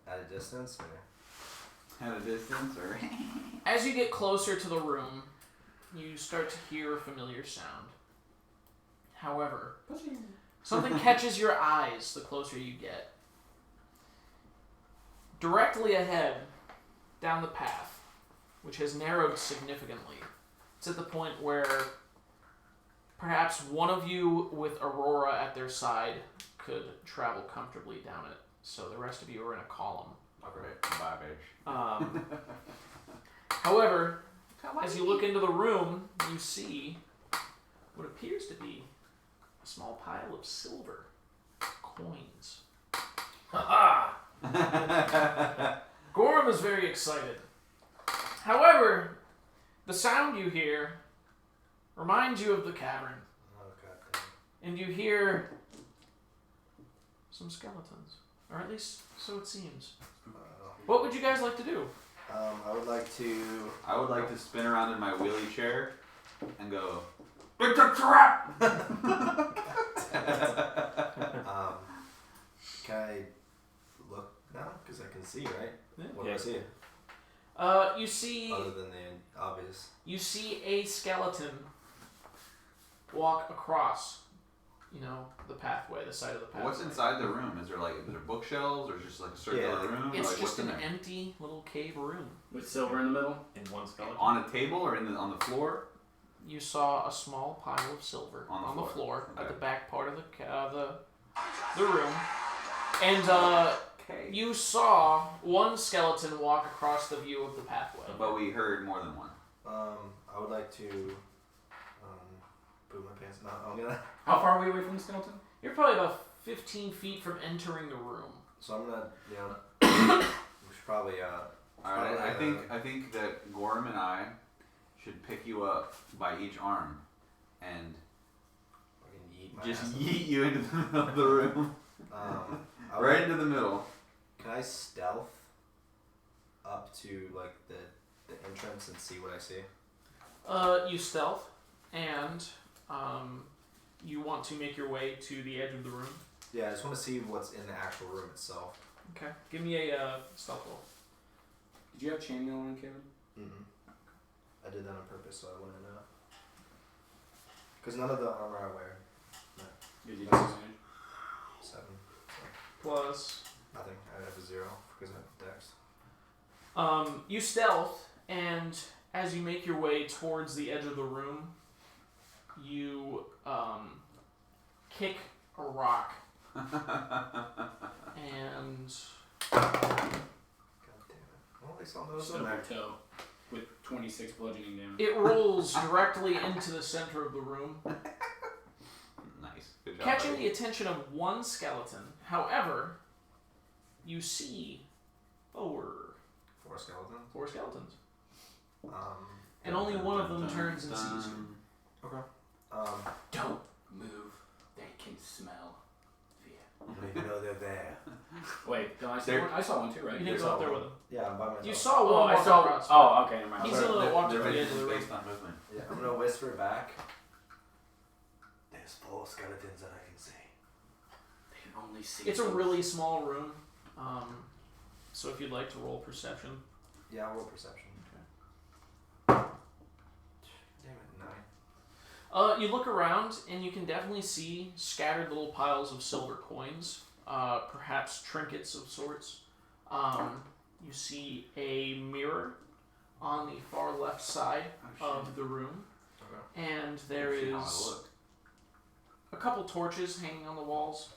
At a distance, or? At a distance, or? As you get closer to the room, you start to hear a familiar sound. However, something catches your eyes the closer you get. Directly ahead, down the path, which has narrowed significantly. It's at the point where perhaps one of you with Aurora at their side could travel comfortably down it. So the rest of you are in a column. Okay, bye, bitch. However, as you look into the room, you see what appears to be a small pile of silver coins. Gorram is very excited. However, the sound you hear reminds you of the cavern, Oh god damn. and you hear some skeletons, or at least so it seems. What would you guys like to do? I would like to. I would like to spin around in my wheelie chair and go, it's a trap! Can I look now? Because I can see, right? Yeah. What do I see? You see. Other than the obvious. You see a skeleton walk across the pathway, the side of the pathway. What's inside the room? Is there bookshelves or just like a circular room? It's like, just what's in an there? empty little cave room. With silver in the middle. In one skeleton. On a table or on the floor? You saw a small pile of silver On the floor. at Okay. the back part of the room, and Okay. you saw one skeleton walk across the view of the pathway. But we heard more than one. I would like to boot my pants. No, I'm gonna. How far are we away from the skeleton? You're probably about 15 feet from entering the room. So I'm gonna, we should probably Alright, I think that Gorram and I should pick you up by each arm and fucking yeet my just ass. yeet you into the middle of the room. Right into the middle. Can I stealth up to like the entrance and see what I see? You stealth, and you want to make your way to the edge of the room. Yeah, I just want to see what's in the actual room itself. Okay. Give me a stealth roll. Did you have chainmail on, Kevin? Mm-mm. I did that on purpose so I wouldn't know. Because none of the armor I wear. Did you Nice. 7. Plus. Nothing. I have a 0 because I have dex. You stealth, and as you make your way towards the edge of the room, you kick a rock, and God damn it. Well, at least I'll know it's in Silver there. toe with 26 bludgeoning damage. it rolls directly into the center of the room, Nice. Good job. catching buddy. the attention of one skeleton. However, you see 4 skeletons. skeletons, Um, and only one of them turns and sees you. okay. Don't move. They can smell fear. I don't even know they're there. Wait, don't I see They're- one? I saw one too, right? You didn't There's go up all there one. with him. Yeah, I'm by myself. You saw Oh, one I walk saw. across. Oh, okay, never mind. He's Sorry. the one that walked Their to the edge vision of is the room. based on movement. Yeah, I'm gonna whisper back. There's 4 skeletons that I can see. They can only see. It's a really small room, so if you'd like to roll perception. Yeah, I'll roll perception. Okay. Damn it, 9. You look around and you can definitely see scattered little piles of silver coins, perhaps trinkets of sorts. You see a mirror on the far left side of the room, Okay. and there See how I is look. a couple torches hanging on the walls.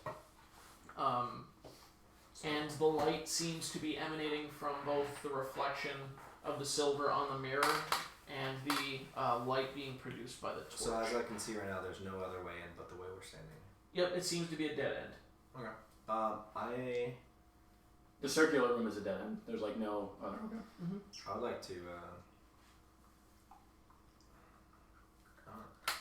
And the light seems to be emanating from both the reflection of the silver on the mirror and the light being produced by the torch. So as I can see right now, there's no other way in but the way we're standing. Yep, it seems to be a dead end. Okay. The circular room is a dead end. There's like no other. Okay. I would like to.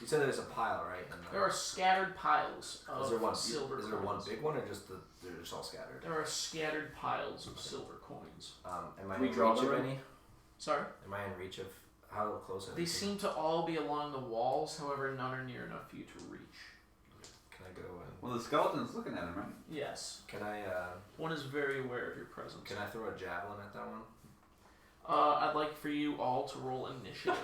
You said there's a pile, right? And, There are scattered piles of is there one? silver Is coins. there one big one, or just they're just all scattered? There are scattered piles of silver coins. Am I Can we in draw reach them of in? any? Sorry? Am I in reach of how close are They seem to all be along the walls, however, none are near enough for you to reach. Can I go and Well, the skeleton's looking at him, right? Yes. can I One is very aware of your presence. can I throw a javelin at that one? I'd like for you all to roll initiative.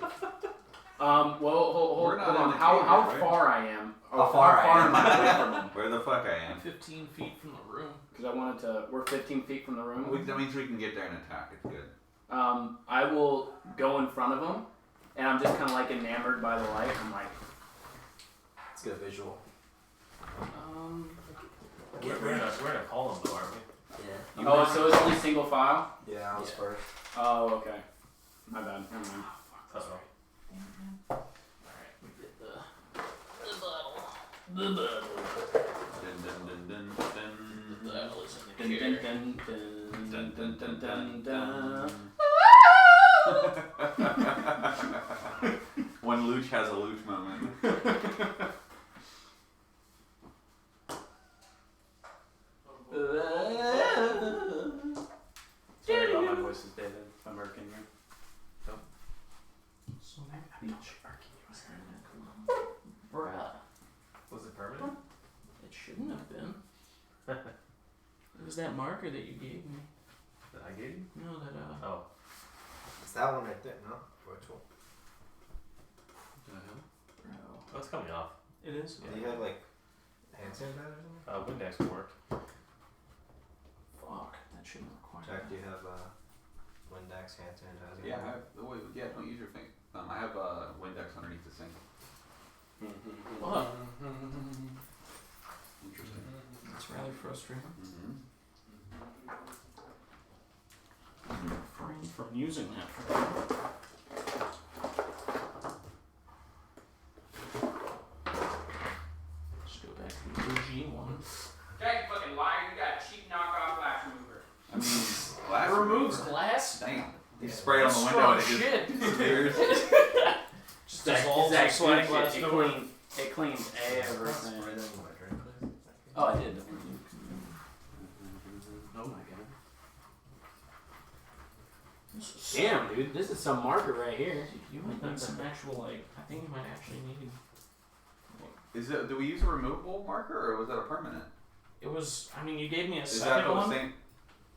Well, hold We're not on. in the How cave, right? far I am? How far I am I away from them? Where the fuck I am? 15 feet from the room. Because I wanted to. We're 15 feet from the room. That means we can get there and attack. It's good. I will go in front of them, and I'm just kind of like enamored by the light. I'm like, Let's get a visual. We're in a column though, aren't we? Yeah. oh, so it's only single file? Yeah, I was Yeah. first. Oh, okay. My bad. Never mind. That's right. Alright, we did the battle. The battle. Dun, dun, dun, dun, The dun. battle is in Dun, the dun, care. dun, dun, dun, dun, dun, dun, dun. When Luch has a Luch moment. Sorry about my voice is David. I'm working here. So maybe bruh. Was it permanent? It shouldn't have been. It was that marker that you gave me. That I gave you? No, that Oh. It's that one right there, no? Virtual. bro. Oh, it's coming off. It is. Do you have like hand sanitizer? Windex worked. Fuck, that shouldn't require. Jack, do you have Windex hand sanitizer? Yeah, I have. Wait, yeah, don't use your finger. I have Windex underneath the sink. What? Interesting. That's rather frustrating. Refrain from using that. Just go back to the OG one. Jack, you fucking liar. You got a cheap knockoff glass remover. I mean, glass It removes remover. glass? Damn. You Yeah. spray it on the window Strong and it just shit. disappears. Just dissolves like sliding glass It door. cleans everything. Spray that in my drink, please. Oh, I did. Oh my god. Damn, dude, this is some marker right here. You might need some actual, like, I think you might actually need. Is it? Do we use a removable marker or was that a permanent? It was, I mean, you gave me a Is that second the one. same?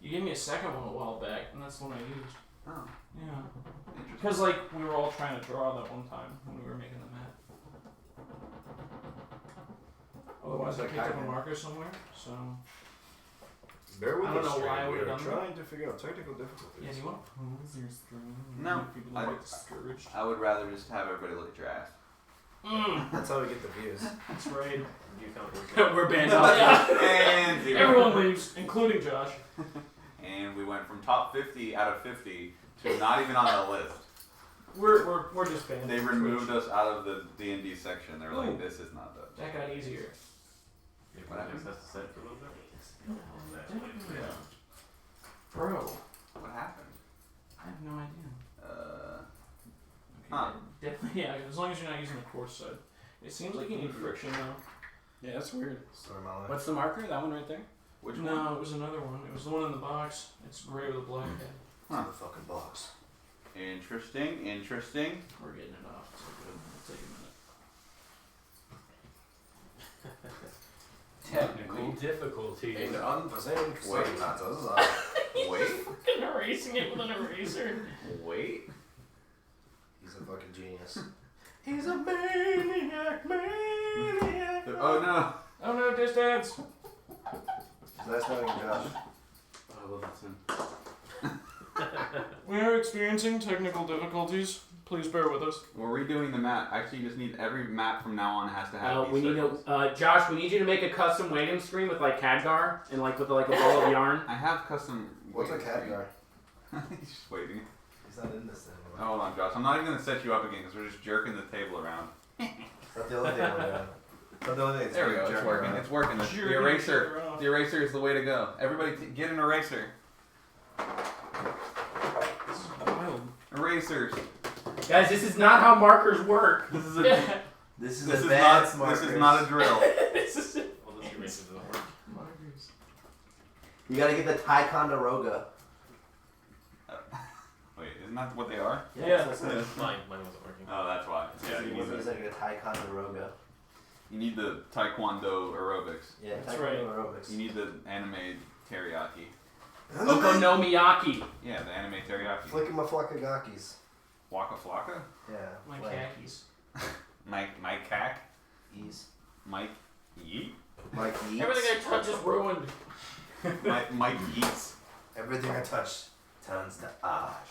You gave me a second one a while back, and that's the one I used. Oh, Yeah. interesting. Because, like, we were all trying to draw that one time when we were making the map. Otherwise, I picked up a marker somewhere, so. Bear with I don't us, know why I stranger. would've We're done that. trying to figure out technical difficulties. Yeah, do you want to pose your screen? No, People I- get discouraged. I would rather just have everybody look at your ass. That's how we get the views. That's right. You count We're banned Oh, out. yeah. And zero. Everyone leaves, including Josh. And we went from top 50 out of 50 to not even on the list. We're just banned. They from removed Twitch. us out of the D&D section. They're like, Ooh. this is not the. That got easier. What happened? Has to set for a little bit. Yeah. Bro, What happened? I have no idea. Huh. Definitely, yeah, as long as you're not using the coarse side. It seems like you need friction though. Yeah, that's weird. Story of my life. What's the marker? That one right there? Which No, one? it was another one. It was the one in the box. It's gray with a black head. It's in the fucking box. Interesting, interesting. We're getting it off. It's all good. It'll take a minute. Technical difficulties. In unforeseen Wait. circumstances. Wait, Fucking erasing it with an eraser. wait. He's a fucking genius. He's a maniac, maniac. Oh no. Oh no, distance. That's not even Josh. Oh, I love that sound. We are experiencing technical difficulties. Please bear with us. We're redoing the map. Actually, you just need every map from now on has to have We these need circles. to, Josh, we need you to make a custom waiting screen with like Khadgar and like with like a ball of yarn. I have custom. What's a waiting cat screen. guard? He's just waiting. He's not in this anymore. Oh, hold on, Josh. I'm not even gonna set you up again because we're just jerking the table around. That's the only thing we're doing. That's the only thing. There we go. It's jerking working. around. It's working. The Jerking eraser. it around. The eraser is the way to go. Everybody, get an eraser. This is wild. Erasers. Guys, this is not how markers work. This is a. This is This is advanced not. markers. This is not a drill. This is it. Well, this eraser doesn't work. Markers. You gotta get the Ticonderoga. Wait, isn't that what they are? Yeah. That's Yeah. Mine wasn't working. Oh, that's why. Yeah, you need It's the, like a Ticonderoga. you need the Taekwondo aerobics. Yeah, That's right. Ticonderoga. You need the anime teriyaki. Okonomiyaki. Yeah, the anime teriyaki. Flicking my flackagakis. Waka Flocka? Yeah. My flank. khakis. Mike Cack? Ease. Mike Yeet? Mike Yeats. Everything I touch is ruined. Mike Yeats. Everything I touch turns to ash.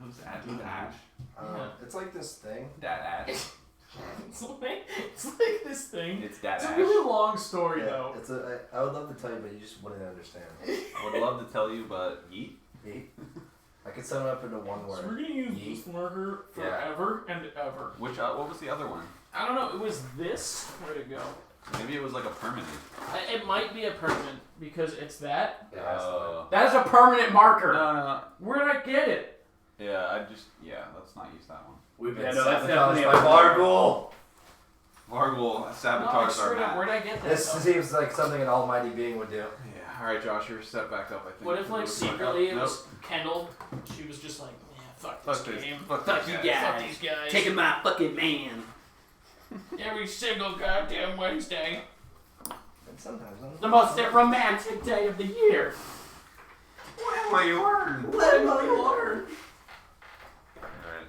Who's that? Who's Ash? Yeah. It's like this thing. Dat Ash. It's like this thing. It's Dat It's a Ash. really long story Yeah, though. it's a. I would love to tell you, but you just wouldn't understand. I would love to tell you, but Yeet? Yeet. I could sum it up into one So we're word. gonna use Yeet. this marker Yeah. forever and ever. Which, what was the other one? I don't know. It was this. Where'd it go? Maybe it was like a permanent. It might be a permanent because it's that. That is a permanent marker. No. Where did I get it? Yeah, let's not use that one. We've been Yeah, no, that's sabotaged definitely by a- Var'Gul. Var'Gul No, sabotaged our straight up. map. Where'd I get that? This though? seems like something an almighty being would do. Yeah, alright, Josh, you're set back up, I think. What if like Move back secretly up. it was Kendall? She was just like, yeah, fuck Fuck this this. game. Fuck Fuck these you guys. guys. Fuck these guys. Taking my fucking man. Every single goddamn Wednesday. And sometimes The most romantic day of the year. What will you learn? Let him know you learn. Alright.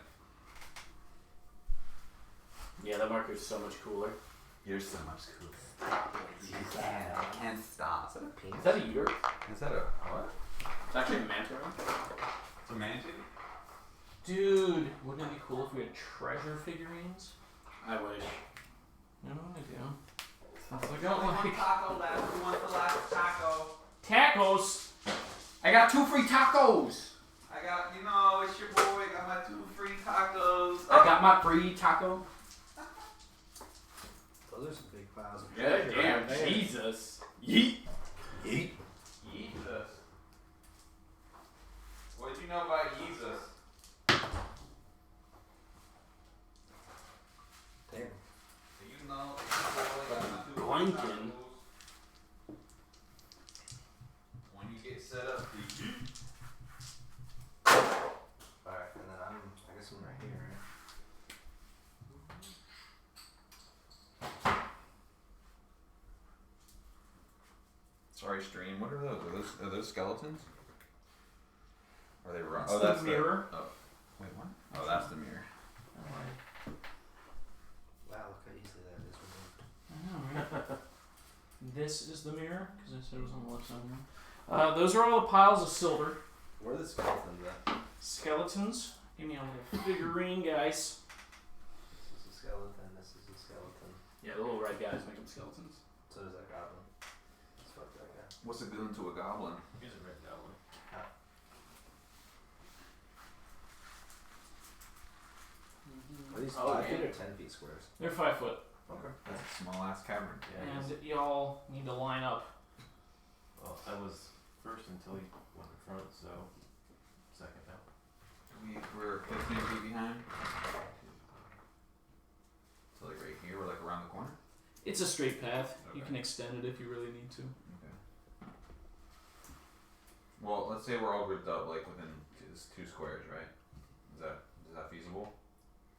Yeah, that marker is so much cooler. You're so much cooler. Yeah, I can't stop. Is that a penis? Is that a uter? Is that a what? It's actually a manta ray. It's a manatee? Dude, wouldn't it be cool if we had treasure figurines? I wish. No, I do. Sounds like taco left. Who wants the last taco? Tacos! I got 2 free tacos. I got, you know, it's your boy. Got my 2 free tacos. I got my free taco. Those are some big piles of Yeah, treasure damn, right there. Jesus. Yeet. Yeet. Jesus. What did you know about Jesus? Damn. You know, it's your boy. Got my 2 free Blinking. tacos. When you get set up to yeet. Alright, and then I guess I'm right here, right? Sorry, stream. What are those? Are those skeletons? Are they wrong? It's the mirror. Oh, wait, what? Oh, that's the mirror. Wow, look how easily that is removed. I know, right? This is the mirror, because I said it was on the left side. Those are all the piles of silver. Where are the skeletons at? Skeletons. Give me a little figurine, guys. This is a skeleton, this is a skeleton. Yeah, the little red guys make them skeletons. So does that goblin. Let's fuck that guy. What's it doing to a goblin? Here's a red goblin. Are these Oh, 5 yeah. feet or 10 feet squares? They're 5 foot. Okay. That's a small ass cavern. And y'all need to line up. Well, I was first until he went in front, so second now. We're 15 feet behind. So like right here, we're like around the corner. It's a straight path. You Okay. can extend it if you really need to. Okay. Well, let's say we're all grouped up like within 2 squares, right? Is that feasible?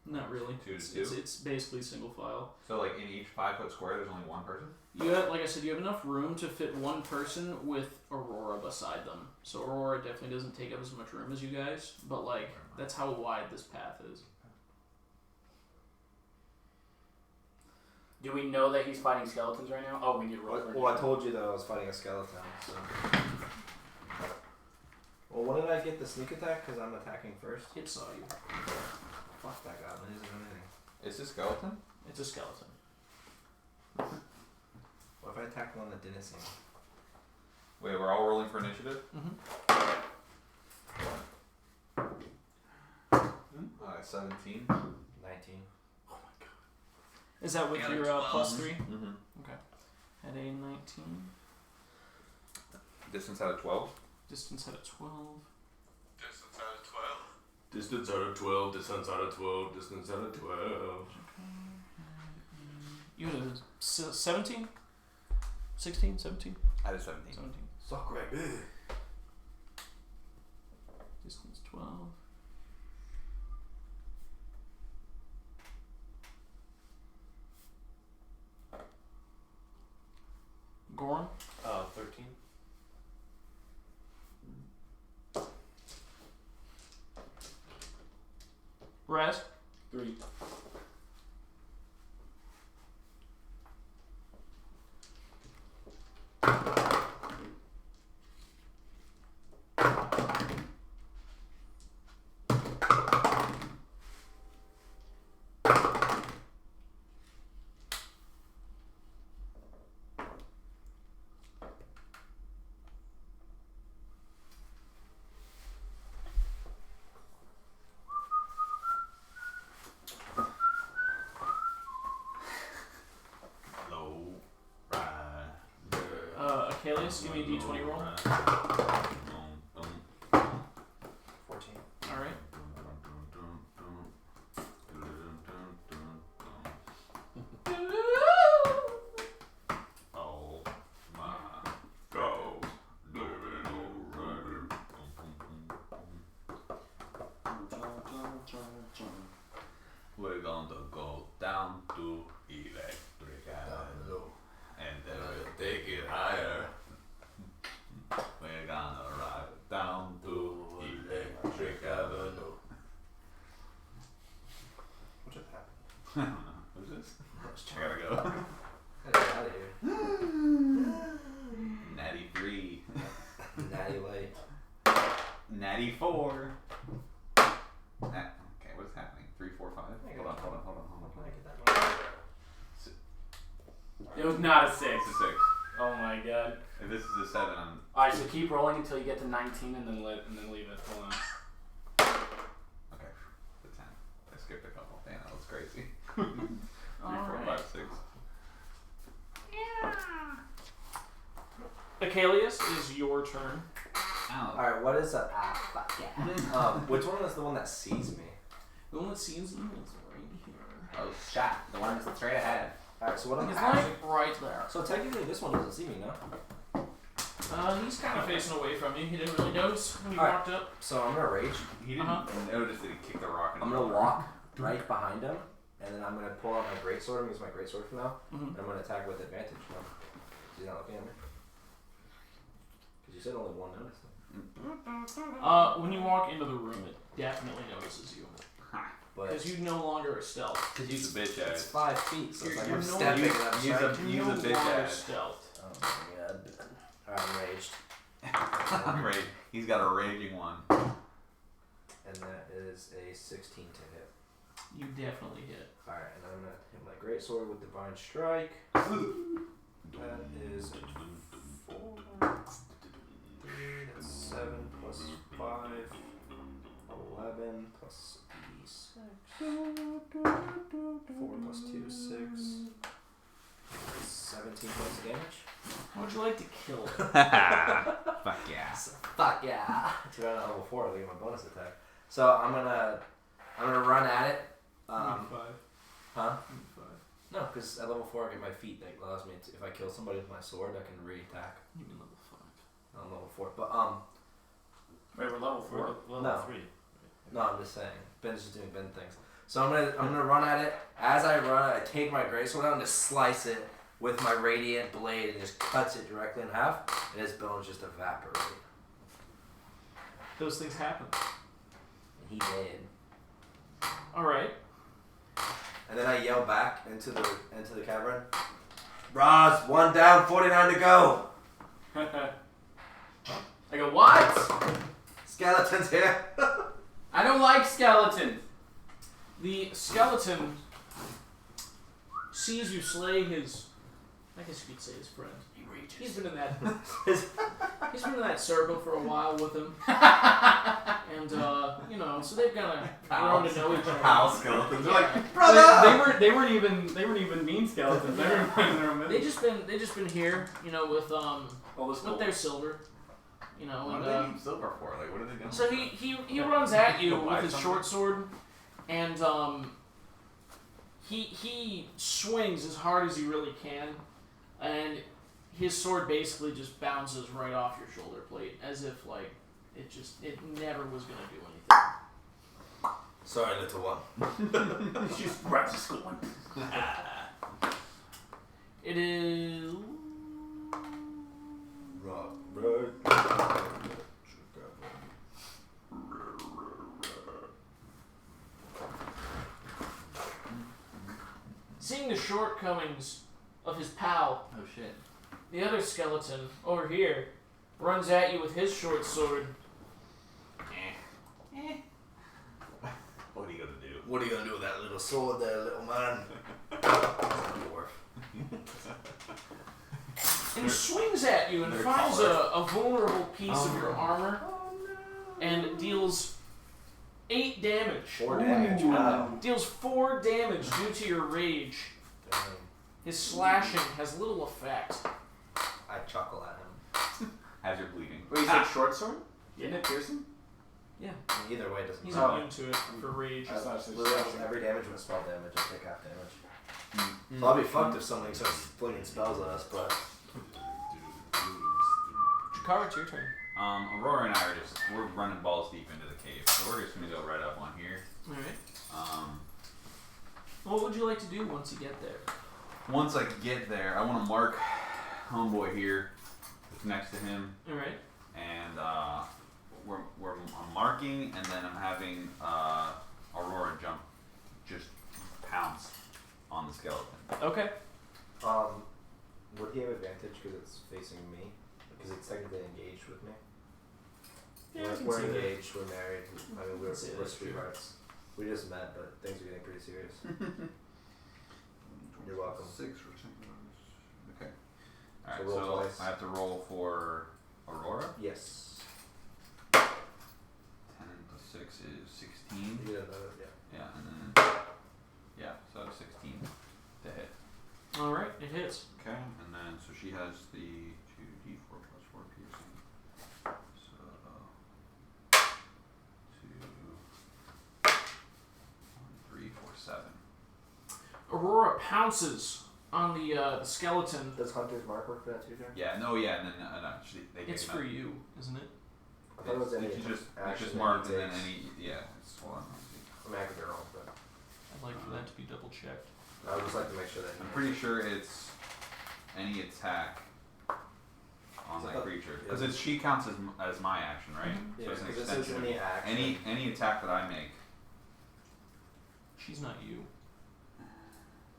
Not really. 2 to It's, 2? it's basically single file. So like in each 5 foot square, there's only one person. You have, like I said, you have enough room to fit one person with Aurora beside them. So Aurora definitely doesn't take up as much room as you guys, but like that's how wide this path is. Do we know that he's fighting skeletons right now? Oh, we need to roll. for Well, I told you that I was fighting a skeleton, so. Well, when did I get the sneak attack? Because I'm attacking first. It saw you. Fuck that goblin, he doesn't do anything. It's a skeleton. It's a skeleton. What if I attacked one that didn't see me? Wait, we're all rolling for initiative. Mm-hmm. 17. 19. Is that with Got a your 12. plus 3? Mm-hmm. At a 19. Distance out of 12. Distance at a 12. Distance out of 12. Distance out of 12, distance out of 12, distance out of 12. You had a 17? 16? 17? Out of 17. 17. Suck right big. Distance 12. Gorram? 13. Raz? 3. Akalius, give me a d20 roll. 14. Alright. Oh my God. We're going to go down to electric and then we'll take it higher. We're gonna ride Natty 4. Okay, what's happening? 3, 4, 5. Hold on. It was not a 6. It's a 6. Oh my god. If this is a 7, I'm. Alright, so keep rolling until you get to 19 and then leave it. Hold on. Okay, the 10. I skipped a couple. Damn, that was crazy. 3, 4, 5, 6. Akalius, it is your turn. Ow. Alright, what is a fuck yeah. Which one is the one that sees me? The one that sees you is right here. Oh, shot. The one that's straight ahead. Alright, so what I'm He's asking. like right there. So technically this one doesn't see me, no? He's kind of facing away from you. He didn't really notice when you Alright. walked up. So I'm gonna rage. He didn't notice that he kicked the rock in I'm the gonna door. walk right behind him, and then I'm gonna pull out my greatsword. I'm gonna use my greatsword for now. Mhm. And I'm gonna attack with advantage now. He's not looking at me. Because you said only one notice. When you walk into the room, it definitely notices you. But Because you no longer are stealth. Because use a bitch it's ass. 5 feet, so it's like You're I'm no- stepping and I'm use trying a- to- You're Use no bitch longer ass. stealth. Oh my god. Alright, I'm raged. Right. He's got a raging one. And that is a 16 to hit. You definitely hit. Alright, and I'm gonna hit my greatsword with Divine Strike. That is 4. 3, that's 7 plus 5. 11 plus 6. 4 plus 2 is 6. 17 points of damage. How would you like to kill it? Fuck yeah. Fuck yeah! It's around level 4, I'll get my bonus attack. So I'm gonna run at it. Huh? No, because at level 4 I get my feat that allows me to, if I kill somebody with my sword, I can re-attack. You mean level 5. I'm level 4, but Wait, we're level 4. Level No. 3. no, I'm just saying. Ben's just doing Ben things. So I'm gonna run at it. As I run, I take my greatsword out and just slice it with my radiant blade and just cuts it directly in half, and his bones just evaporate. Those things happen. And he did. Alright. And then I yell back into the cavern. Roz, 1 down, 49 to go. I go, what? Skeletons here. I don't like skeletons. The skeleton sees you slay his, I guess you could say his friend. He reaches. He's been in that circle for a while with him. And so they've kind of grown to know each other. Pal skeletons. They're like, Brother! They weren't even mean skeletons. They were in their own They just been here, with with their silver. what And do they need silver for? Like, what are they doing? so he runs at you with his short sword, and he swings as hard as he really can, and his sword basically just bounces right off your shoulder plate as if it never was gonna do anything. Sorry, little one. She just grabs the school one. It is. Seeing the shortcomings of his pal, Oh shit. the other skeleton over here runs at you with his short sword. What are you gonna do? What are you gonna do with that little sword there, little man? Dwarf. And swings at you and They're finds taller. a vulnerable piece of your armor and deals 8 damage. 4 damage. Wow. Deals 4 damage due to your rage. Damn. His slashing has little effect. I chuckle at him. As you're bleeding. Wait, you said short sword? Isn't it piercing? I mean, either way, it doesn't He's matter. immune to it for rage. Literally, every damage with spell damage, I take half damage. So I'll be fucked if something starts flinging spells at us, but Jakkar, it's your turn. Aurora and I we're running balls deep into the cave, so we're just gonna go right up on here. Alright. Um, What would you like to do once you get there? once I get there, I want to mark homeboy here, that's next to him, Alright. and I'm marking, and then I'm having Aurora just pounce on the skeleton. Okay. would he have advantage because it's facing me? Because it's technically engaged with me. Yeah, I can we're see that. engaged. We're married. I mean, we're see that, sure. sweethearts. We just met, but things are getting pretty serious. You're welcome. 6 for synchronous. Okay. Alright, So roll so twice. I have to roll for Aurora. Yes. 10 plus 6 is 16. You get another, yeah. Yeah, and then so 16 to hit. All right, it hits. Okay, and then so she has the 2d4 plus 4 piercing. So 2, 1, 3, 4, 7. Aurora pounces on the skeleton. Does Hunter's Mark work for that too, Jack? Yeah, no, yeah, and then they It's for you, isn't it? I thought it was any it's just action marked that and he then takes. it's hold on, let me see. I mean, I could be wrong, but I'd like for that to be double checked. I would just like to make sure that I'm pretty sure it's any attack on that creature because she counts as my action, right? Yeah, So it's an because it says extension. any action. Any attack that I make. She's not you. I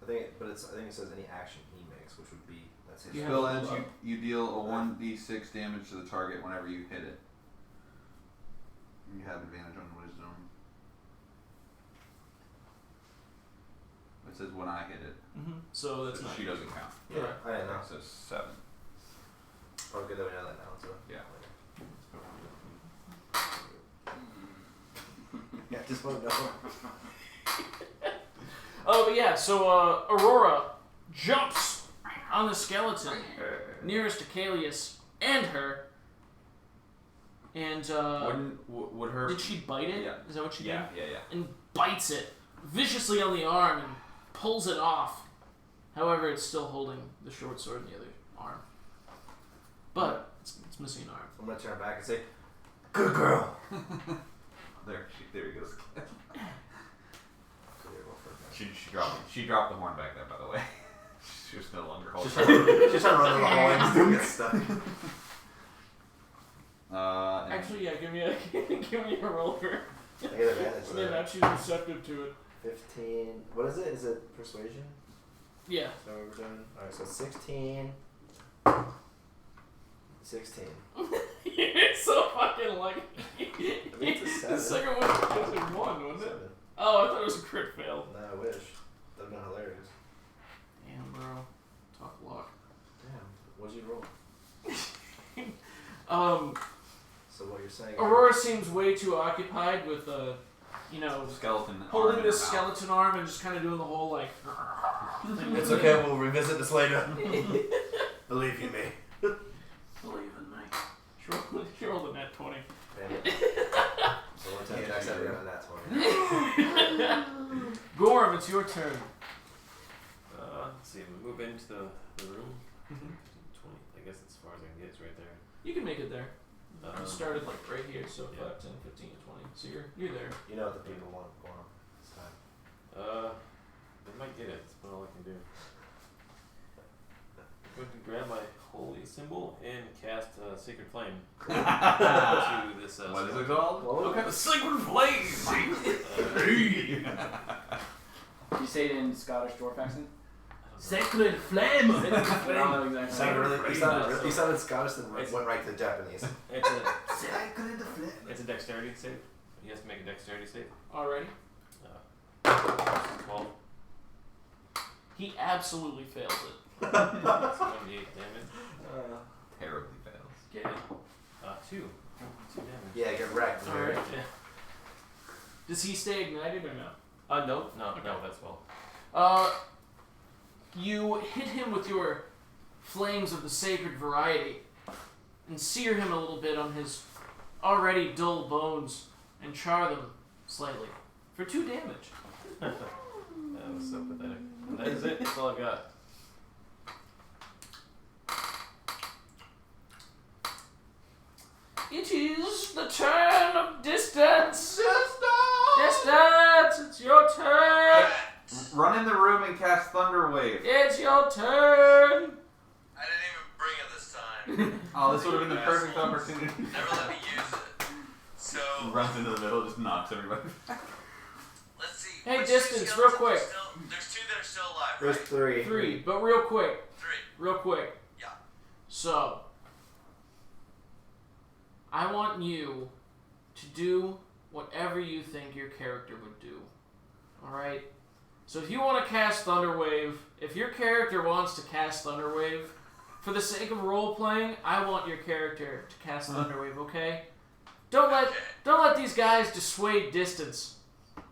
think it says any action he makes, which would be that's his. Yeah. Spell ends, you deal a 1d6 damage to the target whenever you hit it. You have advantage on wisdom. It says when I hit it. Mm-hmm. So that's So not she you. doesn't count. Yeah, I didn't know. So 7. Oh, good that we know that now. So. Yeah. Yeah, just want to know. Oh, but yeah, so Aurora jumps on the skeleton nearest to Akalius and her. And Would her... did she bite it? Yeah. Is that what she Yeah. did? And bites it viciously on the arm and pulls it off. However, it's still holding the short sword in the other arm. But it's missing an arm. I'm gonna turn back and say, "Good girl." There he goes. So they roll for advantage. She dropped the horn back there, by the way. She was no longer holding She's trying to run in the hallway and still get stuck. and Actually, yeah, give me a roll for I get advantage. and then she's receptive to it. 15. What is it? Is it persuasion? Yeah. Is that what we're doing? Alright, so 16. 16. You're so fucking lucky. it's a 7. The second one was a 1, wasn't it? 7. Oh, I thought it was a crit fail. No, I wish. That'd been hilarious. Damn, bro. Talk luck. Damn. What'd you roll? So what you're saying? Aurora seems way too occupied with skeleton arm holding in this her mouth. skeleton arm and just kind of doing the whole like. It's okay. We'll revisit this later. Believe you me. Believe in me. She rolled a net 20. Damn it. So one time next time we got that 20. Gorram, it's your turn. Let's see, we move into the room. Mm-hmm. 20. I guess as far as I can get is right there. You can make it there. You started like right here, so Yeah. 5, 10, 15, 20. So you're there. You know what the people want going on this time. They might get it. That's about all I can do. I'm going to grab my holy symbol and cast Sacred Flame to this. What is spell. it called? Okay. The Sacred Flame! Did you say it in Scottish Dwarf accent? Sacred flame. I don't know exactly. You sounded Scottish and went right to the Japanese. It's a dexterity save. He has to make a dexterity save. Already. 12. He absolutely fails it. That's 28 damage. Terribly fails. Get it. 2. 2 damage. Yeah, get wrecked. All right. Yeah. Does he stay ignited or no? No, Okay. that's well. You hit him with your flames of the sacred variety and sear him a little bit on his already dull bones and char them slightly for 2 damage. That was so pathetic. And that is it. That's all I've got. It is the turn of distance. Distance! It's your turn. Run in the room and cast Thunder Wave. It's your turn. I didn't even bring it this time. Oh, this would have been the perfect Assholes. opportunity. Never let me use it. So Runs into the middle, just knocks everybody. let's see. Hey, which distance, two real skeletons quick. are there's 2 that are still alive, There's right? 3. 3, but real quick. 3. Real quick. Yeah. So, I want you to do whatever you think your character would do. Alright? So if you want to cast Thunderwave, if your character wants to cast Thunderwave, for the sake of role-playing, I want your character to cast Thunderwave, okay? Don't let these guys dissuade distance.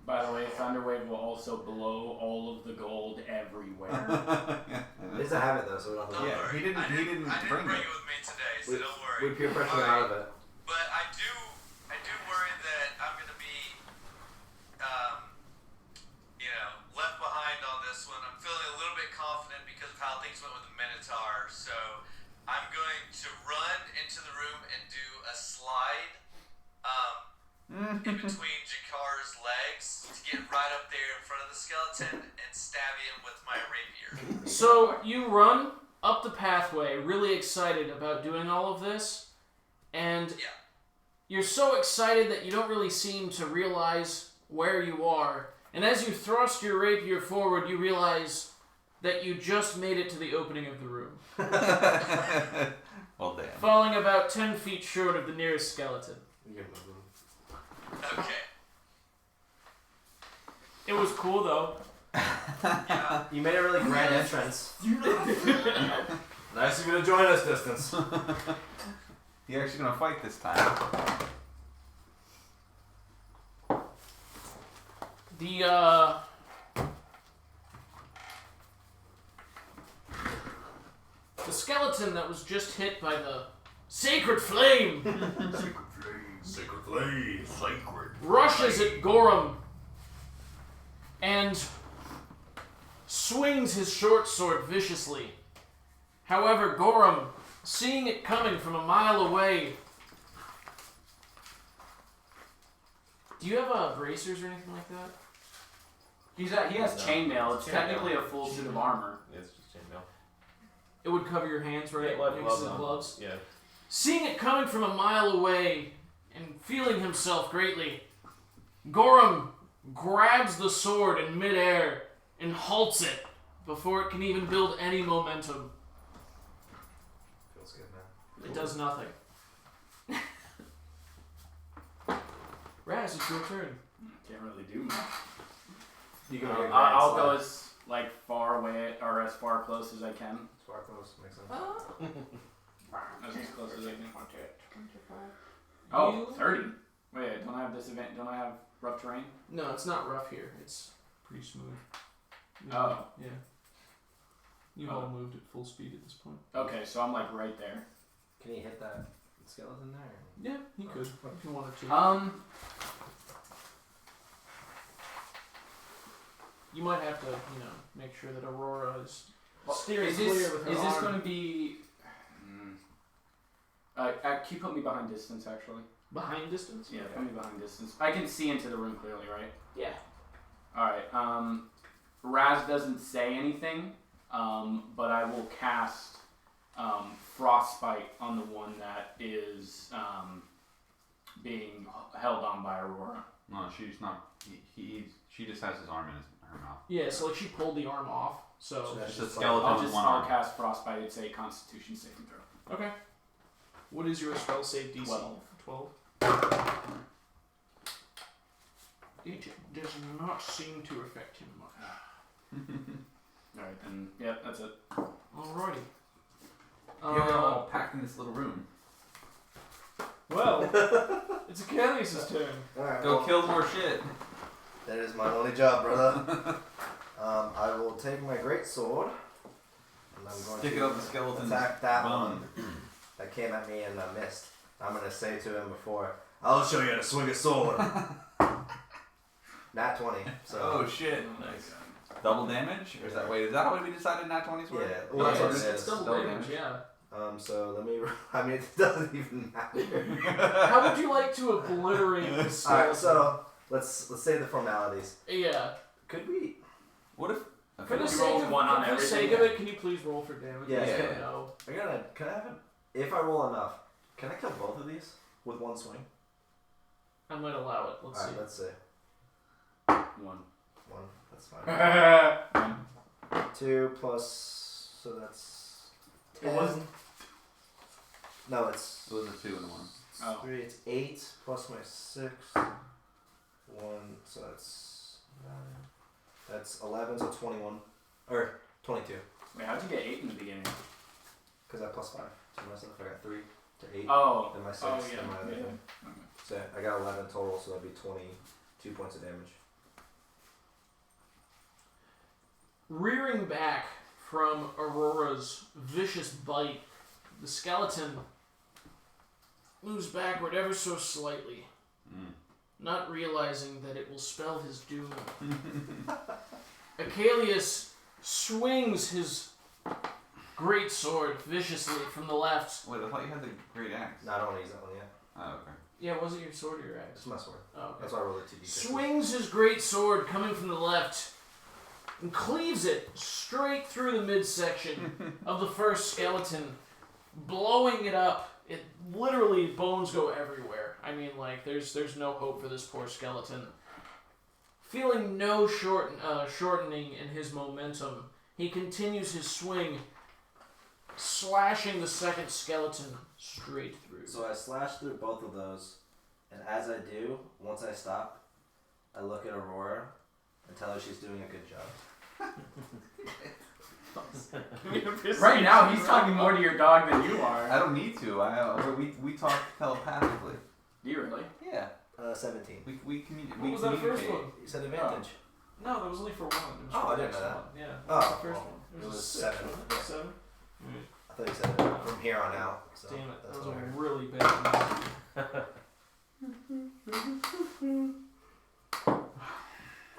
By the way, Thunderwave will also blow all of the gold everywhere. He doesn't have it though, so we don't have to. Don't Yeah, worry. he didn't I didn't bring bring it. it with me today, so don't worry. We peer pressure him out of it. But I do worry that I'm gonna be, left behind on this one. I'm feeling a little bit confident because of how things went with the Minotaur. So I'm going to run into the room and do a slide, in between Jakkar's legs to get right up there in front of the skeleton and stab him with my rapier. So you run up the pathway, really excited about doing all of this, and Yeah. you're so excited that you don't really seem to realize where you are. And as you thrust your rapier forward, you realize that you just made it to the opening of the room, Well, damn. falling about 10 feet short of the nearest skeleton. You can move them. Okay. It was cool, though. Yeah. You made a really grand entrance. Nice of you to join us, Distance. You're actually gonna fight this time. The skeleton that was just hit by the sacred flame Sacred flame. Sacred. rushes at Gorram and swings his short sword viciously. However, Gorram, seeing it coming from a mile away... Do you have bracers or anything like that? He has chainmail. It's technically a full suit of armor. Yeah, it's just chainmail. It would cover your hands, right? Yeah, we'll have Next gloves to the on. gloves. Yeah. Seeing it coming from a mile away and feeling himself greatly, Gorram grabs the sword in midair and halts it before it can even build any momentum. Feels good, man. It does nothing. Raz, it's your turn. Can't really do much. You can make a grand I'll go slide. as far away or as far close as I can. Sparkles makes sense. As close as I can. Oh, You- 30. Wait, don't I have disadvantage? Don't I have rough terrain? No, it's not rough here. It's pretty smooth. Oh. Yeah. You've all moved at full speed at this point. Okay, so I'm like right there. Can you hit that skeleton there? Yeah, you could if you wanted to. You might have to, make sure that Aurora is steering Is clear this with her is this arm. going to be? Can you put me behind distance actually? Behind distance? Yeah, put me behind distance. I can see into the room clearly, right? Yeah. All right. Raz doesn't say anything, but I will cast Frostbite on the one that is being held on by Aurora. No, she's not. She just has his arm in her mouth. Yeah, so like she pulled the arm off, so... that's Just a just skeleton I'll with one arm. cast Frostbite. It's a Constitution saving throw. Okay. What is your spell save DC? 12. 12? It does not seem to affect him much. All right, then. Yeah, that's it. Alrighty. You're all packed in this little room. Well, it's Akalius' turn. Alright, Go well, kill more shit. that is my only job, brother. I will take my great sword and I'm going Stick to it up the skeleton's attack that bone. one that came at me and I missed. I'm gonna say to him before, I'll show you how to swing a sword. Nat 20. So Oh shit. Nice. Double damage? Or is that how we decided nat 20s were? yeah, well, that's Yeah, what it It's is. double double damage, damage. yeah. So let me. I mean, it doesn't even matter. How would you like to obliterate this All right, skeleton? so let's say the formalities. Yeah. Could we? What if? For the you sake rolled of, one on for the sake everything. of it, can you please roll for damage? Yeah, Just yeah. no. Can I have it? If I roll enough, can I kill both of these with one swing? I might allow it. Let's All see. right, let's see. 1. One. That's fine. 2 plus. So that's. It wasn't. No, it's. So there's a 2 and a 1. Oh. 3, it's 8 plus my 6. 1, so that's 9. That's 11, so 21. Or 22. Wait, how'd you get 8 in the beginning? Because I plus 5 to myself. I got 3 to 8. Oh. Then my 6, Oh, yeah. then my other Yeah. thing. So I got 11 total, so that'd be 22 points of damage. Rearing back from Aurora's vicious bite, the skeleton moves backward ever so slightly, not realizing that it will spell his doom. Akalius swings his great sword viciously from the left. Wait, I thought you had the great axe. No, I don't want to use that one yet. Oh, okay. Yeah, was it your sword or your axe? It's my sword. Oh, okay. That's why I rolled a 2d6. Swings his great sword coming from the left and cleaves it straight through the midsection of the first skeleton, blowing it up. It literally, bones go everywhere. I mean, like, there's no hope for this poor skeleton. Feeling no shortening in his momentum, he continues his swing, slashing the second skeleton straight through. So I slash through both of those, and as I do, once I stop, I look at Aurora and tell her she's doing a good job. Right now, he's talking more to your dog than you I are. don't need to. We talk telepathically. Do you really? Yeah. 17. We communicate. What was that first one? You said advantage. No, that was only for one. It was Oh, for I the didn't know next that. one. Yeah. Oh, That was the first well, one. it was 6, 7. wasn't it? 7? I thought you said it from here on out. So Damn it. that's That was what I a heard. really bad one.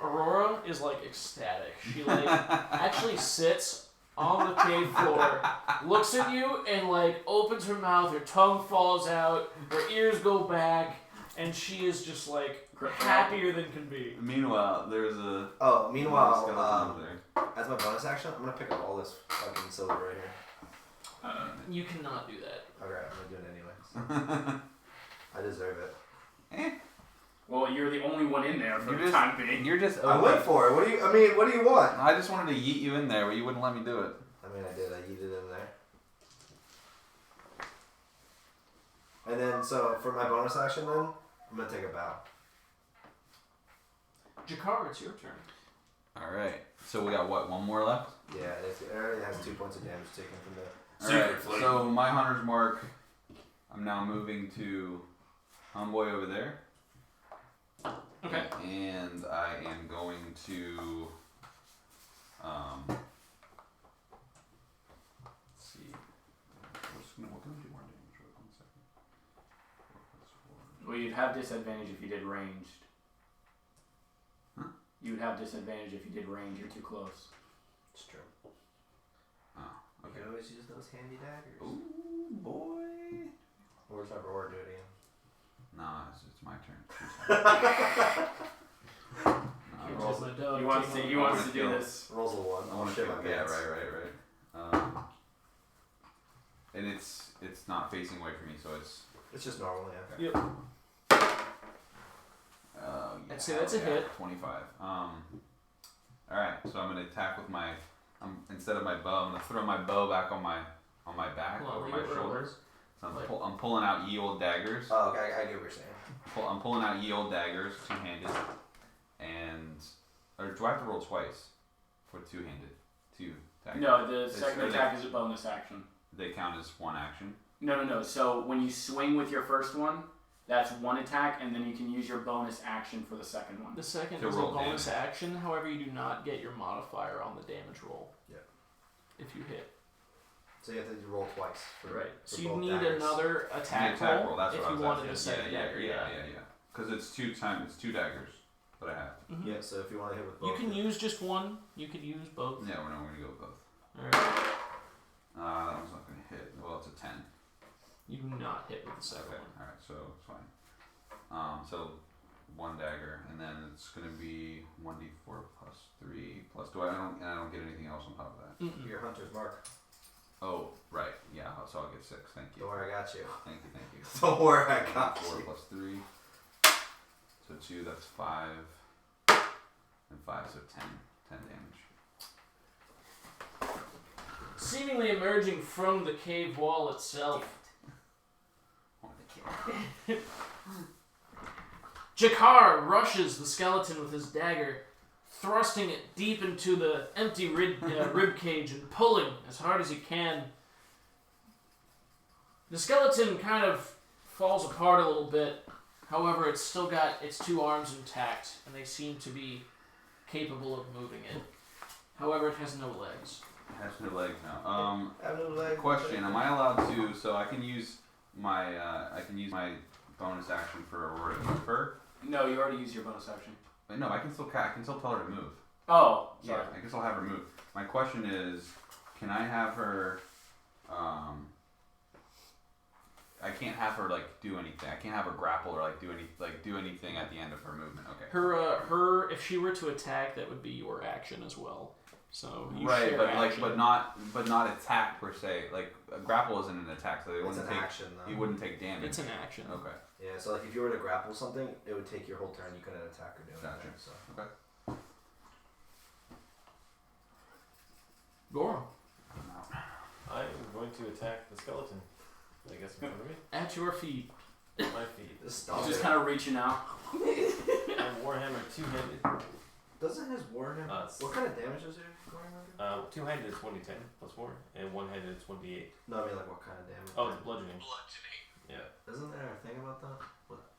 Aurora is like ecstatic. She like actually sits on the cave floor, looks at you, and like opens her mouth. Her tongue falls out. Her ears go back, and she is just like happier than can be. Meanwhile, there's a Oh, meanwhile, skeleton over there. as my bonus action, I'm gonna pick up all this fucking silver right here. You cannot do that. Alright, I'm gonna do it anyways. I deserve it. Well, you're the only one in there for You're the just- time being. You're just. I went for it. What do you want? I just wanted to yeet you in there, but you wouldn't let me do it. I mean, I did. I yeeted in there. And then, so for my bonus action, then I'm gonna take a bow. Jakkar, it's your turn. All right. So we got what? One more left. Yeah, it already has 2 points of damage taken from the. All right. So my hunter's mark. I'm now moving to homeboy over there. Okay. And I am going to. Let's see. What can I do more damage with? 1 second. 4 + 4. Well, you'd have disadvantage if you did ranged. Huh? You would have disadvantage if you did range. You're too close. It's true. Oh, You okay. can always use those handy daggers. Ooh, boy. Or is that Aurora do it again? Nah, it's my turn. Here's Rolls my dog. He wants to. taking He on- wants to do this. Rolls a 1. I want to shit my Yeah, pants. right. And it's not facing away from me, so it's. It's just normal, yeah. Yep. Yeah, I'd say that's a yeah, hit. 25. All right, so I'm gonna attack with my. Instead of my bow, I'm gonna throw my bow back on my back Hold on, over leave my it where it shoulders. was. So I'm, Like- I'm pulling out ye old daggers. Oh, okay, I get what you're saying. I'm pulling out ye old daggers, two-handed, and or do I have to roll twice for two-handed? Two daggers. No, the It's- second are they- attack is a bonus action. They count as one action. No. So when you swing with your first one, that's one attack, and then you can use your bonus action for the second one. The second To is a roll bonus damage. action. However, you do not get your modifier on the damage roll. Yeah. If you hit. So you have to roll twice. For, Right. for So you both need daggers. another attack, attack roll, That's if what I you was wanted asking. a second dagger. Yeah. Because it's two daggers that I have. Mhm. Yeah, so if you want to hit with You both. can use just one. You could use both. Yeah, we're gonna go with both. Alright. That one's not gonna hit. Well, it's a 10. You do not hit with the second Okay. one. All right, so it's fine. So one dagger, and then it's gonna be 1d4 plus 3 plus. I don't get anything else on top of that. Mm-mm. Your hunter's mark. Oh, right. Yeah. So I'll get 6. Thank you. Don't worry, I got you. Thank you. Don't worry, I got 4 you. plus 3. So 2. That's 5. And 5, so 10. 10 damage. Seemingly emerging from the cave wall itself Wanted to Jakkar rushes the skeleton with his dagger, thrusting it deep into the empty rib cage and pulling as hard as he can. The skeleton kind of falls apart a little bit. However, it's still got its two arms intact, and they seem to be capable of moving it. However, it has no legs. It has no legs now. I have no legs. Question: am I allowed to? So I can use my bonus action for Aurora to move her. No, you already used your bonus action. But no, I can still tell her to move. Oh, Yeah, sorry. I can still have her move. My question is, can I have her? I can't have her like do anything. I can't have her grapple or like do anything at the end of her movement. Okay. Her, if she were to attack, that would be your action as well. So you Right, share but action. but not attack per se. Like a grapple isn't an attack, so they It's wouldn't an take. action though. You wouldn't take damage. It's an action. Okay. Yeah, so like if you were to grapple something, it would take your whole turn. You couldn't attack or do Gotcha. anything. So. Okay. Gorram, I'm out. I'm going to attack the skeleton. I guess in front of me. at your feet. At my feet. Just He's stop just it. kind of reaching out. And Warhammer two-handed. Doesn't his Warhammer? It's- What kind of damage is your Warhammer do? Two-handed is 1d10 plus 4, and one-handed is 1d8. No, I mean like what kind of damage? Oh, it's bludgeoning. Bludgeoning. Yeah. Isn't there a thing about that?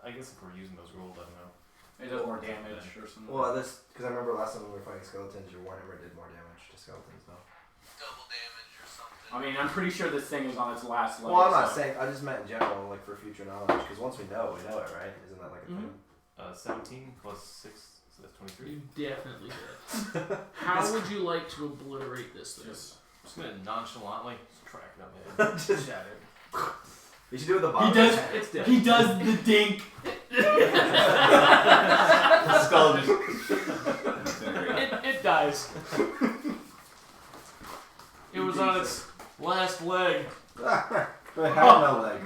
I guess if we're using those rules, I don't know. It does more damage or something. Well, this because I remember last time when we were fighting skeletons, your Warhammer did more damage to skeletons, though. Double damage or something. I mean, I'm pretty sure this thing is on its last leg. Well, I'm not so- saying. I just meant in general, like for future knowledge. Because once we know it, right? Isn't that like a thing? 17 plus 6, so that's 23. You definitely did. How would you like to obliterate this thing? Just gonna nonchalantly just crack it on the head. Just shatter it. You should do it with the bottom. He does. It's dead. He does the dink. The skull just. It dies. It was on its last leg. But it had no legs.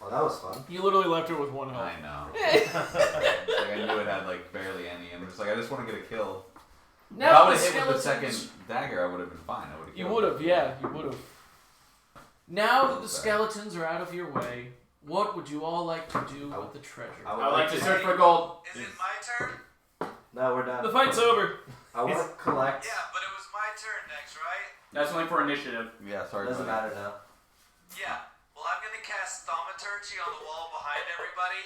Well, that was fun. You literally left her with one health. I know. Like I knew it had like barely any, and I just want to get a kill. If I Now would the have hit with the skeletons. second dagger, I would have been fine. I would have. You would have, yeah, you would have. Now that the skeletons are out of your way, what would you all like to do with the treasure? I I would like to search for gold. Is it my turn? No, we're done. The fight's over. I want to collect. Yeah, but it was my turn next, right? That's only for initiative. Yeah, sorry. Doesn't buddy. matter now. Yeah. Well, I'm gonna cast Thaumaturgy on the wall behind everybody,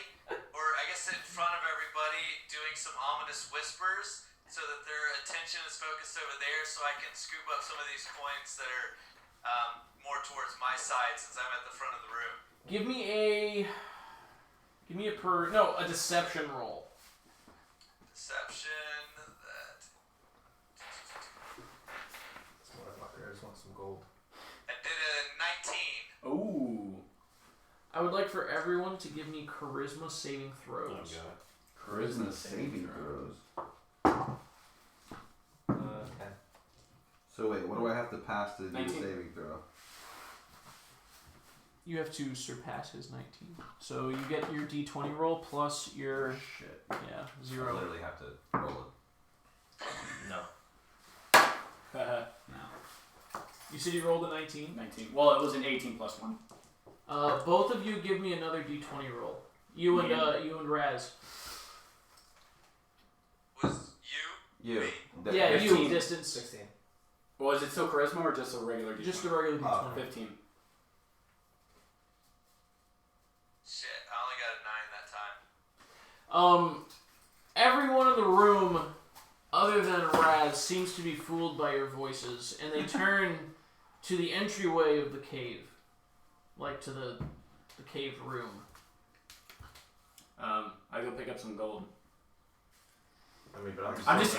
or I guess in front of everybody, doing some ominous whispers, so that their attention is focused over there, so I can scoop up some of these coins that are more towards my side, since I'm at the front of the room. Give me a deception roll. Deception. That This motherfucker, I just want some gold. I did a 19. Ooh. I would like for everyone to give me charisma saving Oh, throws. God. Charisma saving throws. Okay. So wait, what do I have to pass to do a 19. saving throw? You have to surpass his 19. So you get your d20 roll plus your Shit. yeah I 0. literally have to roll it. No. No. You said you rolled a 19. 19. Well, it was an 18 plus 1. Both of you give me another d20 roll. You and Raz. Was you? You. Me. Yeah, 15. you distance. 16. Well, is it still charisma or just a regular d20? Just a regular d20. 15. Shit, I only got a 9 that time. Everyone in the room, other than Raz, seems to be fooled by your voices, and they turn to the entryway of the cave, like to the cave room. I go pick up some gold. I mean, but I'm just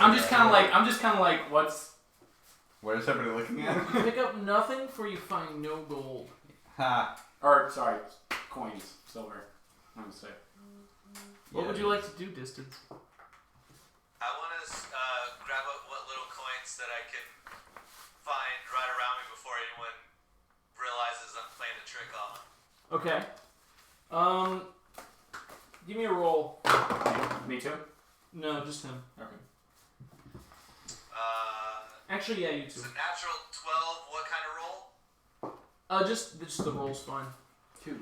kind of like, what's? What is everybody looking at? You pick up nothing, for you find no gold. Ha. Or sorry, coins, silver. I'm gonna say. What would you like to do, distance? I want to grab up what little coins that I can find right around me before anyone realizes I'm playing a trick on them. Okay. Give me a roll. Me too. No, just him. Okay. Actually, yeah, you It's too. a natural 12. What kind of roll? Just the roll's fine. 2.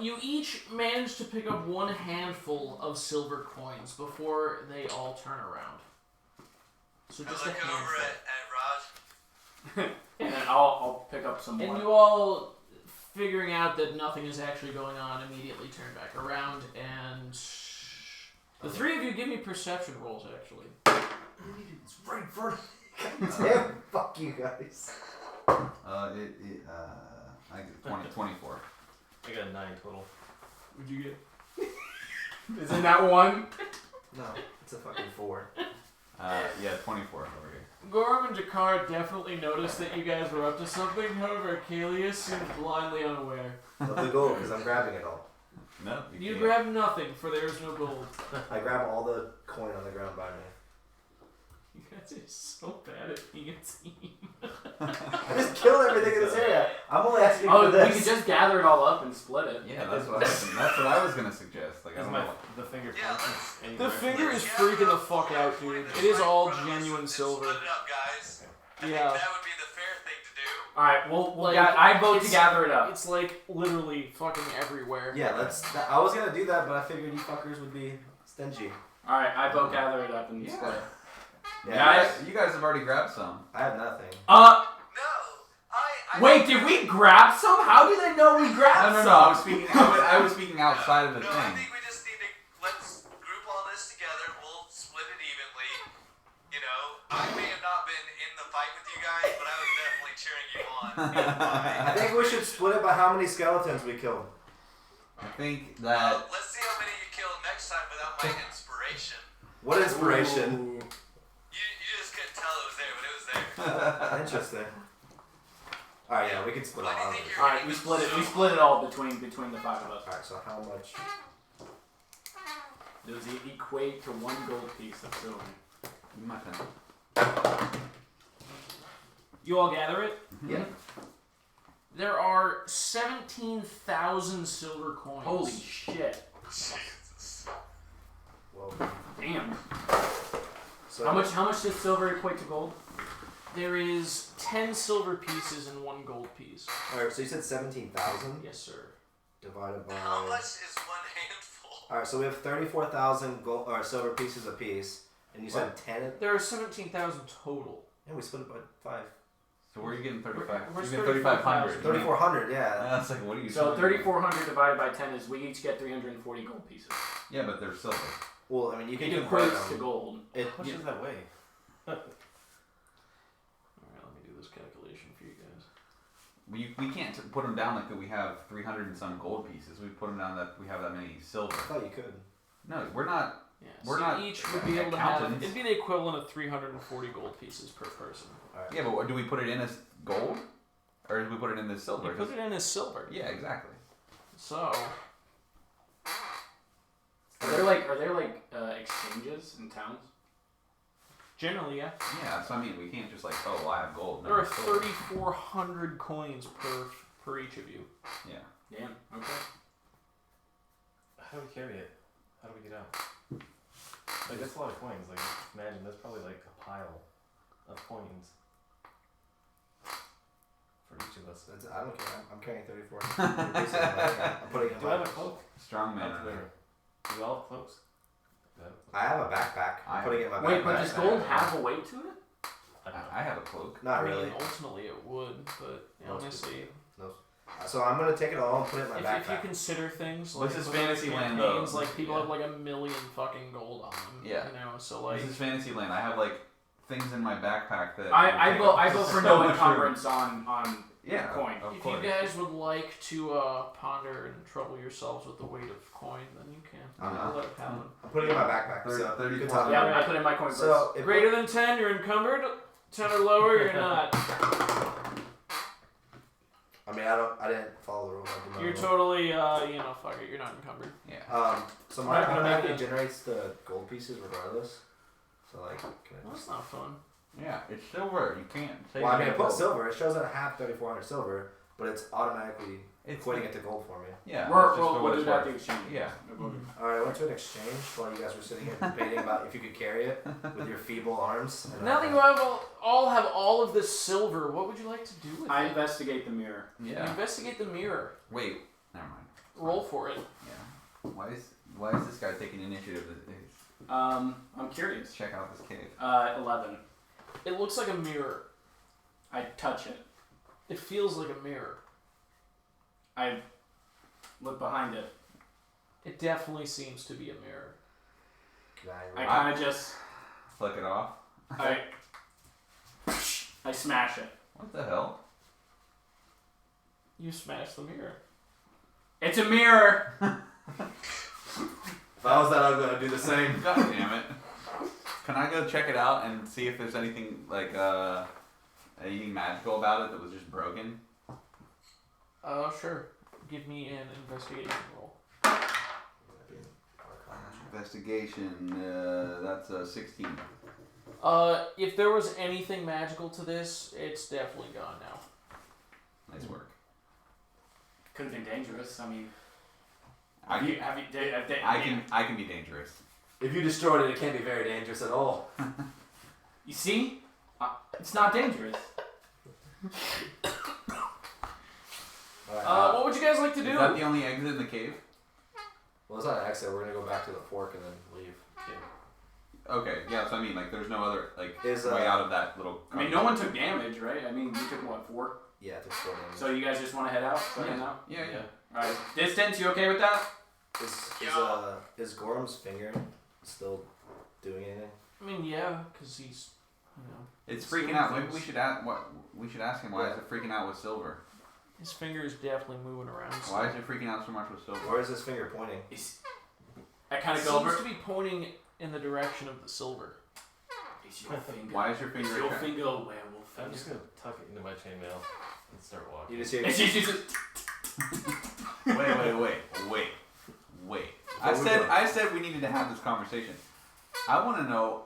You each manage to pick up one handful of silver coins before they all turn around. So I just a look over handful. at Raj. And then I'll pick up some more. And you all, figuring out that nothing is actually going on, immediately turn back around, and the three of you give me perception rolls, actually. It's right for damn, fuck you guys. I get 24. I got a 9 total. What'd you get? Isn't that one? No, it's a fucking 4. Yeah, 24 over here. Gorram and Jakkar definitely noticed that you guys were up to something, however, Akalius seemed blindly unaware. Of the gold, because I'm grabbing it all. No, You can't. grab nothing, for there is no gold. I grab all the coin on the ground by me. You guys are so bad at being a team. I just killed everything in this area. I'm only asking Oh, for we this. could just gather it all up and split it. Yeah, that's what I was gonna suggest. Like, I Is don't my know. the finger Yeah, points any The direction? finger is freaking the fuck out, dude. It is all genuine silver. Split it up, guys. I Yeah. think that would be the fair thing to do. Alright, we'll Like, I vote to it's- gather it up. It's like literally fucking everywhere. Yeah, I was gonna do that, but I figured you fuckers would be stingy. Alright, I vote gather it up and Yeah. split it. Yeah, Guys? You guys have already grabbed some. I have nothing. No, I Wait, did we grab some? How do they know we grabbed No, some? I was speaking. I was speaking outside of the No, I thing. think we just need to let's group all this together. We'll split it evenly. You know, I may have not been in the fight with you guys, but I was definitely cheering you on. I think we should split it by how many skeletons we killed. I think that. Let's see how many you kill next time without my inspiration. What inspiration? Ooh. You just couldn't tell it was there, but it was there. Interesting. Alright, yeah, we can split it Why do you all. think you're Alright, we split it. We split it all between the 5 of us. Alright, so how much? Does it equate to 1 gold piece of silver? My pen. You all gather it? Yeah. There are 17,000 silver coins. Holy shit! Jesus. Whoa. Damn. So How much does silver equate to gold? There is 10 silver pieces and 1 gold piece. Alright, so you said 17,000 Yes, sir. divided by. How much is one handful? Alright, so we have 34,000 gold or silver pieces apiece, and you said 10. There are 17,000 total. And we split it by 5. So where are you getting 35? Where's You're getting 3,500. 3,400, yeah. That's like, what are you? So talking 3,400 divided by 10 is we each get 340 gold pieces. about? Yeah, but they're silver. Well, I mean, you can It convert equates to them. gold. It, How much does that weigh? Alright, let me do this calculation for you guys. We can't put them down like that. We have 300 and some gold pieces. We put them down that we have that many silver. I thought you could. No, we're not. Yeah, We're so not each would be able to have. accountants. It'd be the equivalent of 340 gold pieces per person. Alright. Yeah, but do we put it in as gold, or do we put it in as silver? You put it in as silver. Yeah, exactly. So, Are there like exchanges in towns? generally, yeah. Yeah, so I mean, we can't just like, oh, well, I have gold. No, There are it's silver. 3,400 coins per each of you. Yeah. Damn. Okay. How do we carry it? How do we get out? Like, that's a lot of coins. Like, imagine there's probably like a pile of coins for each of us. I don't care. I'm carrying 34. I'm putting it in Do I have my. a cloak? Strong man. Out there. Do we all have cloaks? I have a backpack. I'm putting it in my backpack. Wait, but does gold have a weight to it? I don't know. I have a cloak. Not I mean, really. ultimately it would, but Most honestly, So I'm gonna take it all and put it in my if you backpack. consider things This like is with other Fantasyland, campaigns, though. like people Yeah. have like 1,000,000 fucking gold on them. Yeah. You know, so like This is Fantasyland. I have like things in my backpack that. I take go up I go for so no much room. encumbrance on Yeah. coin. Of if course. you guys would like to ponder and trouble yourselves with the weight of coin, then you can. I'll let it happen. I'm putting it in my backpack. Thirty- So 34. good talk. Yeah, I put in my coin first. So if Greater than 10, you're encumbered. 10 or lower, you're not. I mean, I didn't follow the rules. I did not You're know. totally, fuck it, you're not encumbered. Yeah. So my I'm not gonna make backpack it. generates the gold pieces regardless. So like, can I Well, just... that's not fun. Yeah, it's silver. You can't. Say Well, I mean, I it's put gold. silver. It shows that I have 3,400 silver, but it's automatically It's equating it to gold for me. Yeah. We're, that's just for we'll what do it's that at worth. the exchange. Yeah. All right, I went to an exchange while you guys were sitting here debating about if you could carry it with your feeble arms. And Now that you have all have all of this silver, what would you like to do with I it? investigate the mirror. You Yeah. investigate the mirror. Wait. Never mind. Roll for it. Yeah. Why is this guy taking initiative? I'm curious. Let's check out this cave. 11. It looks like a mirror. I touch it. It feels like a mirror. I look behind it. It definitely seems to be a mirror. I kind of just Flick it off. I smash it. What the hell? You smash the mirror. It's a mirror. If I was that, I was gonna do the same. God damn it. Can I go check it out and see if there's anything like anything magical about it that was just broken? Sure. Give me an investigation roll. Investigation. That's a 16. If there was anything magical to this, it's definitely gone now. Nice work. Could have been dangerous. I mean, I can be dangerous. If you destroyed it, it can't be very dangerous at all. You see? It's not dangerous. Alright, What would you guys like to do? Is that the only exit in the cave? well, it's not an exit. We're gonna go back to the fork and then leave. Okay, yeah, so I mean, like, there's no other, like, Is, way out of that little... I mean, no one took damage, right? I mean, you took what, 4? Yeah, it took 4 damage. So you guys just want to head out? So head out? Yeah. All right. Distance, you okay with that? Is Gorham's finger still doing anything? I mean, yeah, because he's, you know, It's Silver freaking out. Maybe things. we should ask him why is it freaking out with silver? his finger is definitely moving around. Why is it freaking out so much with silver? Where is his finger pointing? I kind It of go seems over. to be pointing in the direction of the silver. It's your finger. Why is your finger... It's your finger, werewolf I'm finger. just gonna tuck it into my chainmail and start walking. You just hear. It's just Wait. Before I said we needed to have this conversation. I want to know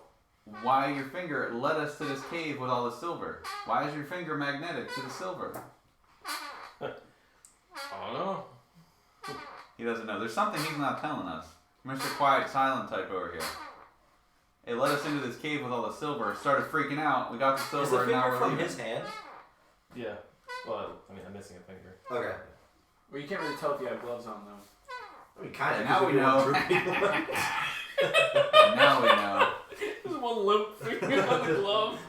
why your finger led us to this cave with all the silver. Why is your finger magnetic to the silver? I don't know. He doesn't know. There's something he's not telling us. Mr. Quiet Silent type over here. It led us into this cave with all the silver. Started freaking out. We got the Is silver the and now finger we're from leaving. his hand? Yeah. Well, I mean, I'm missing a finger. Okay. Well, you can't really tell if you have gloves on though. I mean, kind of. Now we know. Now we know. There's one limp finger on the glove.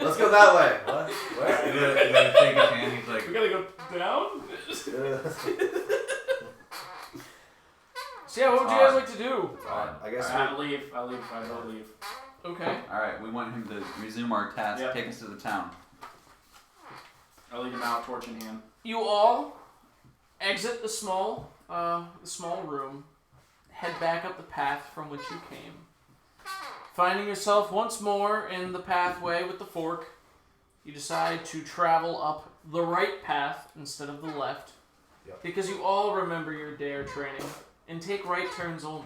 Let's go that way. What? Where? You gotta take his hand. He's like, We gotta go down? So yeah, what would you guys like to do? I guess I leave. I don't leave. Okay. alright, we want him to resume our task. Yep. Take us to the town. I'll leave him out, torch in hand. You all exit the small room, head back up the path from which you came. Finding yourself once more in the pathway with the fork, you decide to travel up the right path instead of the left. Yep. Because you all remember your dare training and take right turns only.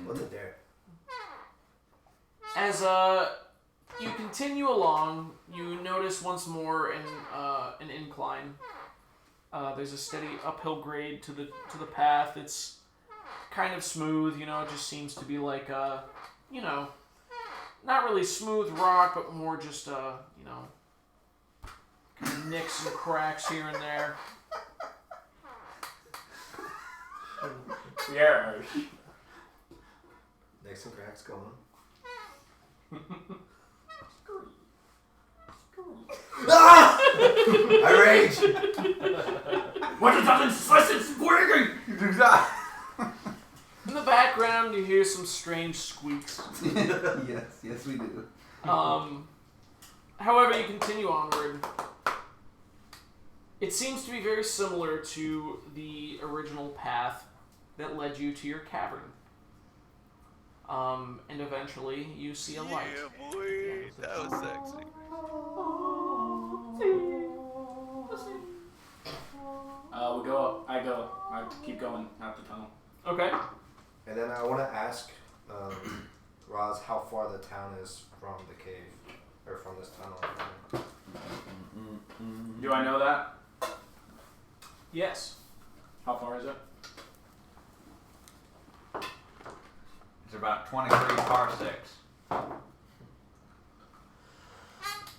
What's it there? As you continue along, you notice once more an incline. There's a steady uphill grade to the path. It's kind of smooth, you know. It just seems to be like you know, not really smooth rock, but more just you know, kind of nicks and cracks here and there. Yeah. Nicks and cracks going. Ah! I rage. What is that incessant squeaking? In the background, you hear some strange squeaks. yes, we do. However, you continue onward. It seems to be very similar to the original path that led you to your cavern. And eventually you see a light. Yeah, boy, that was sexy. We go up. I keep going out the tunnel. Okay. And then I want to ask Roz how far the town is from the cave, or from this tunnel. Do I know that? Yes. How far is it? It's about 23 parsecs.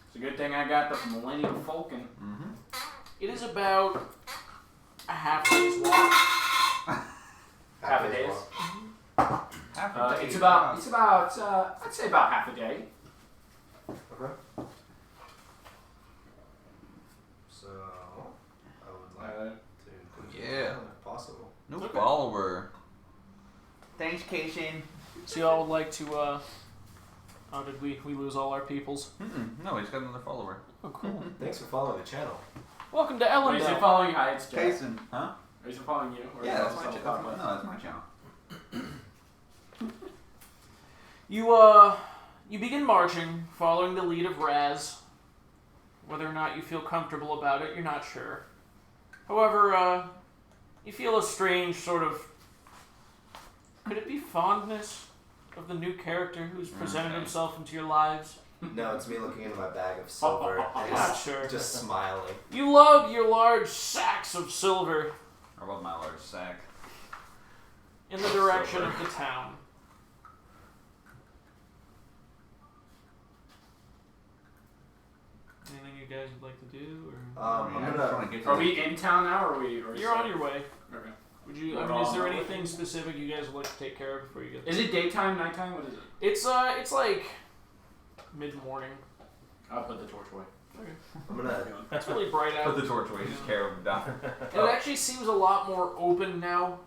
It's a good thing I got the Millennium Falcon. Mm-hmm. It is about a half day's walk. Half a day's? walk. Half a day. It's about I'd say about half a day. Okay. So I would like to Yeah. if possible. No follower. Thanks, Cation. So y'all would like to, oh, did we lose all our peoples? No, we just got another follower. Oh, cool. Thanks for following the channel. Welcome to Wait, is it Elendel. following you? Hi, it's Jack. Kason. Huh? Is it following you? Or Yeah, is that's it my still channel. following? No, that's my channel. You begin marching, following the lead of Raz. Whether or not you feel comfortable about it, you're not sure. However, you feel a strange sort of, could it be fondness of the new character who's presented Okay. himself into your lives? No, it's me looking into my bag of silver and Not sure. just smiling. You love your large sacks of silver I love my large sack. in the direction of the town. Anything you guys would like to do, or I'm I just gonna. want to get to Are the- we in town now, or are we? Or you're on your way? Okay. Would you? We're I mean, is all there on our way. anything specific you guys would like to take care of before you get? Is it daytime, nighttime? What is it? It's like mid-morning. I'll put the torch away. I'm gonna. It's really bright out. Put the torch away. Just carry them down. It actually seems a lot more open now.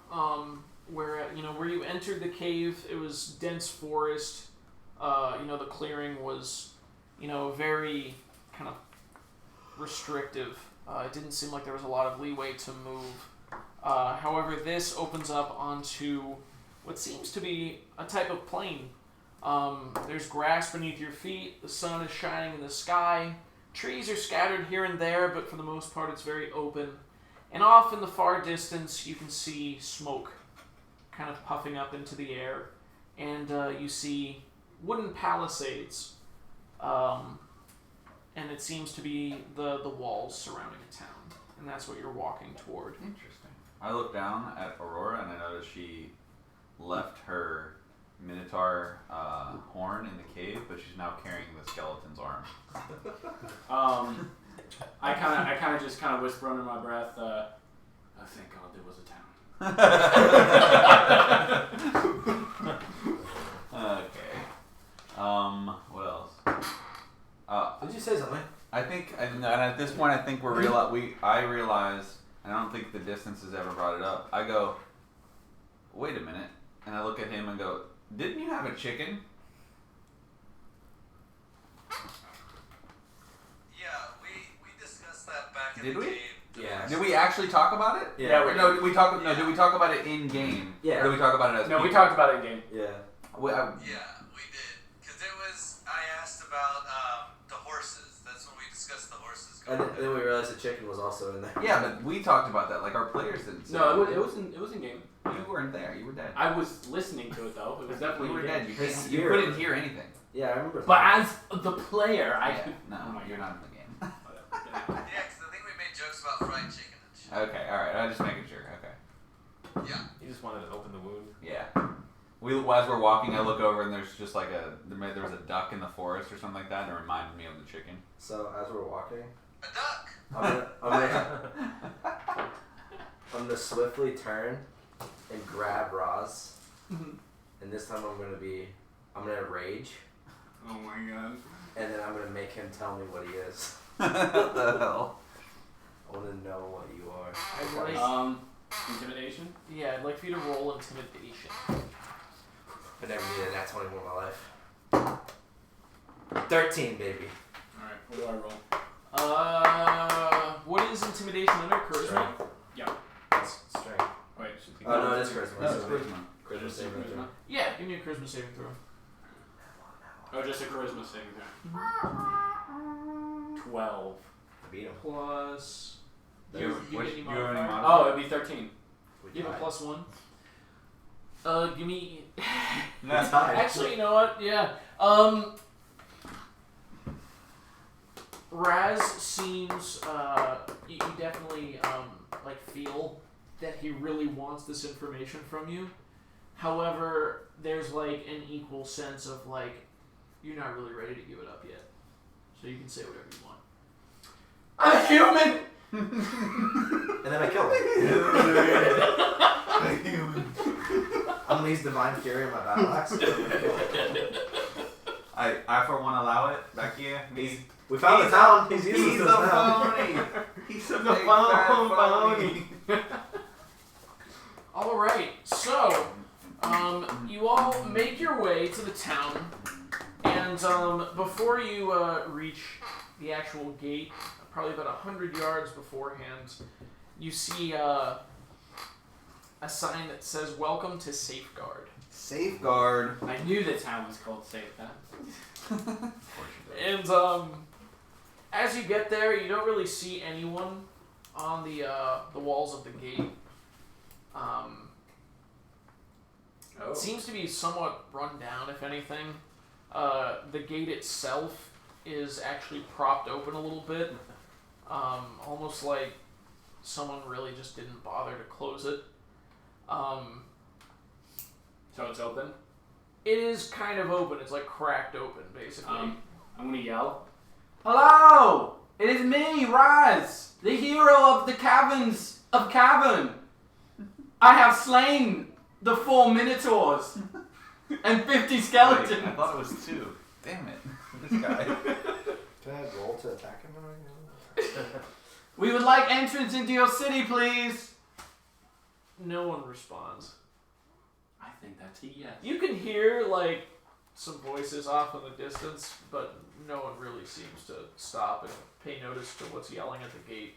Where where you entered the cave, it was dense forest. The clearing was, very kind of restrictive. It didn't seem like there was a lot of leeway to move. However, this opens up onto what seems to be a type of plain. There's grass beneath your feet. The sun is shining in the sky. Trees are scattered here and there, but for the most part, it's very open. And off in the far distance, you can see smoke kind of puffing up into the air. And you see wooden palisades. And it seems to be the walls surrounding a town. And that's what you're walking toward. Interesting. I look down at Aurora and I notice she left her Minotaur horn in the cave, but she's now carrying the skeleton's arm. I kind of just whisper under my breath. Oh, thank God there was a town. Okay. What else? Did you say something? I think, and at this point, I think I realize, and I don't think the distance has ever brought it up. I go, wait a minute, and I look at him and go, didn't you have a chicken? Yeah, we discussed that back in Did the we? cave. Yeah. Did we actually talk about it? Yeah. No, did we talk about it in game? Yeah. Or did we talk about it as No, we people? talked about it in game. Yeah. Yeah, we did. Because I asked about the horses. That's when we discussed the horses. And then we realized the chicken was also in there. Yeah, but we talked about that. Like our players didn't. Say No, it. it was in game. You weren't there. You were dead. I was listening to it though. It was definitely You were in game. dead. You, His you spirit. couldn't hear anything. Yeah, I remember. But as the player, I Yeah. No, Oh my you're God. not in the game. Yeah, because I think we made jokes about fried chicken and shit. Okay, all right. I'm just making sure. Okay. Yeah. You just wanted to open the wound. Yeah. As we're walking, I look over and there's just like there was a duck in the forest or something like that, and it reminded me of the chicken. So as we're walking, A duck. I'm gonna swiftly turn and grab Roz, and this time I'm gonna rage, Oh my God. and then I'm gonna make him tell me what he is. What the hell? I want to know what you are. I'd like, Intimidation. yeah, I'd like for you to roll intimidation. I never needed that 21 in my life. 13, baby. All right. What do I roll? What is intimidation under charisma? Strength. Yeah. That's strength. Wait. Oh no, it is charisma. No, it's So- charisma. Charisma Just saving charisma? throw. Yeah, give me a charisma saving throw. Oh, just a charisma saving throw. 12. I beat him. Plus. You You have get any any modifier? modifier? Oh, it'd be 13. We You have a tied. +1. Give me. We tied. Actually, you know what? Yeah. Raz seems. You definitely feel that he really wants this information from you. However, there's like an equal sense of like you're not really ready to give it up yet. So you can say whatever you want. I'm human. And then I kill him. I'm gonna use Divine Fury in my battle axe. I for one allow it. Back here. We found the town. He's useless He's a now. phony. He's a The big fat phony. All right, so you all make your way to the town, and before you reach the actual gate, probably about 100 yards beforehand, you see a sign that says "Welcome to Safeguard." Safeguard. I knew the town was called Safe. And as you get there, you don't really see anyone on the walls of the gate. It seems to be somewhat run down, if anything. The gate itself is actually propped open a little bit, almost like someone really just didn't bother to close it. So it's open. It is kind of open. It's like cracked open, basically. I'm gonna yell. Hello! It is me, Raz, the hero of the caverns of Cavern. I have slain the 4 minotaurs and 50 skeletons. Wait, I thought it was 2. Damn it. This guy. Can I roll to attack him? We would like entrance into your city, please. No one responds. I think that's a yes. You can hear, like, some voices off in the distance, but no one really seems to stop and pay notice to what's yelling at the gate.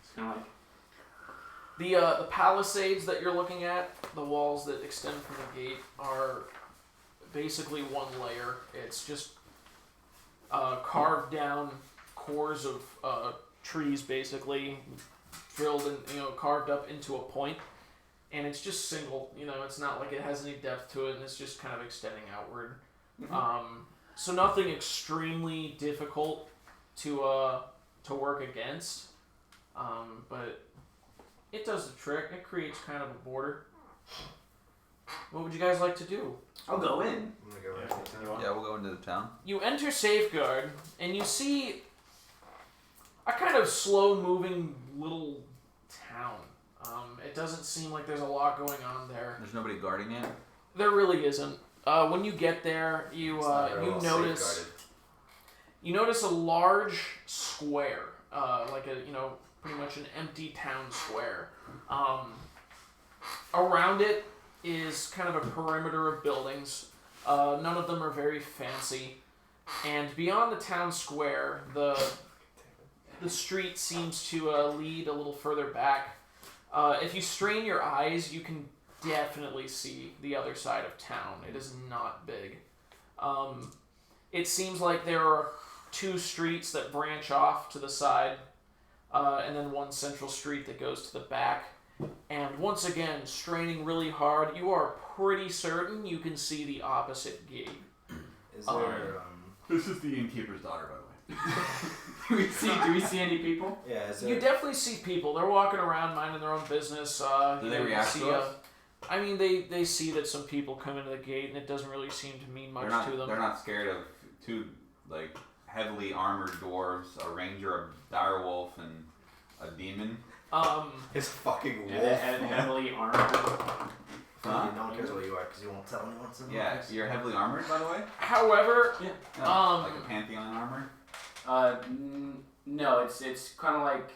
It's kind of like The palisades that you're looking at, the walls that extend from the gate, are basically one layer. It's just carved down cores of trees, basically, drilled and carved up into a point. And it's just single, it's not like it has any depth to it, and it's just kind of extending outward. Mm-hmm. So nothing extremely difficult to work against, but it does the trick. It creates kind of a border. What would you guys like to do? I'll go in. I'm gonna go right into the Yeah, we'll go into the town. You enter Safeguard, and you see a kind of slow-moving little town. It doesn't seem like there's a lot going on there. There's nobody guarding it. There really isn't. When you get there, you notice a large square, like a pretty much an empty town square. Around it is kind of a perimeter of buildings. None of them are very fancy, and beyond the town square, the street seems to lead a little further back. If you strain your eyes, you can definitely see the other side of town. It is not big. It seems like there are 2 streets that branch off to the side, and then one central street that goes to the back. And once again, straining really hard, you are pretty certain you can see the opposite gate. Is there, This is the innkeeper's daughter, by the way. Do we see any people? yeah, is You there... definitely see people. They're walking around minding their own business. Do they react see, to us? I mean, they see that some people come into the gate, and it doesn't really seem to mean much to them. They're not scared of 2 heavily armored dwarves, a ranger, a direwolf, and a demon. His fucking wolf. And heavily armed. Huh? No one cares what you are, because you won't tell anyone something. Yeah, you're heavily armored, by the way. However, No, like a pantheon armor. No, it's kind of like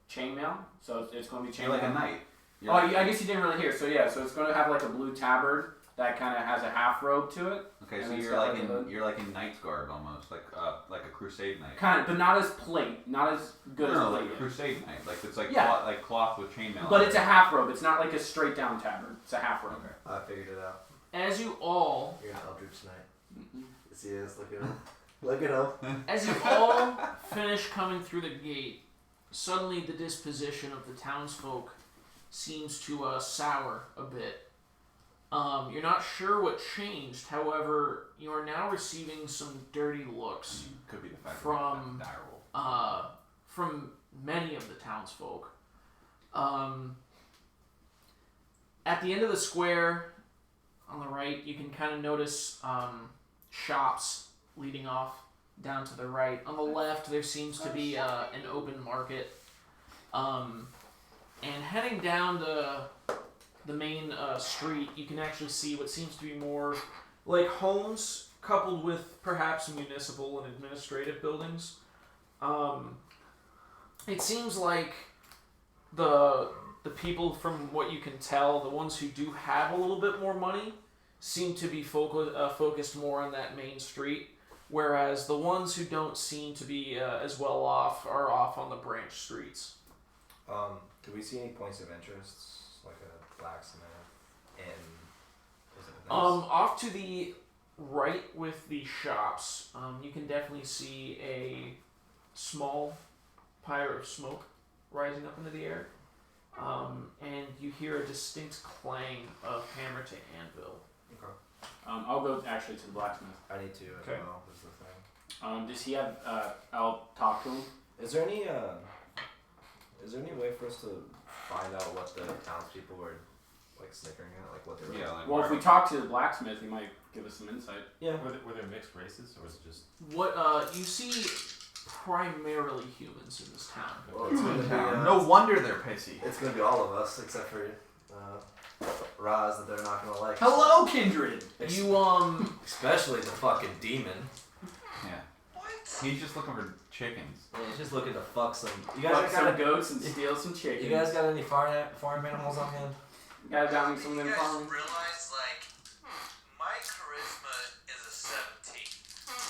chainmail, so it's going to be chainmail. You're like a knight. I guess you didn't really hear. So yeah, so it's going to have like a blue tabard that kind of has a half robe to it. Okay, and so it's you're got like like a- you're like in knight's garb almost, like a crusade knight. Kind of, but not as plate, not as good No, as like plate. a crusade knight, like it's like Yeah. cloth with chainmail. But it's a half robe. It's not like a straight down tabard. It's a half robe. Okay. I figured it out. as you all You're an Eldrich Knight. Yes, he is. Look at him. Look at him. As you all finish coming through the gate, suddenly the disposition of the townsfolk seems to sour a bit. You're not sure what changed, however, you are now receiving some dirty looks Could be the fact from that direwolf. from many of the townsfolk. At the end of the square, on the right, you can kind of notice shops leading off down to the right. On the left, there seems to be an open market. And heading down the main street, you can actually see what seems to be more like homes coupled with perhaps municipal and administrative buildings. It seems like the people, from what you can tell, the ones who do have a little bit more money, seem to be focused more on that main street, whereas the ones who don't seem to be as well off are off on the branch streets. Do we see any points of interest, like a blacksmith and off to the right with the shops, you can definitely see a small pyre of smoke rising up into the air, and you hear a distinct clang of hammer to anvil. Okay. I'll go actually to the blacksmith. I need to as Okay. well. Is the thing. Does he have? I'll talk to him. Is there any way for us to find out what the townspeople were like snickering at, like what they were? Yeah, like Well, if we talk to the blacksmith, he might give us some insight. Yeah. Were there mixed races, or was it just... What you see primarily humans in this town. Well, it's gonna be, no wonder they're pissy. it's gonna be all of us except for Raz that they're not gonna like. Hello, kindred. You Especially the fucking demon. Yeah. What? He's just looking for chickens. Yeah, he's just looking to fuck some. You Fuck guys some got goats and steal some chickens. You guys got any farm animals on hand? You guys got me some of You them guys farms? realize, like, my charisma is a 17.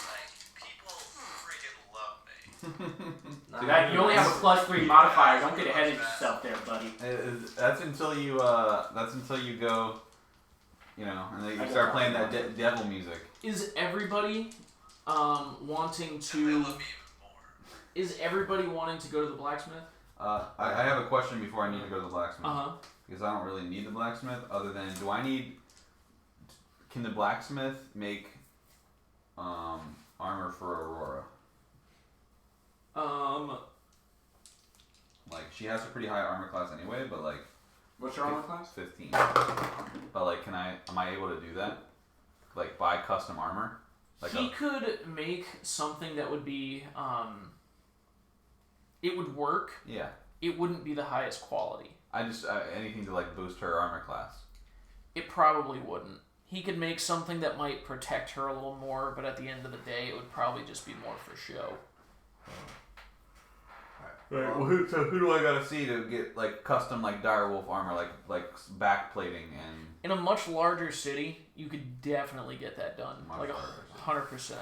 Like, people freaking love me. Dude, you only have a +3 modifier. Don't get ahead of yourself there, buddy. That's until you go, you know, and then you start playing that devil music. is everybody wanting And they to? love me even more. Is everybody wanting to go to the blacksmith? I have a question before I need to go to the blacksmith. Uh-huh. Because I don't really need the blacksmith, other than can the blacksmith make armor for Aurora? Like, she has a pretty high armor class anyway, but like What's your armor class? 15. But like, am I able to do that? Like, buy custom armor? Like He could make something that would be it would work. yeah. It wouldn't be the highest quality. I just anything to like boost her armor class. It probably wouldn't. He could make something that might protect her a little more, but at the end of the day, it would probably just be more for show. Right. Well, who do I gotta see to get like custom like direwolf armor, like backplating and? In a much larger city, you could definitely get that done, like 100%.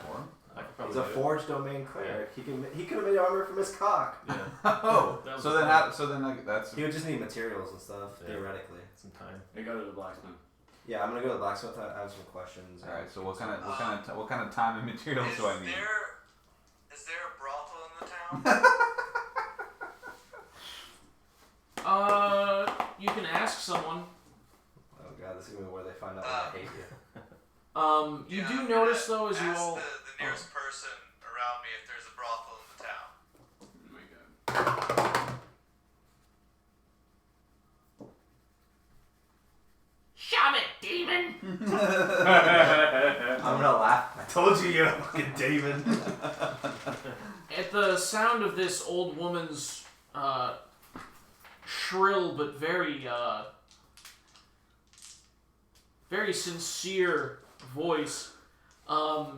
I could probably He's a do it. forge domain cleric. He could have made armor from his cock. Yeah. Oh, That was so the then plan. like that's. He would just need materials and stuff, Yeah. theoretically. Some time. They go to the blacksmith. Yeah, I'm gonna go to the blacksmith. I have some questions. All right. So what kind of time and materials Is do I need? there a brothel in the town? You can ask someone. Oh god, this is gonna be where they find out that I hate you. You Yeah, do I'm notice gonna though, as you ask all. the nearest person around me if there's a brothel in the town. Oh my god. Shove it, demon! I'm gonna laugh. I told you you're a fucking demon. At the sound of this old woman's shrill but very very sincere voice, lots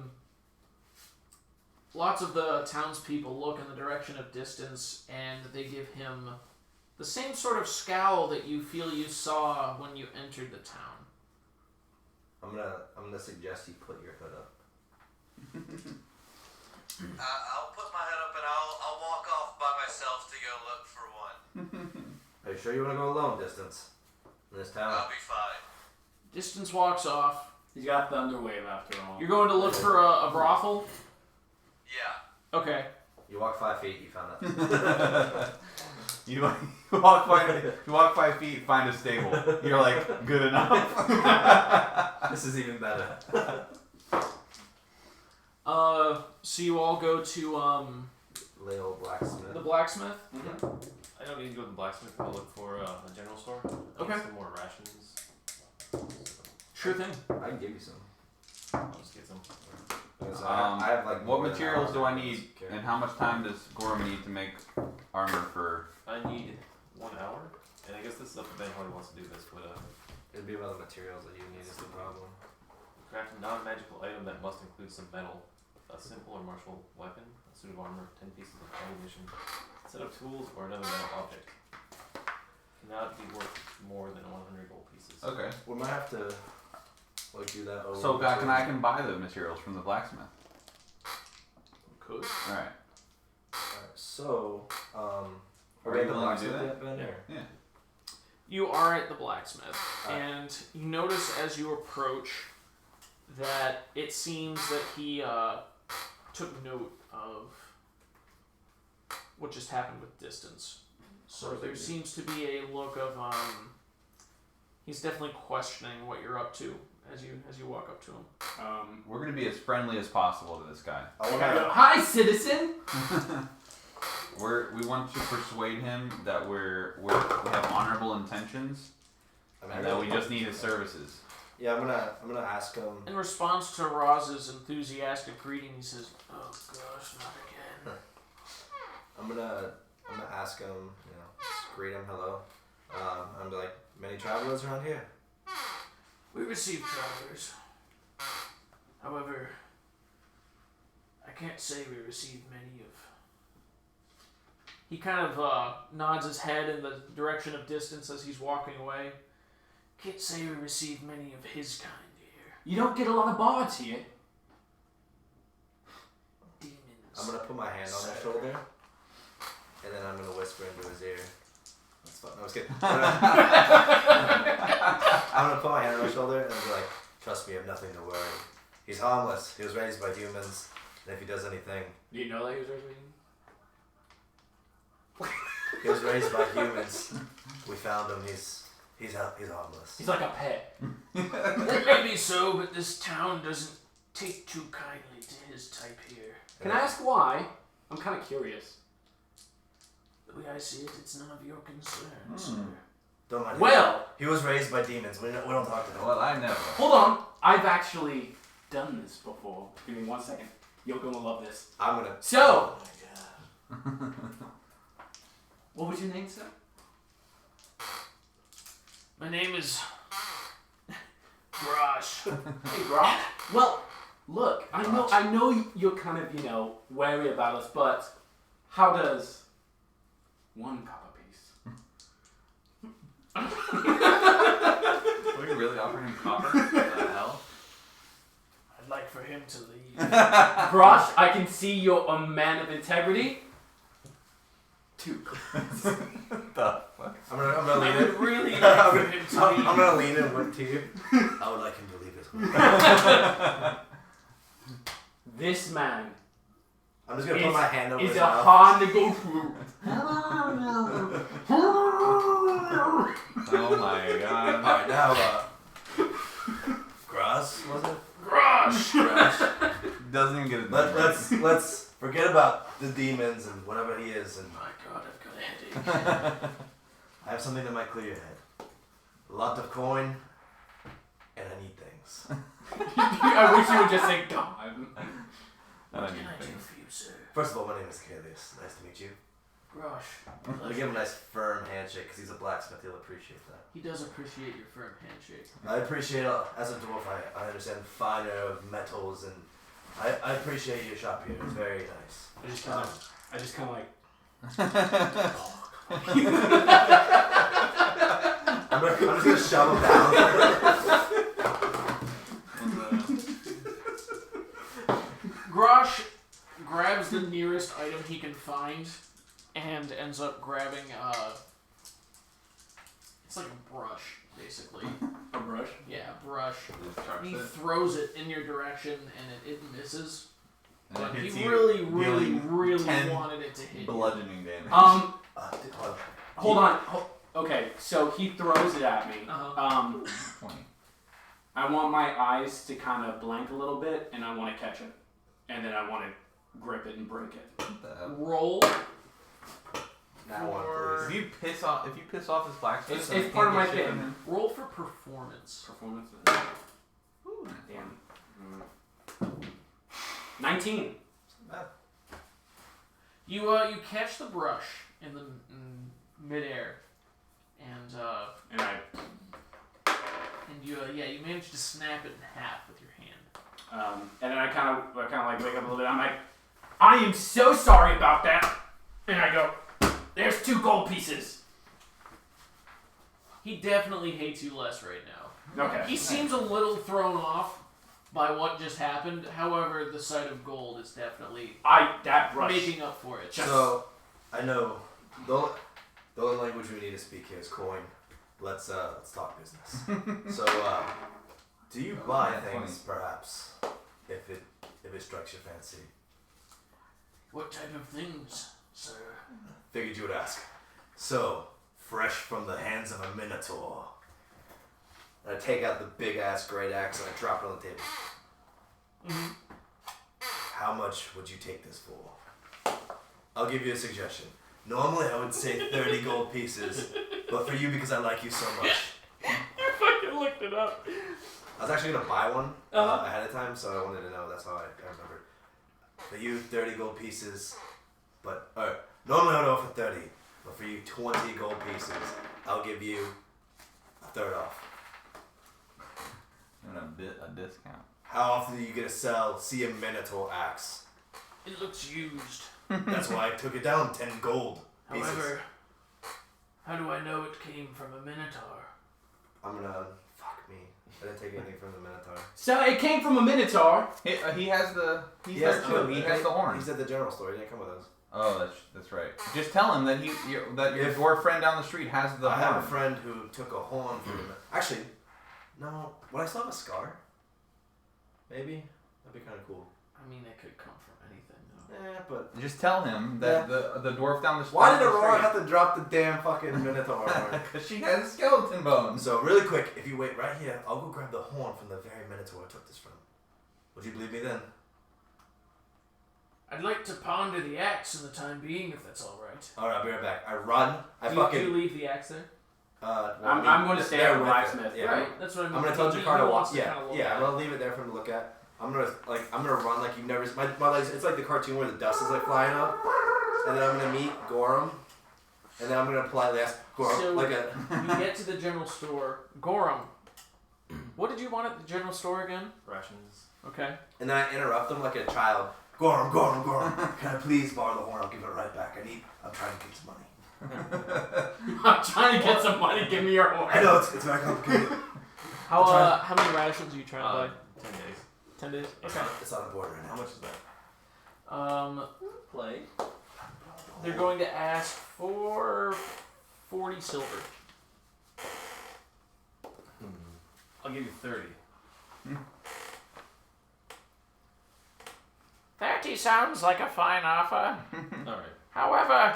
of the townspeople look in the direction of Distance, and they give him the same sort of scowl that you feel you saw when you entered the town. I'm gonna suggest you put your hood up. I'll put my head up and I'll walk off by myself to go look for one. Are you sure you wanna go alone, Distance? In this town? I'll be fine. Distance walks off. He's got Thunderwave after all. You're going to look for a brothel? Yeah. Okay. You walk 5 feet, you found it. You walk 5 feet, find a stable. You're like, good enough. This is even better. So you all go to Little blacksmith. the blacksmith. I don't need to go to the blacksmith. I'll look for a general store. I Okay. need some more rations. Sure thing. I can give you some. I'll just get some. Because I have like. What more than materials an do hour I to need, carry. and how much time does Gorram need to make armor for? I need 1 hour, and I guess this is up to Ben how he wants to do this, but It'd be about the materials that you need is the problem. craft a non-magical item that must include some metal, a simple or martial weapon, a suit of armor, 10 pieces of ammunition, a set of tools, or another metal object. Cannot be worth more than 100 gold pieces. Okay. We might have to like do that over. So I can buy the materials from the blacksmith. Could. All right. Alright, so are Are we you at the willing to do blacksmith that? yet, Ben? or- Yeah. You are at the blacksmith, Alright. and you notice as you approach that it seems that he took note of what just happened with distance. So there seems to be a look of he's definitely questioning what you're up to as you walk up to him. We're gonna be as friendly as possible to this guy. I wanna, Hi, citizen. We want to persuade him that we have honorable intentions, and that we just need his services. Yeah, I'm gonna ask him. In response to Roz's enthusiastic greeting, he says, "Oh gosh, not again." I'm gonna ask him. You know, just greet him. Hello. I'm like, many travelers around here. We receive travelers. However, I can't say we receive many of. He kind of nods his head in the direction of distance as he's walking away. Can't say we receive many of his kind here. You don't get a lot of bards here. Demons. I'm gonna put my hand on his shoulder, and then I'm gonna whisper into his ear. That's fun. I was kidding. I'm gonna put my hand on his shoulder and be like, "Trust me, you have nothing to worry. He's harmless. He was raised by humans, and if he does anything, Do you know that he was raised? he was raised by humans. We found him. He's harmless." He's like a pet. That may be so, but this town doesn't take too kindly to his type here. Can I ask why? I'm kind of curious. The way I see it, it's none of your concern, sir. Don't mind him. Well, He was raised by demons. We don't talk to him. Well, I never. hold on. I've actually done this before. Give me 1 second. You're gonna love this. I'm gonna. So, Oh my god. what was your name, sir? My name is Grosh. Hey, Brock. Well, look, I know you're kind of, wary about us, but how does 1 copper piece? Are you really offering him copper? What the hell? I'd like for him to leave. Grosh, I can see you're a man of integrity. 2 coppers. The fuck? I'm gonna lean I in. would really like for him to leave. I'm gonna lean in with to you. I would like him to leave as well. This man I'm just gonna put my hand over is his a mouth. hard to go through. Oh my god. Alright, now, Gross, was it? Grosh! Grosh. Doesn't even get it. Let's forget about the demons and whatever he is, and My God, I've got a headache. I have something that might clear your head. A lot of coin, and I need things. I wish you would just say God. What can I do for you, sir? First of all, my name is Akalius. Nice to meet you. Grosh. I'm gonna give him a nice firm handshake because he's a blacksmith. He'll appreciate that. He does appreciate your firm handshake. I appreciate, as a dwarf, I understand finer of metals, and I appreciate your shop here. It's very nice. I just kind of like. I'm just gonna shove him down. Grosh grabs the nearest item he can find and ends up grabbing it's like a brush, basically. A brush? Yeah, a brush. Just He throws it in your direction and it misses. And it But he hits you, really dealing 10 wanted it to hit you. bludgeoning damage. Hold on. Okay, so he throws it at me. Uh-huh. 20. I want my eyes to kind of blank a little bit, and I want to catch it, and then I want to grip it and break it. What the hell? Roll. Now one, If you piss off this blacksmith, It's then I part of can't my get shit thing. from him. Roll for performance. Performance. Ooh, Damn. 19. You catch the brush in the midair, and you manage to snap it in half with your hand. And then I kind of like wake up a little bit. I'm like, I am so sorry about that. And I go, there's 2 gold pieces. He definitely hates you less right now. Okay. He seems a little thrown off by what just happened. However, the sight of gold is definitely that brush making up for it. So, I know the only language we need to speak here is coin. Let's talk business. So, do you buy things, perhaps, if it strikes your fancy? What type of things, sir? Figured you would ask. So, fresh from the hands of a minotaur. And I take out the big ass great axe and I drop it on the table. Mm-hmm. How much would you take this for? I'll give you a suggestion. Normally I would say 30 gold pieces, but for you because I like you so much. You fucking looked it up. I was actually gonna buy one ahead of time, so I wanted to know. That's how I remembered. For you, 30 gold pieces, but normally I would offer 30, but for you, 20 gold pieces. I'll give you a third off. And a discount. How often do you get to see a minotaur axe? It looks used. That's why I took it down 10 gold pieces. However, how do I know it came from a minotaur? I'm gonna fuck me. I didn't take anything from the minotaur. So it came from a minotaur. He has the. He has the horn. He's at the general store. He didn't come with us. Oh, that's right. Just tell him that your dwarf friend down the street has the horn. I have a friend who took a horn from him. Actually, no. Would I still have a scar? Maybe. That'd be kind of cool. I mean, it could come from anything, though. But just tell him that the dwarf down the street. why did Aurora have to drop the damn fucking minotaur horn? Because she has skeleton bones. So really quick, if you wait right here, I'll go grab the horn from the very minotaur I took this from. Would you believe me then? I'd like to ponder the axe in the time being, if that's all right. All right, I'll be right back. I run. Do you leave the axe there? I'm going to stay at the blacksmith. Yeah. Right, that's what I mean. I'm gonna tell Jakkar to walk. Yeah, I'm gonna leave it there for him to look at. I'm gonna run like you've never. My legs. It's like the cartoon where the dust is like flying up, and then I'm gonna meet Gorram, and then I'm gonna politely ask Gorram So you get to the general store. Gorram, what did you want at the general store again? Rations. Okay. And then I interrupt him like a child. Gorram, can I please borrow the horn? I'll give it right back. I'm trying to get some money. I'm trying to get some money. Give me your horn. I know it's very complicated. How many rations are you trying to buy? 10 days. 10 days. Okay. It's on the board right now. How much is that? Play. They're going to ask for 40 silver. I'll give you 30. 30 sounds like a fine offer. Alright. However,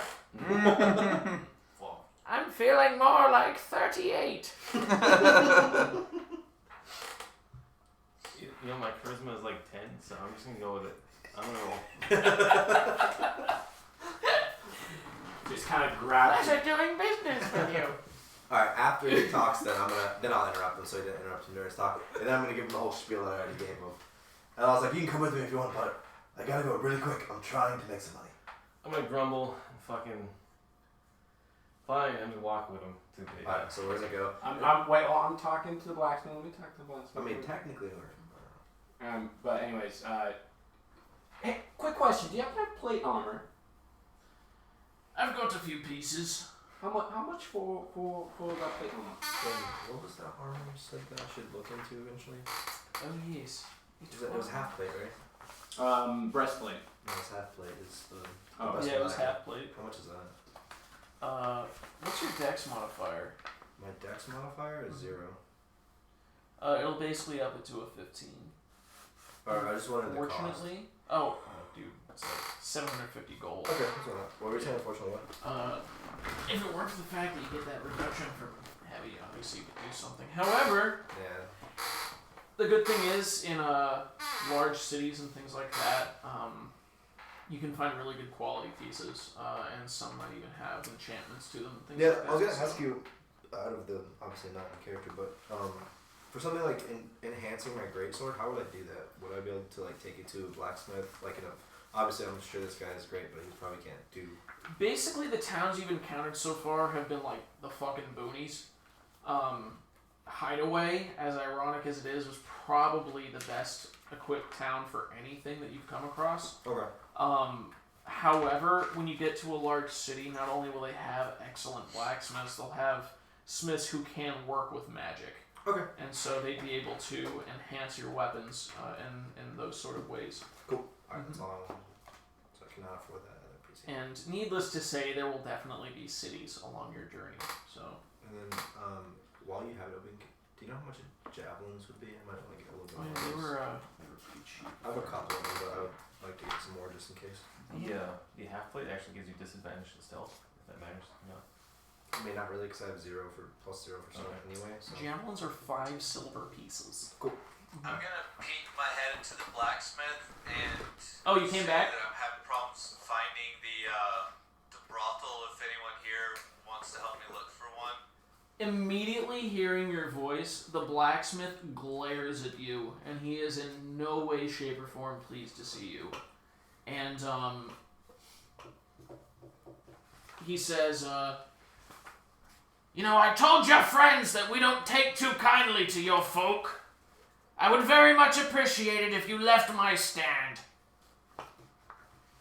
Fall. I'm feeling more like 38. You know, my charisma is like 10, so I'm just gonna go with it. I'm gonna roll. Just kind of grab. Pleasure doing business with you. Alright, after he talks, then I'll interrupt him so he didn't interrupt him during his talk. And then I'm gonna give him the whole spiel that I already gave him. And I was like, you can come with me if you want, but I gotta go really quick. I'm trying to make some money. I'm gonna grumble and fucking. Fine, I'm gonna walk with him to the. Alright, so we're gonna go. I'm talking to the blacksmith. Let me talk to the blacksmith. I mean, technically, we're. But anyways, hey, quick question. Do you happen to have plate armor? I've got a few pieces. How much for that plate armor? What was that armor you said that I should look into eventually? Oh yes. It was half plate, right? Breastplate. No, it's half plate. It's the. Oh, best Yeah, it one was I have. half plate. How much is that? What's your dex modifier? My dex modifier is 0. It'll basically up it to a 15. Or I just wanted the cost. Fortunately, dude, that's like 750 gold. Okay, that's what were we saying? Unfortunately, what? If it weren't for the fact that you get that reduction from heavy, obviously you could do something. However, Yeah. the good thing is in large cities and things like that, you can find really good quality pieces, and some might even have enchantments to them. And things Yeah, like that. I was gonna ask you, out of the obviously not in character, but for something like enhancing my greatsword, how would I do that? Would I be able to like take it to a blacksmith? Like obviously I'm sure this guy is great, but he probably can't do. Basically, the towns you've encountered so far have been like the fucking boonies. Hideaway, as ironic as it is, was probably the best equipped town for anything that you've come across. Okay. However, when you get to a large city, not only will they have excellent blacksmiths, they'll have smiths who can work with magic. Okay. And so they'd be able to enhance your weapons in those sort of ways. Cool. Alright, that's all I want. So I cannot afford that other PC. And needless to say, there will definitely be cities along your journey. So. And then, while you have it open, do you know how much javelins would be? I might want to get a little bit Oh, more. yeah, they were pretty cheap. I have a couple of them, but I would like to get some more just in case. The half plate actually gives you disadvantage to stealth, if that matters. No. I mean, not really, because I have +0 for stealth anyway. So. Javelins are 5 silver pieces. Cool. I'm gonna peek my head into the blacksmith and. Oh, you came say back? That I'm having problems finding the brothel. If anyone here wants to help me look for one. Immediately hearing your voice, the blacksmith glares at you, and he is in no way, shape, or form pleased to see you. And he says, you know, I told your friends that we don't take too kindly to your folk. I would very much appreciate it if you left my stand.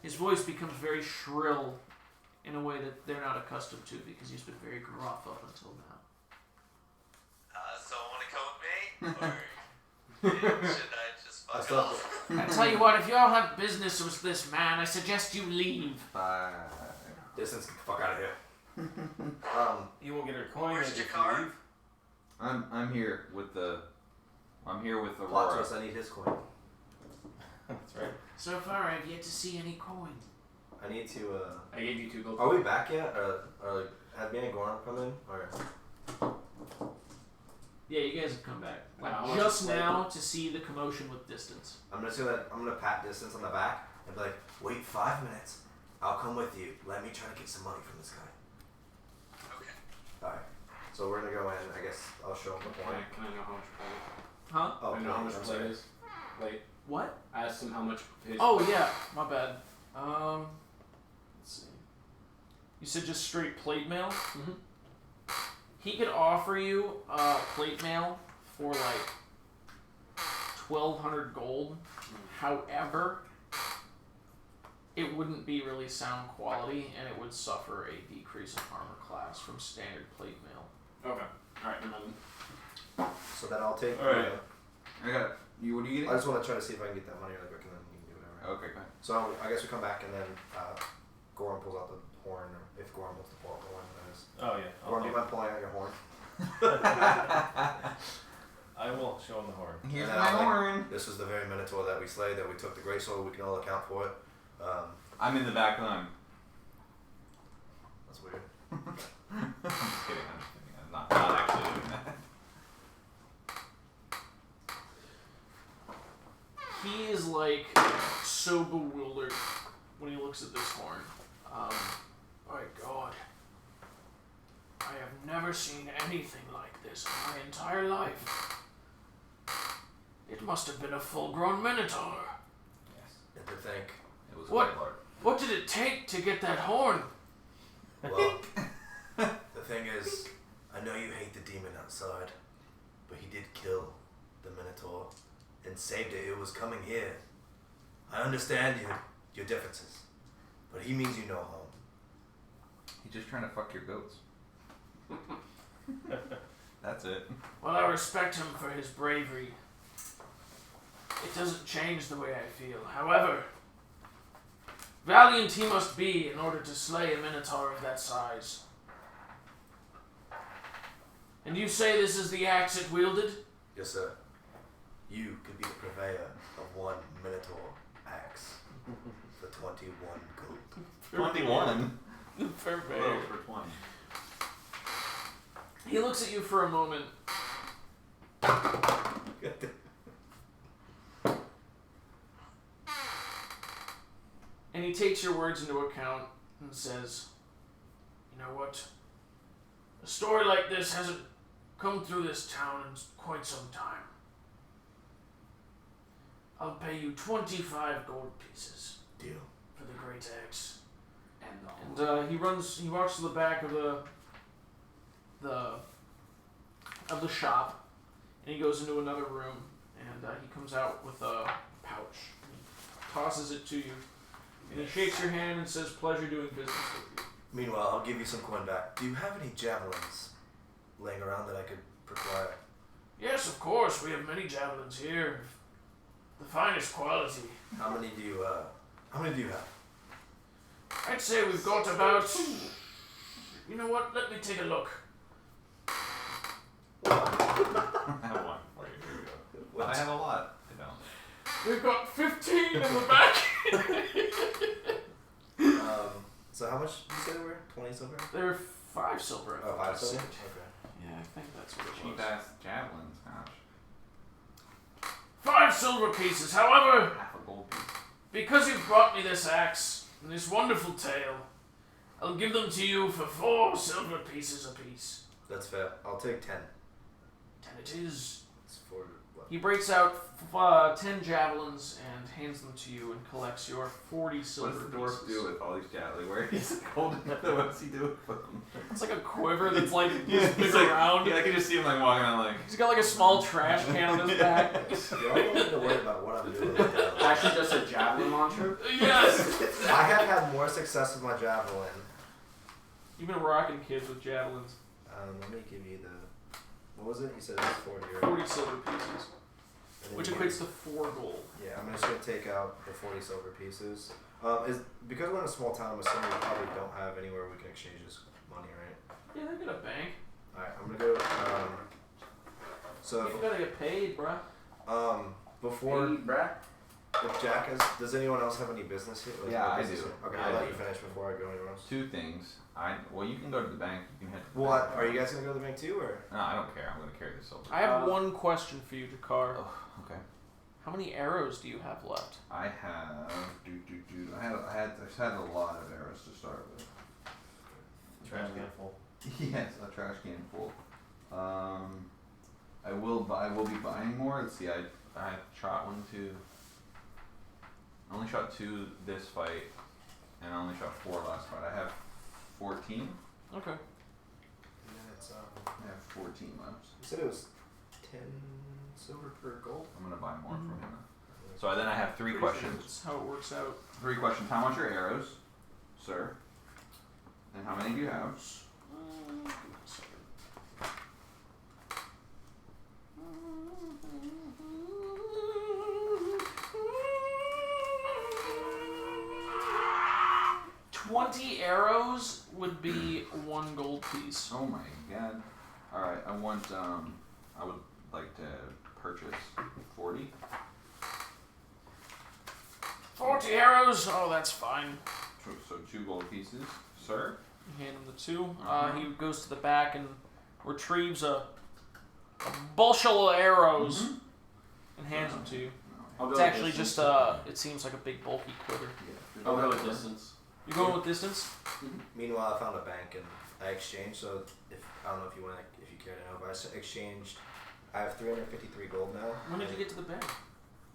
His voice becomes very shrill in a way that they're not accustomed to because he's been very gruff up until now. So want to come with me, or should I just fuck off? I tell you what, if you all have business with this man, I suggest you leave. Bye. Distance, get the fuck out of here. You won't get her coin Where's if you Jakkar? leave. I'm here with the Plot Aurora. twist, I need his coin. That's right. So far, I've yet to see any coin. I need to, I gave you 2 gold. Are we back yet? Or have me and Gorram come in? Or... Yeah, you guys have come back. Like, How much just is now to see the commotion with distance. I'm gonna pat Distance on the back and be like, wait 5 minutes. I'll come with you. Let me try to get some money from this guy. Okay. Alright. So we're gonna go in. I guess I'll show him the Can point. I know how much plate? Huh? Oh, I know how much I'm plate sorry. is. Plate. What? I asked him how much his. Oh, yeah. My bad. Let's see. You said just straight plate mail? Mhm. He could offer you plate mail for like 1,200 gold. However, it wouldn't be really sound quality, and it would suffer a decrease in armor class from standard plate mail. Okay. Alright, and then. So then I'll take. Alright. I got you. What are you getting? I just want to try to see if I can get that money really quick, and then you can do whatever. Okay, go ahead. So I guess we come back, and then Gorram pulls out the horn, or if Gorram wants to pull out the horn, that is. Oh yeah. Gorram, do you mind pulling out your horn? I will show him the horn. Here's And my then I'll horn. This was the very Minotaur that we slayed, that we took the great sword, we can all account for it. I'm in the back line. That's weird. I'm just kidding. I'm not actually doing that. He is like so bewildered when he looks at this horn. My God. I have never seen anything like this in my entire life. It must have been a full-grown Minotaur. Yes. And to think, It was What? quite large. What did it take to get that horn? well, the thing is, I know you hate the demon outside, but he did kill the Minotaur and saved it. It was coming here. I understand your differences, but he means you no harm. He's just trying to fuck your goats. That's it. Well, I respect him for his bravery. It doesn't change the way I feel. However, valiant he must be in order to slay a Minotaur of that size. And you say this is the axe it wielded? Yes, sir. You could be the purveyor of one Minotaur axe for 21 gold. 21. Perfect. For 20. He looks at you for a moment. And he takes your words into account and says, you know what? A story like this hasn't come through this town in quite some time. I'll pay you 25 gold pieces. Deal. For the great axe. And And he walks to the back of the shop, and he goes into another room, and he comes out with a pouch. He tosses it to you, and he shakes your hand and says, "Pleasure doing business with you." Meanwhile, I'll give you some coin back. Do you have any javelins laying around that I could acquire? Yes, of course. We have many javelins here, the finest quality. How many do you have? I'd say we've got about. You know what? Let me take a look. I have one for you. Here we go. I have a lot. I don't. We've got 15 in the back. So how much did you say they were? 20 silver? They're 5 silver. Oh, 5 silver? Six. Okay. Yeah, I think that's what it Cheap was. ass javelins, gosh. 5 silver pieces. However, Half a gold piece. because you've brought me this axe and this wonderful tale, I'll give them to you for 4 silver pieces apiece. That's fair. I'll take 10. 10 it is. It's for what? He breaks out 10 javelins and hands them to you and collects your 40 silver What does the dwarf pieces. do with all these javelins? Where he's holding them? What's he doing with them? It's like a quiver that's like Yeah, this big he's like, around. yeah, I can just see him like walking on like. He's got like a small trash can on his back. Y'all don't need to worry about what I'm doing with that. actually, just a javelin launcher. Yes! I have had more success with my javelin. You've been rocking kids with javelins. Let me give you the... What was it? You said it was 40, right? 40 silver pieces. And then Which you equates to 4 gold. Yeah, I'm just gonna take out the 40 silver pieces. Because we're in a small town, I'm assuming we probably don't have anywhere we can exchange this money, right? Yeah, they got a bank. Alright, I'm gonna go, so, You gotta get paid, bruh. before, Hey, bruh. if Jack has, does anyone else have any business here? Like, Yeah, no I business do. here? Okay, Yeah, I'll I let you do. finish before I go anywhere else. 2 things. Well, you can go to the bank. You can head. To the What? bank. Are you guys gonna go to the bank too, or? No, I don't care. I'm gonna carry the silver. I have one question for you, Jakkar. Oh, okay. How many arrows do you have left? I have. I just had a lot of arrows to start with. Trash can full. Yes, a trash can full. I will be buying more. Let's see. I shot 1, 2. I only shot 2 this fight, and I only shot 4 last fight. I have 14. Okay. And then it's, I have 14 left. you said it was 10 silver per gold? I'm gonna buy more from him. So then I have 3 questions. That's how it works out. 3 questions. How much are arrows, sir? And how many do you have? 20 arrows would be 1 gold piece. Oh my god. Alright, I would like to purchase 40. 40 arrows? Oh, that's fine. So 2 gold pieces, sir. You hand him the 2. He goes to the back and retrieves a bushel of arrows and hands them to you. I'll go It's with actually distance. just it seems like a big bulky quiver. I'll go with distance. You going with distance? Meanwhile, I found a bank and I exchanged. So I don't know if you care to know, but I exchanged. I have 353 gold now. When did you get to the bank?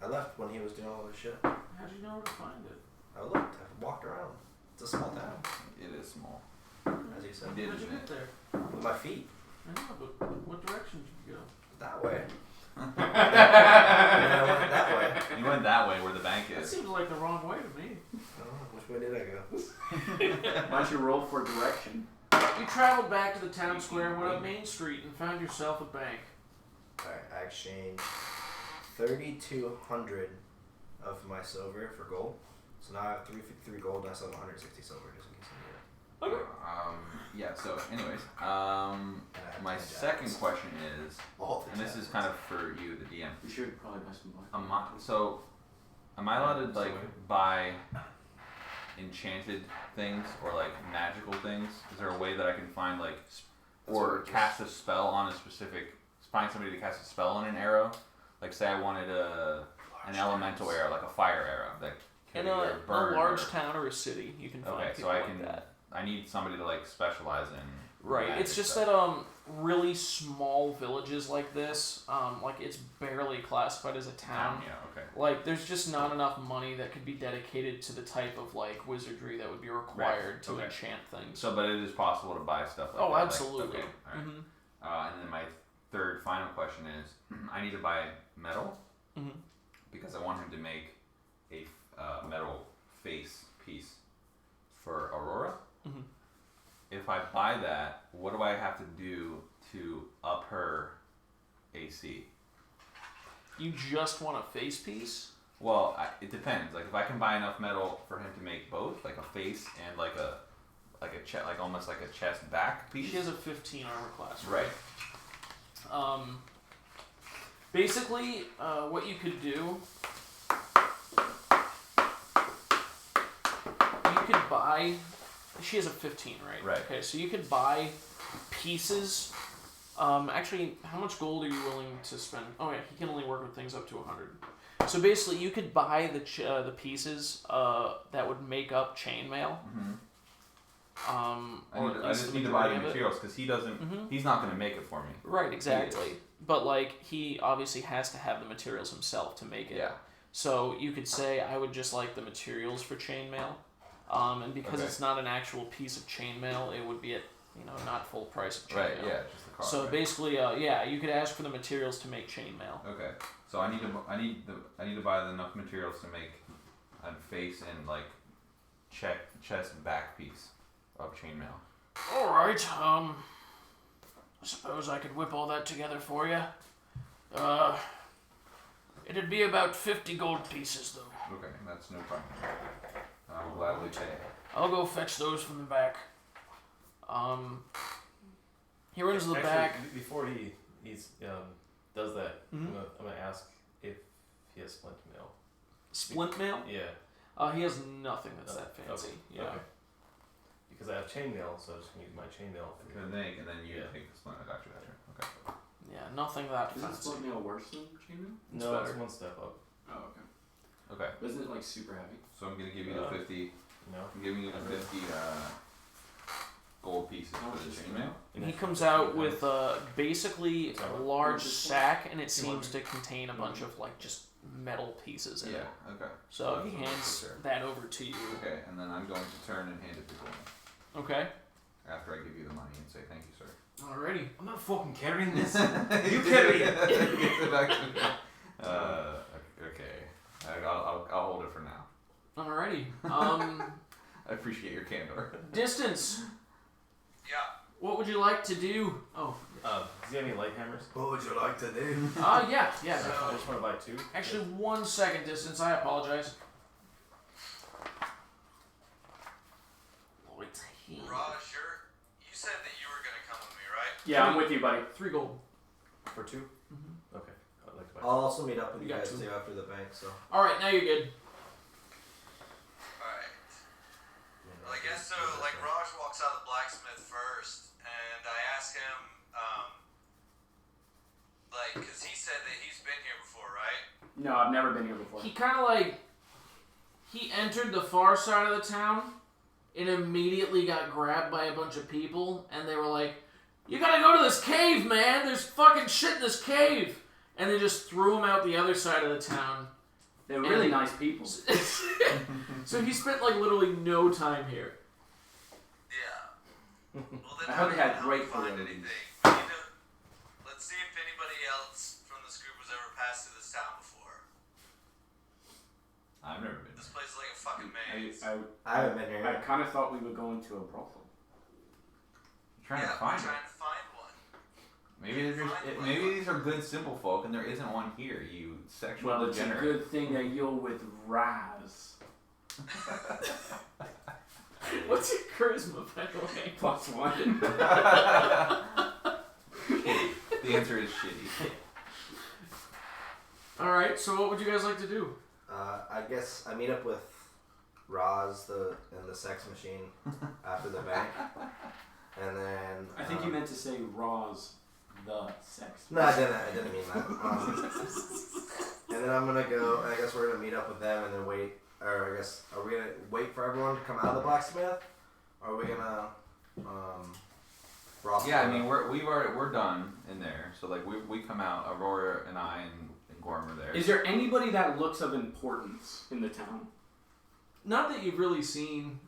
I left when he was doing all this shit. How'd you know where to find it? I looked. I walked around. It's a small town, It is small. as you said. You How'd you did get there? With my feet. I know, but what direction did you go? That way. And then I went that way. You went that way where the bank That is. seems like the wrong way to me. I don't know. Which way did I go? Why don't you roll for direction? You traveled back to the town square, went up Main Street, and found yourself a bank. Alright, I exchanged 3,200 of my silver for gold. So now I have 353 gold and I still have 160 silver just in case I need it. Yeah, so anyways, And I have my 10 second jackets. question is, All the and this is jackets. kind of for you, the DM. We should probably buy some black. Am I allowed to like buy enchanted things or like magical things? Is there a way that I can find like, That's or what it cast a spell on a specific, find somebody to cast a spell on an arrow? Like say I wanted an elemental arrow, like a fire arrow that In could either a burn large or, town or a city, you can find okay, people so I like can. that. I need somebody to like specialize in. Right. magic. it's just that really small villages like this, like it's barely classified as a town. Yeah, okay. Like there's just not enough money that could be dedicated to the type of like wizardry that would be required to enchant things. So, but it is possible to buy stuff like that. Oh, absolutely. Like, okay, all right. Mm-hmm. And then my third final question is, I need to buy metal because I want him to make a metal face piece for Aurora. Mm-hmm. If I buy that, what do I have to do to up her AC? You just want a face piece? Well, it depends. Like if I can buy enough metal for him to make both, like a face and like almost like a chest back piece. She has a 15 armor class, Right. Basically, what you could do, you could buy. She has a 15, right? Right. Okay, so you could buy pieces. Actually, how much gold are you willing to spend? Oh yeah, he can only work with things up to 100. So basically, you could buy the pieces that would make up chainmail. I just need to buy the materials because he doesn't. He's not going to make it for me. Right, exactly. But like he obviously has to have the materials himself to make it. Yeah. So you could say I would just like the materials for chainmail, and because it's not an actual piece of chainmail, it would be at not full price of chainmail. Right. Yeah. Just the cost. So right? basically, you could ask for the materials to make chainmail. Okay. So I need to buy enough materials to make a face and like chest and back piece of chainmail. All right. I suppose I could whip all that together for you. It'd be about 50 gold pieces, though. Okay, that's no problem. I'll gladly pay. I'll go fetch those from the back. He runs to the back. Before he does that, Mhm. I'm gonna ask if he has splint mail. Splint mail? Yeah. He has nothing that's that fancy. Okay. Yeah. Okay. Because I have chainmail, so I just use my chainmail. And then you take the splint. I got you. Okay. Yeah, nothing that Is fancy. splint mail worse than chainmail? No, it's better. one step up. Oh, okay. Okay. But isn't it like super heavy? So I'm gonna give you the 50. No. I'm giving you the 50 gold pieces for the chainmail. He comes out with basically a large sack, and it seems to contain a bunch of like just metal pieces in it. Okay. So he hands that over to you. Okay, and then I'm going to turn and hand it to Gorram Okay. after I give you the money and say thank you, sir. Alrighty. I'm not fucking carrying this. You carry it. Gives it back to me. Okay. I'll hold it for now. Alrighty. I appreciate your candor. Distance. Yeah. What would you like to do? Oh. Does he have any light hammers? What would you like to do? Yeah. I Definitely. just want to buy 2. Actually, 1 second, Distance. I apologize. Raj, you said that you were gonna come with me, right? Yeah, I'm with you, buddy. 3 gold. For 2? Mm-hmm. Okay. I'd like to buy I'll also meet up with You you got guys 2. too after the bank. So. All right, now you're good. Alright. Well, I guess so. Like, Raj walks out of the blacksmith first, and I ask him, because he said that he's been here before, right? No, I've never been here before. He kind of he entered the far side of the town and immediately got grabbed by a bunch of people, and they were like, "You gotta go to this cave, man! There's fucking shit in this cave!" And they just threw him out the other side of the town. They're really nice people. So he spent literally no time here. Yeah. Well, then I heard they had how great we find food. anything. Let's see if anybody else from this group has ever passed through this town before. I've never been. This place is like a fucking maze. I haven't been here. I kind of thought we were going to a brothel. Trying yeah, to find we're it. trying to find one. Maybe these are good simple folk, and there isn't one here. You sexual Well, it's degenerate. a good thing that you're with Raz. What's your charisma, by the way? +1. The answer is shitty. Alright, so what would you guys like to do? I guess I meet up with Roz and the sex machine after the bank, and then I think you meant to say Raz, the sex. No, I didn't mean that. And then I'm gonna go. I guess we're gonna meet up with them and then wait. Or I guess are we gonna wait for everyone to come out of the blacksmith? Or are we gonna? Raj off. Yeah, I mean we're done in there. So like we come out, Aurora and I and Gorram are there. Is there anybody that looks of importance in the town? Not that you've really seen.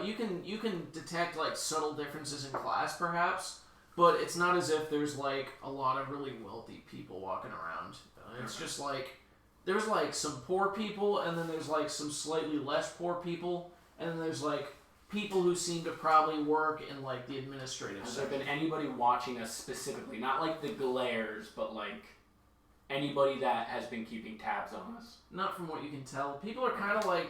You can detect like subtle differences in class, perhaps, but it's not as if there's like a lot of really wealthy people walking around. It's just like there's like some poor people, and then there's like some slightly less poor people, and then there's like people who seem to probably work in like the administrative Has there section. been anybody watching us specifically? Not like the glares, but like anybody that has been keeping tabs on us? Not from what you can tell. People are kind of like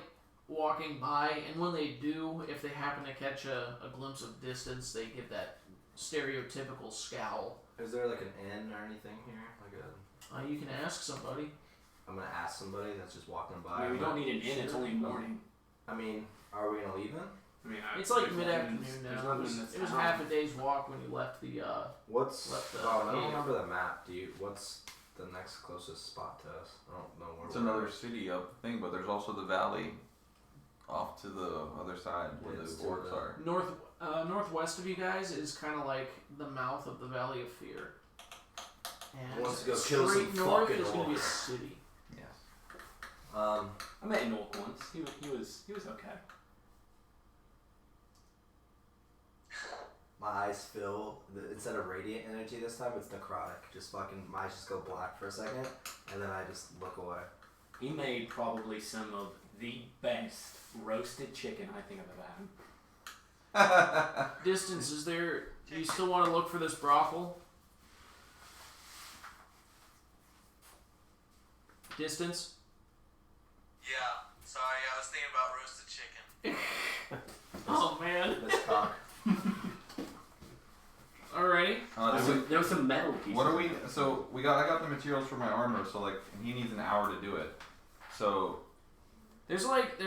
walking by, and when they do, if they happen to catch a glimpse of distance, they give that stereotypical scowl. Is there like an inn or anything here? Like a. You can ask somebody. I'm gonna ask somebody that's just walking by. I mean, we don't need an inn. It's only morning. I mean, are we gonna leave then? I mean, It's like there's mid-afternoon nothing- now. there's It nothing was, in this it was town. half a day's walk when you left the. What's? Left the I don't cave. remember the map. What's the next closest spot to us? I don't know where. It's we're another at. city up the thing, but there's also the valley off to the other side where Yeah, the it's to orcs the- are. Northwest of you guys is kind of like the mouth of the Valley of Fear. And Wants to go kill straight some north fucking is going to be a orcs. city. Yes. I met an orc once. He was okay. My eyes fill. Instead of radiant energy this time, it's necrotic. Just fucking, my eyes just go black for a second, and then I just look away. He made probably some of the best roasted chicken I think I've ever had. Distance, is there... Do you still want to look for this brothel? Distance? Yeah, sorry, I was thinking about roasted chicken. Oh, man. This cock. Alrighty. There was some metal pieces. What are we? So I got the materials for my armor. So like, and he needs an hour to do it. So There's like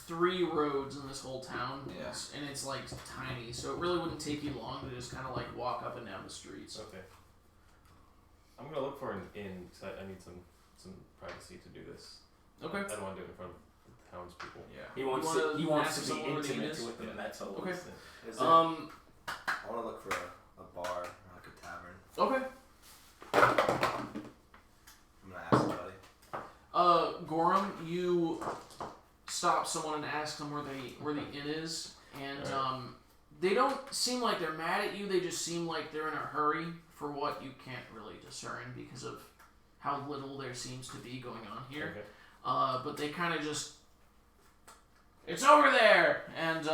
3 roads in this whole town. Yeah. And it's like tiny, so it really wouldn't take you long to just kind of like walk up and down the streets. Okay. I'm gonna look for an inn because I need some privacy to do this. Okay. I don't want to do it in front of the townspeople. yeah. He wants You wanna to, he wants ask to be someone where the inn intimate is? with the Yeah. metal. Okay. Is there, I want to look for a bar or like a tavern. Okay. I'm gonna ask somebody. Gorram, you stop someone and ask them where the inn is, and they don't seem like they're mad at you. They just seem like they're in a hurry for what you can't really discern because of how little there seems to be going on here. Okay. But they kind of just, it's over there, and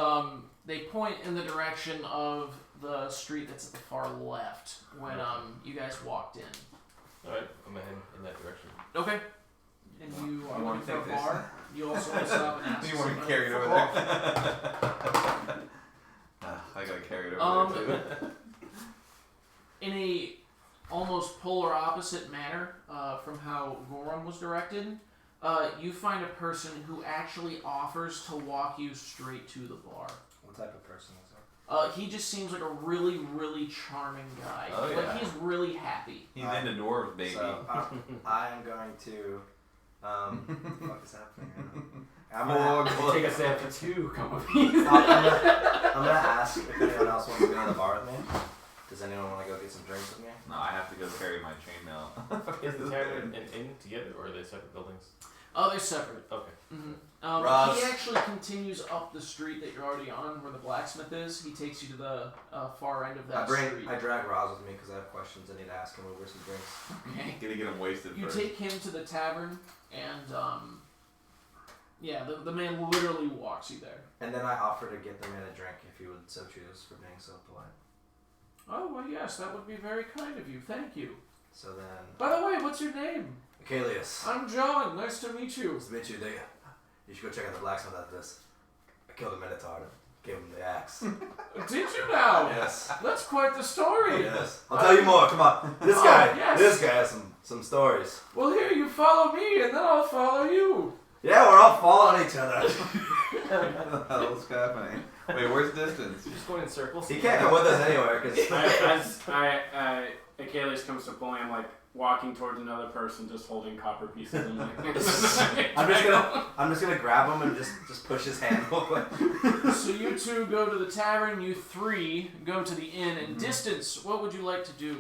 they point in the direction of the street that's at the far left when you guys walked in. Alright, I'm gonna head in that direction. Okay. And you are You wanna looking for a take this? bar. You also want to stop and ask You want to somebody carry it for over coffee. there? I gotta carry it over there too. In a almost polar opposite manner from how Gorram was directed, you find a person who actually offers to walk you straight to the bar. What type of person is there? He just seems like a really, really charming guy. Oh, Like yeah. he's really happy. He's into dwarves, baby. So I am going to. What the fuck is happening right now? I'm gonna, Take a step for 2. Come with me. I'm gonna ask if anyone else wants to go to the bar with me. Does anyone want to go get some drinks with me? No, I have to go carry my chainmail. Is the tavern and inn together or are they separate buildings? Oh, they're separate. Okay. Mm-hmm. Ross. He actually continues up the street that you're already on, where the blacksmith is. He takes you to the far end of that street. I drag Roz with me because I have questions I need to ask him over some drinks. Okay. Gonna get him wasted You first. take him to the tavern, and the man literally walks you there. And then I offer to get the man a drink if he would so choose for being so polite. Oh well, yes, that would be very kind of you. Thank you. So then, By the way, what's your name? Akalius. I'm John. Nice to meet you. Nice to meet you, nigga. You should go check out the blacksmith after this. I killed a minotaur and gave him the axe. Did you now? Yes. That's quite the story. Yes. I'll tell you more. Come on. This Oh, guy. yes. This guy has some stories. Well, here you follow me, and then I'll follow you. Yeah, we're all following each other. What the hell's happening? Wait, where's distance? You're just going in circles? He can't come with us anywhere because Akalius comes to pull me, I'm like walking towards another person, just holding copper pieces in my hands. I'm just gonna grab him and just push his hand away. So you two go to the tavern. You three go to the inn. In distance, what would you like to do?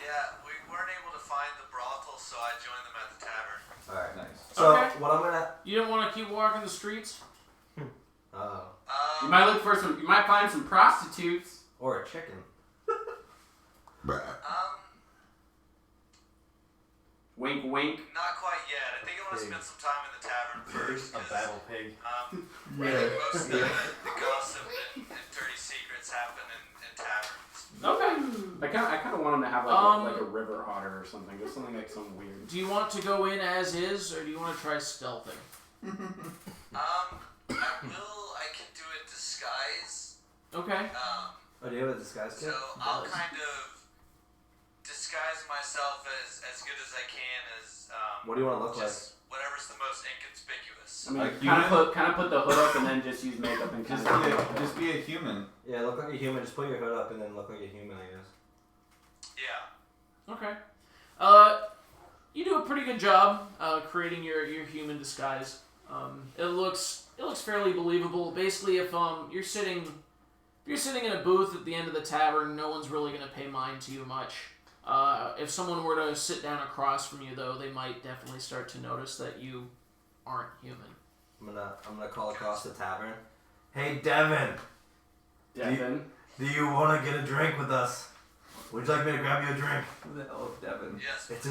Yeah, we weren't able to find the brothel, so I joined them at the tavern. Alright, Nice. so Okay. what I'm gonna. You don't want to keep walking the streets? You might look for some. You might find some prostitutes. Or a chicken. Wink, wink. Not quite yet. I think I want to spend some time in the tavern first. A 'cause, battle pig. I think most of the gossip and dirty secrets happen in taverns. Okay. I kind of want him to have like a river otter or something. Just something like some weird. Do you want to go in as is, or do you want to try stealthing? I can do a disguise. Okay. Oh, do you have a disguise kit? So I'll kind of disguise myself as good as I can as What do you want to look like? just whatever's the most inconspicuous. I mean, Like kind of put the hood up and then just use makeup and Just be a human. Yeah, look like a human. Just put your hood up and then look like a human, I guess. Yeah. Okay. You do a pretty good job creating your human disguise. It looks fairly believable. Basically, if you're sitting in a booth at the end of the tavern, no one's really gonna pay mind to you much. If someone were to sit down across from you, though, they might definitely start to notice that you aren't human. I'm gonna call across the tavern. Hey, Devin. Devin. Do you want to get a drink with us? Would you like me to grab you a drink? Who the hell is Devin? Yes. It's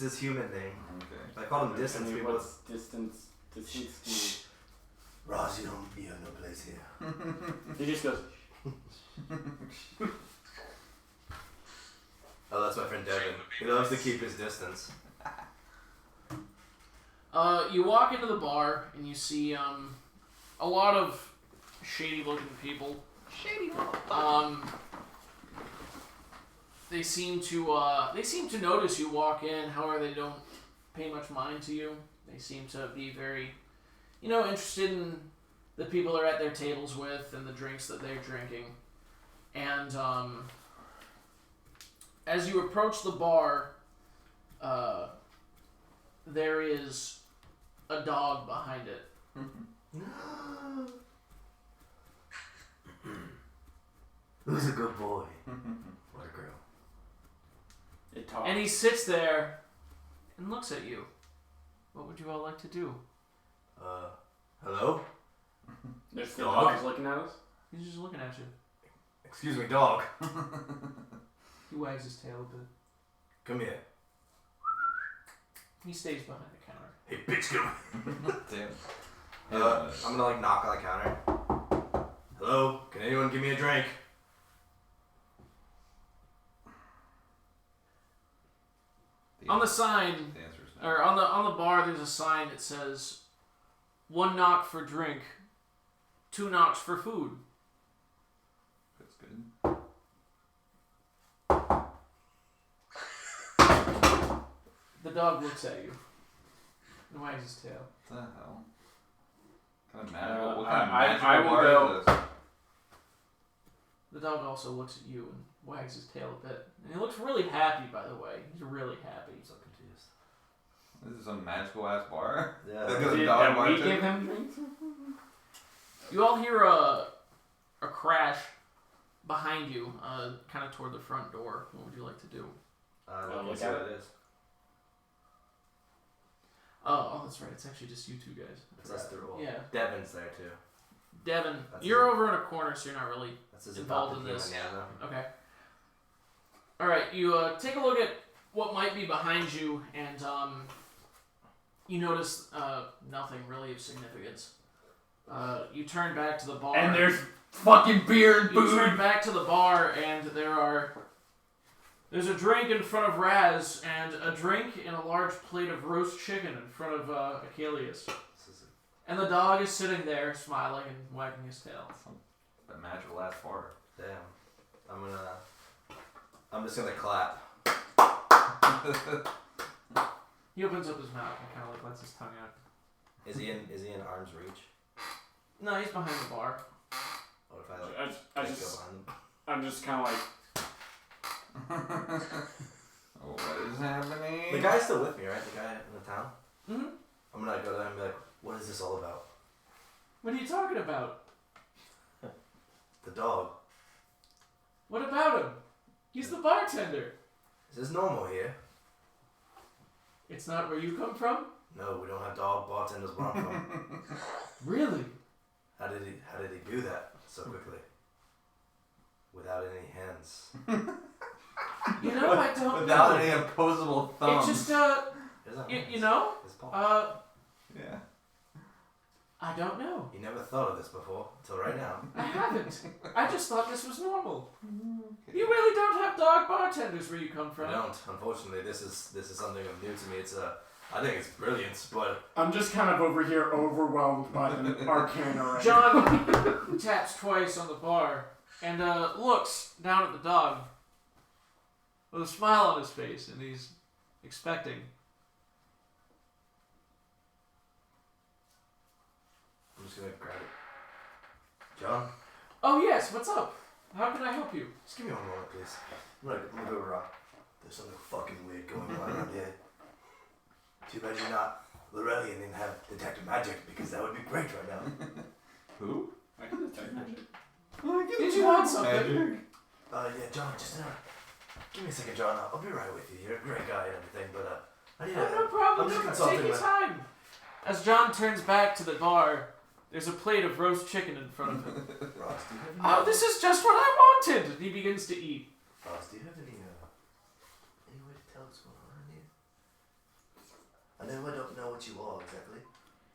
his human name. Okay. I call him distance. I mean, People. what's distance? Distance. Roz, you have no place here. He just goes. Oh, that's my friend Devin. He loves to keep his distance. You walk into the bar and you see a lot of shady-looking people. They seem to notice you walk in. However, they don't pay much mind to you. They seem to be very, interested in the people they're at their tables with and the drinks that they're drinking. And as you approach the bar, there is a dog behind it. Who's a good boy? Or a girl? It talks. And he sits there and looks at you. What would you all like to do? Hello? There's the Dog? dog looking at us. He's just looking at you. Excuse me, dog. He wags his tail a bit. Come here. He stays behind the counter. Hey, bitch, come. Damn. I'm gonna like knock on the counter. Hello? Can anyone give me a drink? On the sign, The answer is no. or on the bar, there's a sign that says, 1 knock for drink, 2 knocks for food. That's good. The dog looks at you and wags his tail. What the hell? What kind of magical, what I- kind of I magical will bar go- is this? The dog also looks at you and wags his tail a bit. And he looks really happy, by the way. He's really happy. I'm so confused. This is some magical ass bar? Yeah. That goes Did dog that we bartender? give him drinks? You all hear a crash behind you, kind of toward the front door. What would you like to do? Let me look see at what it. it is. Oh, that's right. It's actually just you two guys. That's the rule. Yeah. Devin's there too. Devin, That's you're it. over in a corner, so you're not really That's his involved adopted in this. human, yeah. Okay. Alright, you take a look at what might be behind you, and you notice nothing really of significance. You turn back to the bar. And there's fucking beer and You booze. turn back to the bar, and there's a drink in front of Raz, and a drink and a large plate of roast chicken in front of Akalius. This is And the dog is sitting there, smiling and wagging his tail. That magical ass bar. damn. I'm just gonna clap. He opens up his mouth and kind of like lets his tongue out. Is he in arm's reach? No, he's behind the bar. What if I like I go just, behind him? I'm just kind of like, What is happening? The guy's still with me, right? The guy in the town? Mm-hmm. I'm gonna go to him and be like, what is this all about? What are you talking about? The dog. What about him? He's the bartender. Is this normal here? It's not where you come from? No, we don't have dog bartenders where I'm from. Really? How did he do that so quickly? Without any hands. You know, I don't Without know. any opposable thumbs. It just, He doesn't have you hands. know, His paw. Yeah. I don't know. You never thought of this before, until right now. I haven't. I just thought this was normal. You really don't have dog bartenders where you come I from. don't. Unfortunately, this is something new to me. It's I think it's brilliant, but I'm just kind of over here overwhelmed by the arcana right John taps twice on the bar and looks down at the dog with a smile on his face, and he's expecting. I'm just gonna grab it. John, Oh yes, what's up? How can I help you? just give me 1 moment, please. I'm gonna go around. There's something fucking weird going on around here. Too bad you're not Lurelion and have detected magic, because that would be great right now. Who? I can detect magic. Did you want something? Yeah, John, just give me a second, John. I'll be right with you. You're a great guy and everything, but I need Oh, no problem. I'm just No, consulting take your with- time. As John turns back to the bar, there's a plate of roast chicken in front of him. Ross, do you have any? Oh, this is just what I wanted. And he begins to eat. Ross, do you have any way to tell what's going on around here? I know I don't know what you are exactly,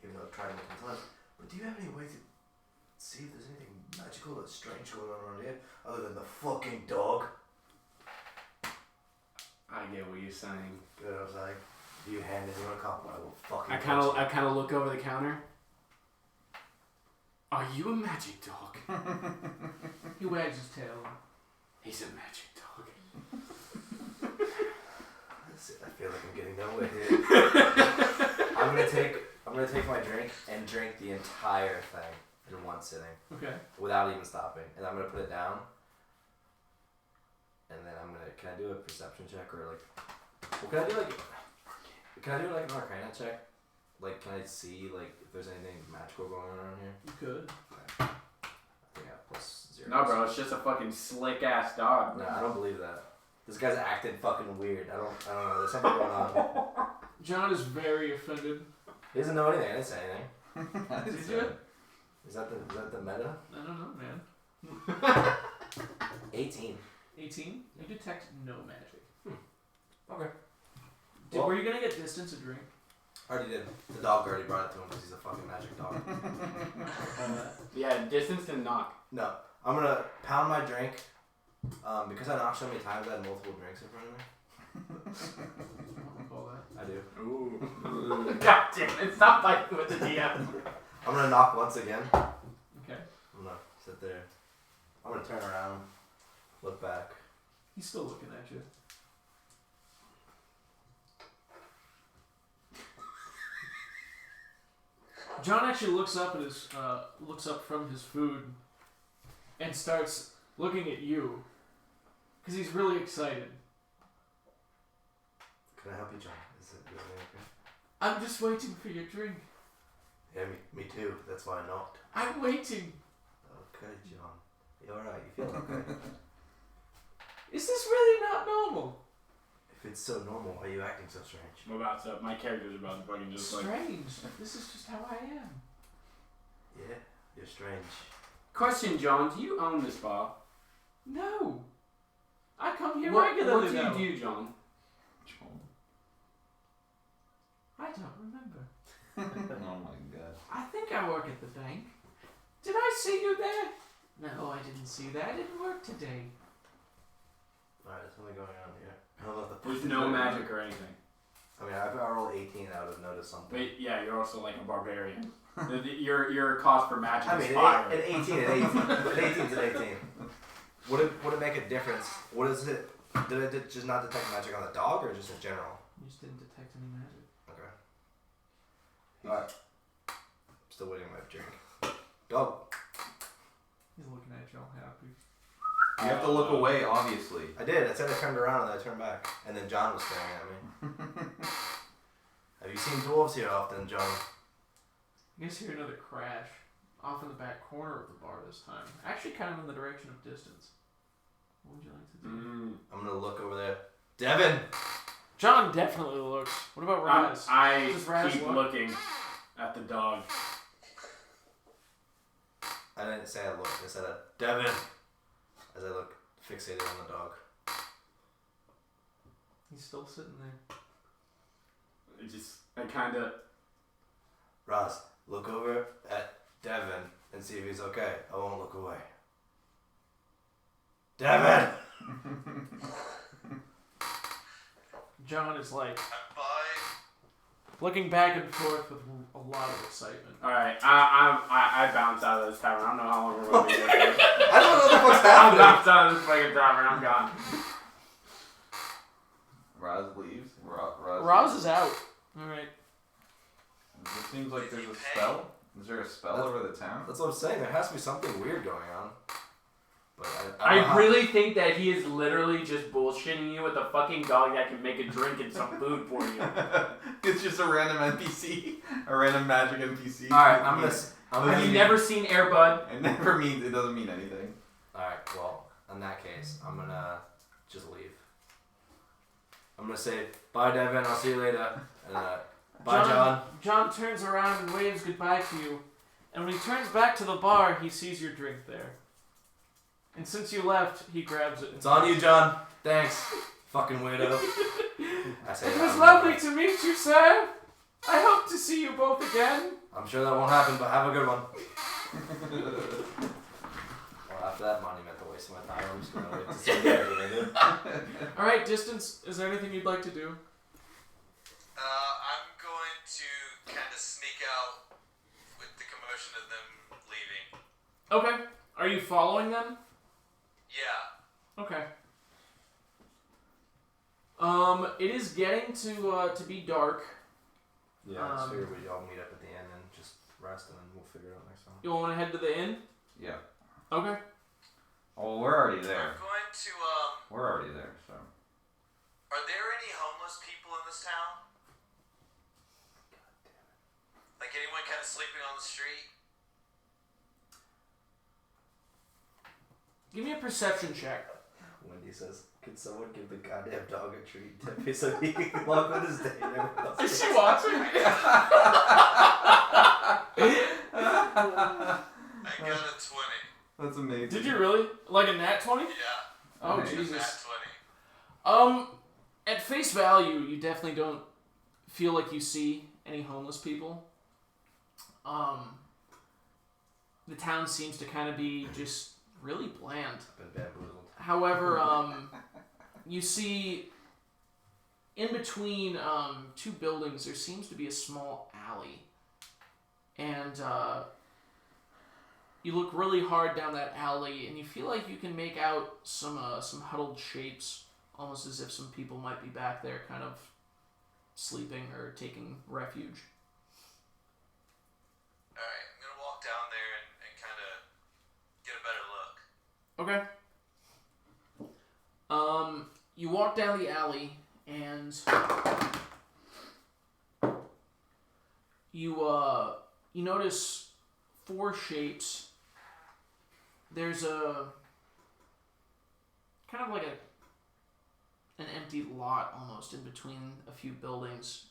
even though I've tried multiple times. But do you have any way to see if there's anything magical or strange going on around here, other than the fucking dog? I get what you're saying. Good, I was like, if you hand anyone a compliment, I will fucking. I kind of look over the counter. Are you a magic dog? He wags his tail. He's a magic dog. I feel like I'm getting nowhere here. I'm gonna take my drink and drink the entire thing in one sitting, Okay. without even stopping, and I'm gonna put it down. And then can I do a perception check or can I do like an arcana check? Like, can I see if there's anything magical going on around here? You could. I think I have +0. No, bro, it's just a fucking slick ass dog. No, I don't believe that. This guy's acting fucking weird. I don't know. There's something going on. John is very offended. He doesn't know anything. I didn't say anything. Did you? Is that the meta? I don't know, man. 18. 18? You detect no magic. Okay. Were you gonna get distance a drink? Already did. The dog already brought it to him because he's a fucking magic dog. Yeah, distance and knock. No, I'm gonna pound my drink. Because I knocked so many times, I had multiple drinks in front of me. I don't recall that. I do. Ooh. God damn it, stop fighting with the DM. I'm gonna knock once again. Okay. I'm gonna sit there. I'm gonna turn around, look back. He's still looking at you. John actually looks up at his looks up from his food and starts looking at you because he's really excited. Can I help you, John? Is it okay? I'm just waiting for your drink. Yeah, me too. That's why I knocked. I'm waiting. Okay, John. You alright? You feel okay? Is this really not normal? If it's so normal, why are you acting so strange? I'm about to, my character's about to fucking just like... Strange. This is just how I am. Yeah, you're strange. Question, John, do you own this bar? No. I come here What regularly do now. you do, John? I don't remember. Oh my god. I think I work at the bank. Did I see you there? No, I didn't see that. I didn't work today. Alright, there's something going on here. I don't know if the There's no magic or anything. I mean, if I rolled 18, I would have noticed something. But yeah, you're also like a barbarian. your cost for magic I is mean, fire. an 18 and 18. An 18's an 18. Would it make a difference? What is it? Did I just not detect magic on the dog or just in general? You just didn't detect any magic. Okay. Alright. Still waiting on my drink. Dog. He's looking at you all happy. You have to look away, obviously. I did. I said I turned around and then I turned back. And then John was staring at me. Have you seen dwarves here often, John? You guys hear another crash off in the back corner of the bar this time. Actually, kind of in the direction of distance. What would you like to do? I'm gonna look over there. Devin! John definitely looks. What about Raz? I Does Raz keep look? looking at the dog. I didn't say I looked. I said Devin! As I look fixated on the dog. He's still sitting there. I kind of. Ross, look over at Devin and see if he's okay. I won't look away. Devin! John is like I'm by. looking back and forth with a lot of excitement. All right, I bounce out of this tavern. I don't know how long we're going to be here. I don't know what the fuck's I happening. bounce out of this fucking tavern. I'm gone. Raz leaves. Raz is out. Alright. It seems like there's a spell. Is there a spell over the town? That's what I'm saying. There has to be something weird going on. But I really think that he is literally just bullshitting you with a fucking dog that can make a drink and some food for you. It's just a random NPC, a random magic NPC. Alright, Have you never seen Air Bud? It never means. It doesn't mean anything. Alright, well, in that case, I'm gonna just leave. I'm gonna say, bye Devin, I'll see you later. And bye John. John turns around and waves goodbye to you. And when he turns back to the bar, he sees your drink there. And since you left, he grabs it. It's on you, John. Thanks. Fucking weirdo. I say It that. was lovely to meet you, sir. I hope to see you both again. I'm sure that won't happen, but have a good one. Well, after that monumental waste of my time, I'm just gonna wait to see what they're gonna do. Alright, Distance, is there anything you'd like to do? I'm going to kind of sneak out with the commotion of them leaving. Okay. Are you following them? Yeah. Okay. It is getting to be dark. Yeah, I just figured we all meet up at the end and just rest and then we'll figure it out next time. You want to head to the inn? Yeah. Okay. Oh, we're already there. I'm going to, We're already there, so. are there any homeless people in this town? Like anyone kind of sleeping on the street? Give me a perception check. Wendy says, could someone give the goddamn dog a treat so he can log with his day and everyone else? Is she watching? I got a 20. That's amazing. Did you really? Like a nat 20? Yeah. Oh, Nice. Jesus. Nat 20. At face value, you definitely don't feel like you see any homeless people. The town seems to kind of be just really bland. Been bamboozled. However, you see in between two buildings there seems to be a small alley. And you look really hard down that alley and you feel like you can make out some huddled shapes, almost as if some people might be back there kind of sleeping or taking refuge. Alright, I'm going to walk down there and kind of get a better look. Okay. You walk down the alley and you notice four shapes. There's a kind of like an empty lot almost in between a few buildings.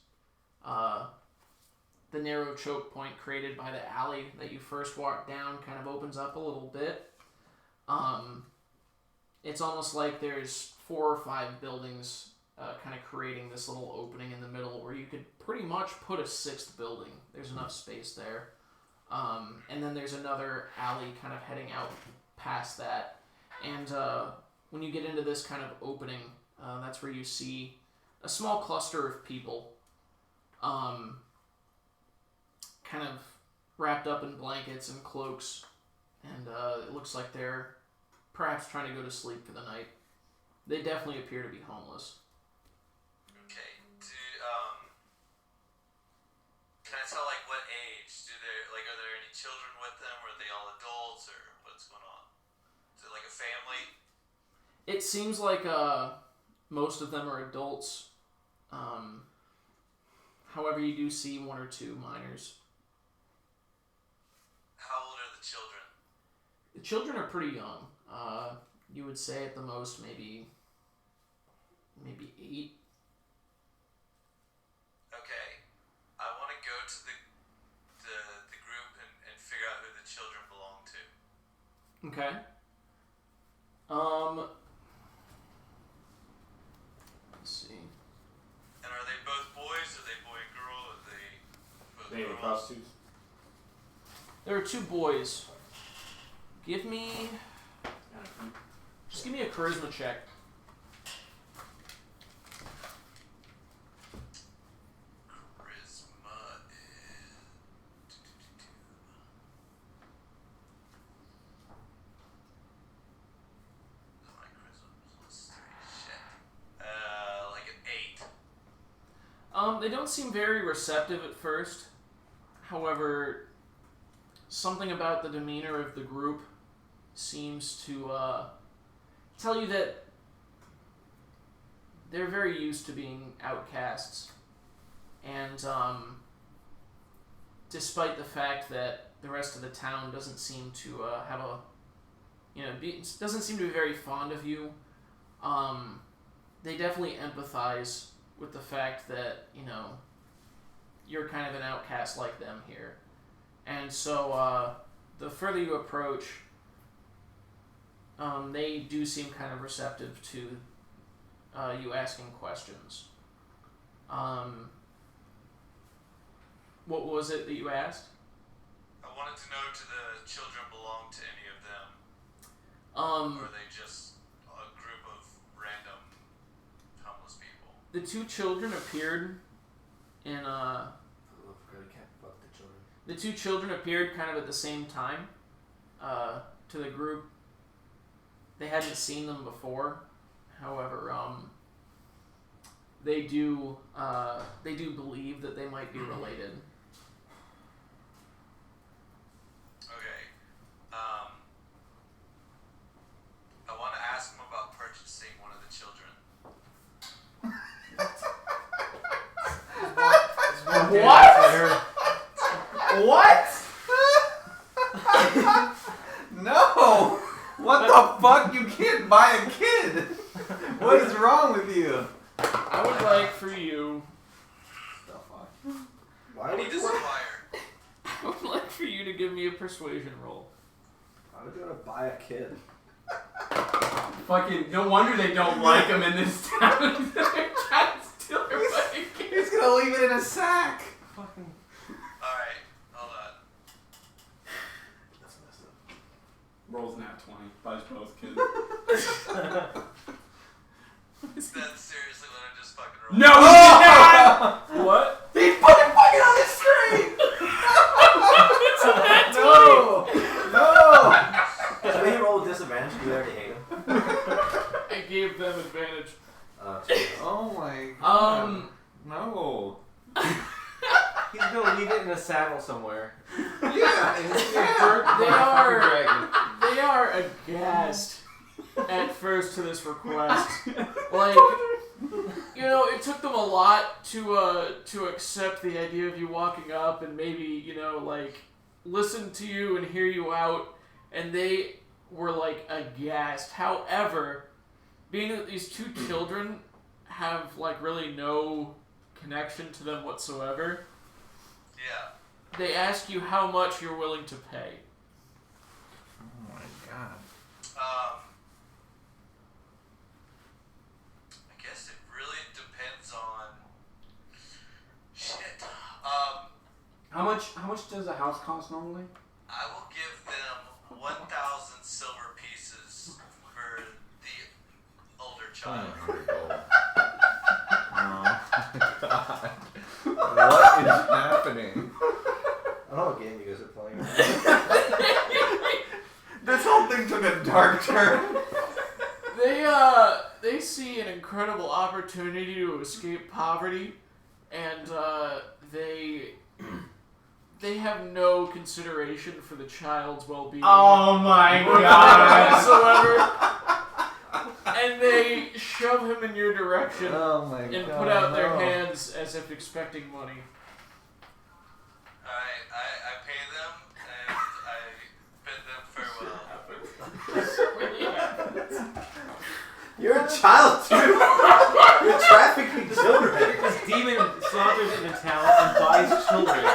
The narrow choke point created by the alley that you first walked down kind of opens up a little bit. It's almost like there's 4 or 5 buildings kind of creating this little opening in the middle where you could pretty much put a 6th building. There's enough space there. And then there's another alley kind of heading out past that. And when you get into this kind of opening, that's where you see a small cluster of people kind of wrapped up in blankets and cloaks. And it looks like they're perhaps trying to go to sleep for the night. They definitely appear to be homeless. Okay. Can I tell like what age? Are there any children with them? Or are they all adults? Or what's going on? Is it like a family? It seems like most of them are adults. However, you do see one or two minors. How old are the children? The children are pretty young. You would say at the most maybe 8. Okay. I want to go to the group and figure out who the children belong to. Okay. Let's see. And are they both boys? Are they boy and girl? Are they both They were girls? prostitutes. There are 2 boys. Just give me a charisma check. Charisma is... My charisma plus 3. Shit. Like an 8. They don't seem very receptive at first. However, something about the demeanor of the group seems to tell you that they're very used to being outcasts. And despite the fact that the rest of the town doesn't seem to have a, doesn't seem to be very fond of you, they definitely empathize with the fact that, you're kind of an outcast like them here. And so, the further you approach, they do seem kind of receptive to you asking questions. What was it that you asked? I wanted to know do the children belong to any of them? Or are they just a group of random homeless people? The 2 children appeared in the 2 children appeared kind of at the same time to the group. They hadn't seen them before. However, they do believe that they might be related. Okay. I want to ask them about purchasing one of the children. What? What? No! What the fuck? You can't buy a kid! What is wrong with you? I would like for you. The fuck? Why I need would to you acquire. I would like for you to give me a persuasion roll. Why would you want to buy a kid? Fucking, no wonder they don't like him in this town. They're trying to steal their fucking kids. He's gonna leave it in a sack! Fucking. Alright, hold on. That's messed up. Rolls nat 20. Buys both kids. That's seriously what I just fucking rolled. No! What? He's fucking on the screen! It's a nat 20! No! So he rolled disadvantage because you already hate him. I gave them advantage. Oh my god. No. He's gonna leave it in a saddle somewhere. Yeah! They are aghast at first to this request. Like, it took them a lot to accept the idea of you walking up and maybe, listen to you and hear you out, and they were like aghast. However, being that these 2 children have like really no connection to them whatsoever, Yeah. they ask you how much you're willing to pay. Oh my god. I guess it really depends on... Shit. How much does a house cost normally? I will give them 1,000 silver pieces for the older child. Oh god. What is happening? I don't know what game you guys are playing. This whole thing took a dark turn. They see an incredible opportunity to escape poverty, and they have no consideration for the child's well-being Oh my god! whatsoever. And they shove him in your direction Oh my and god. put out their no. hands as if expecting money. Alright, I pay them and I bid them farewell. You're a child too. You're trafficking children. This demon slaughters in a town and buys children.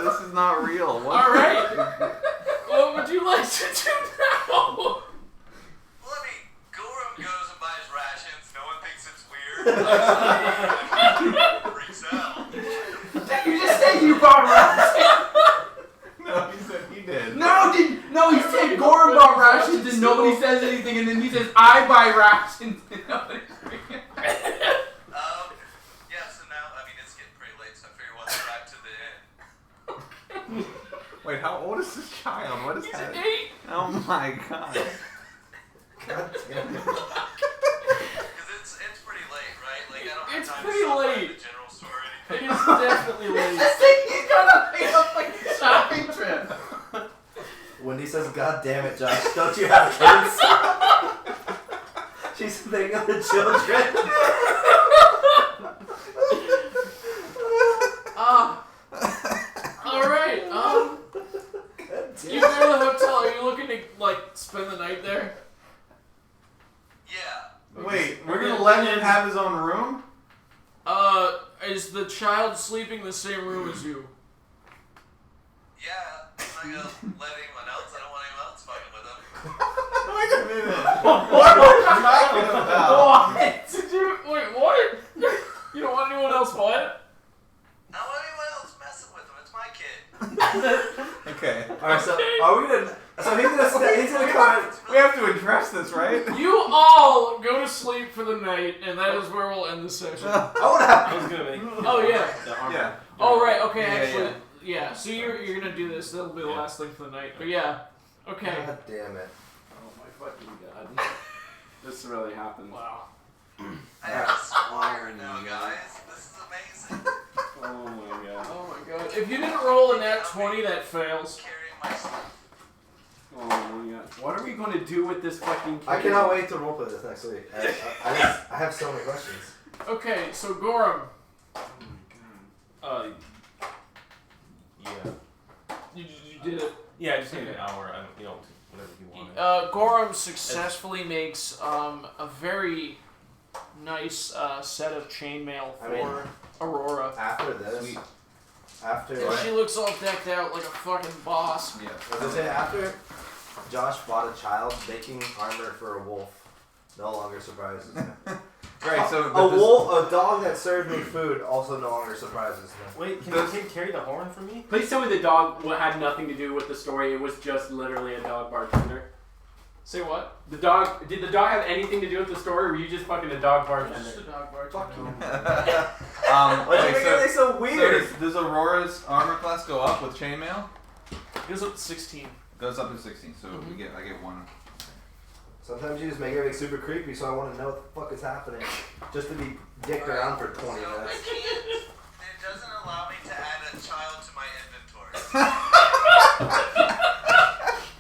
This is not real. What? Alright. What would you like to do now? Well, I mean, Gorram goes and buys rations. No one thinks it's weird. Freaks out. You just said you bought rations. No, he said he did. No, he said Gorram bought rations and nobody says anything, and then he says I buy rations and nobody. Yeah, so now, I mean, it's getting pretty late, so I figure we'll head back to the inn. Wait, how old is this child? What is He's that? 8. Oh my god. God damn it. Because it's pretty late, right? Like, I don't have It's time pretty to stop by late. the general store or It anything. is definitely late. He's gonna make a fucking shopping trip. Wendy says, God damn it, Josh, don't you have kids? She's thinking of the children. Alright, you go to the hotel. Are you looking to, like, spend the night there? Yeah. Wait, we're gonna let him have his own room? Is the child sleeping in the same room as you? Yeah, I'm not gonna let anyone else. I don't want anyone else fucking with him. Wait a minute. What are you talking about? Did you, wait, what? You don't want anyone else what? I don't want anyone else messing with him. It's my kid. Okay. Alright, so are we gonna... So he's gonna come in... We have to address this, right? You all go to sleep for the night, and that is where we'll end the session. I wanna have... I was gonna make Oh, yeah. the armor. Yeah. Oh, right, okay, Yeah, actually. Yeah, so you're gonna do this. That'll be the last thing for the night. But yeah, okay. God damn it. Oh my fucking god. This really happened. Wow. I have a squire now, guys. This is amazing. Oh my god. Oh my god. If you didn't roll a nat 20, that fails. Carrying my stuff. Oh my god. What are we going to do with this fucking kid? I cannot wait to roleplay this next week. I have so many questions. Okay, so Gorram, Yeah. you did it. Yeah, I just need an hour. I don't, whatever you want. Gorram successfully makes a very nice set of chainmail for I mean, Aurora. After this... Sweet. After... And she looks all decked out like a fucking boss. Yeah. As I say, after Josh bought a child, making armor for a wolf no longer surprises me. Right, so... A wolf, a dog that served me food also no longer surprises me. Wait, can the kid carry the horn for me? Please tell me the dog had nothing to do with the story. It was just literally a dog bartender. Say what? Did the dog have anything to do with the story, or were you just fucking a dog bartender? Just a dog Fuck bartender. you. Wait, Why'd you make everything so weird? So does Aurora's armor class go up with chainmail? It goes up to 16. Goes up to 16, so I get one. Sometimes you just make everything super creepy, so I want to know what the fuck is happening. Just to be dicked around for 20 So I minutes. can't. It doesn't allow me to add a child to my inventory.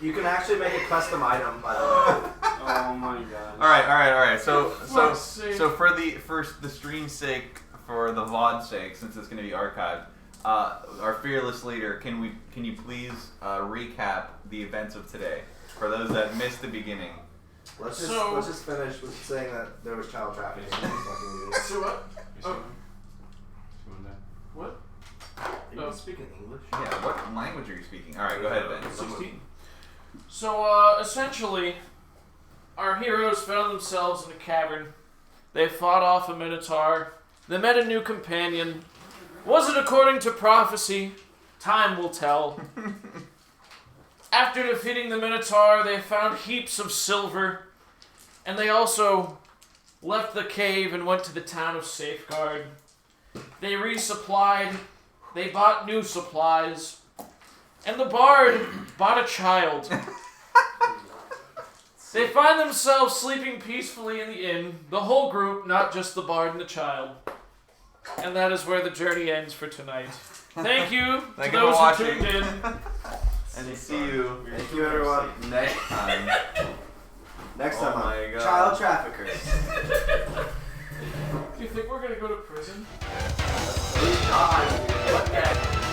You can actually make a custom item, by the way. Oh my god. All right. So fuck's sake. for the stream's sake, for the VOD's sake, since it's going to be archived, our fearless leader, can you please recap the events of today for those that missed the beginning? Let's So- just finish with saying that there was child trafficking. So what? Oh. What? Are you speaking English? Yeah. What language are you speaking? All right, go ahead, Ben. 16. So, essentially, our heroes found themselves in a cavern. They fought off a minotaur. They met a new companion. Was it according to prophecy? Time will tell. After defeating the minotaur, they found heaps of silver. And they also left the cave and went to the town of Safeguard. They resupplied. They bought new supplies. And the bard bought a child. They find themselves sleeping peacefully in the inn. The whole group, not just the bard and the child. And that is where the journey ends for tonight. Thank you Thank to you for those who watching. tuned in. And see you. Thank you, everyone. Next time. Next Oh time on my God. Child Traffickers. Do you think we're gonna go to prison? God, what that?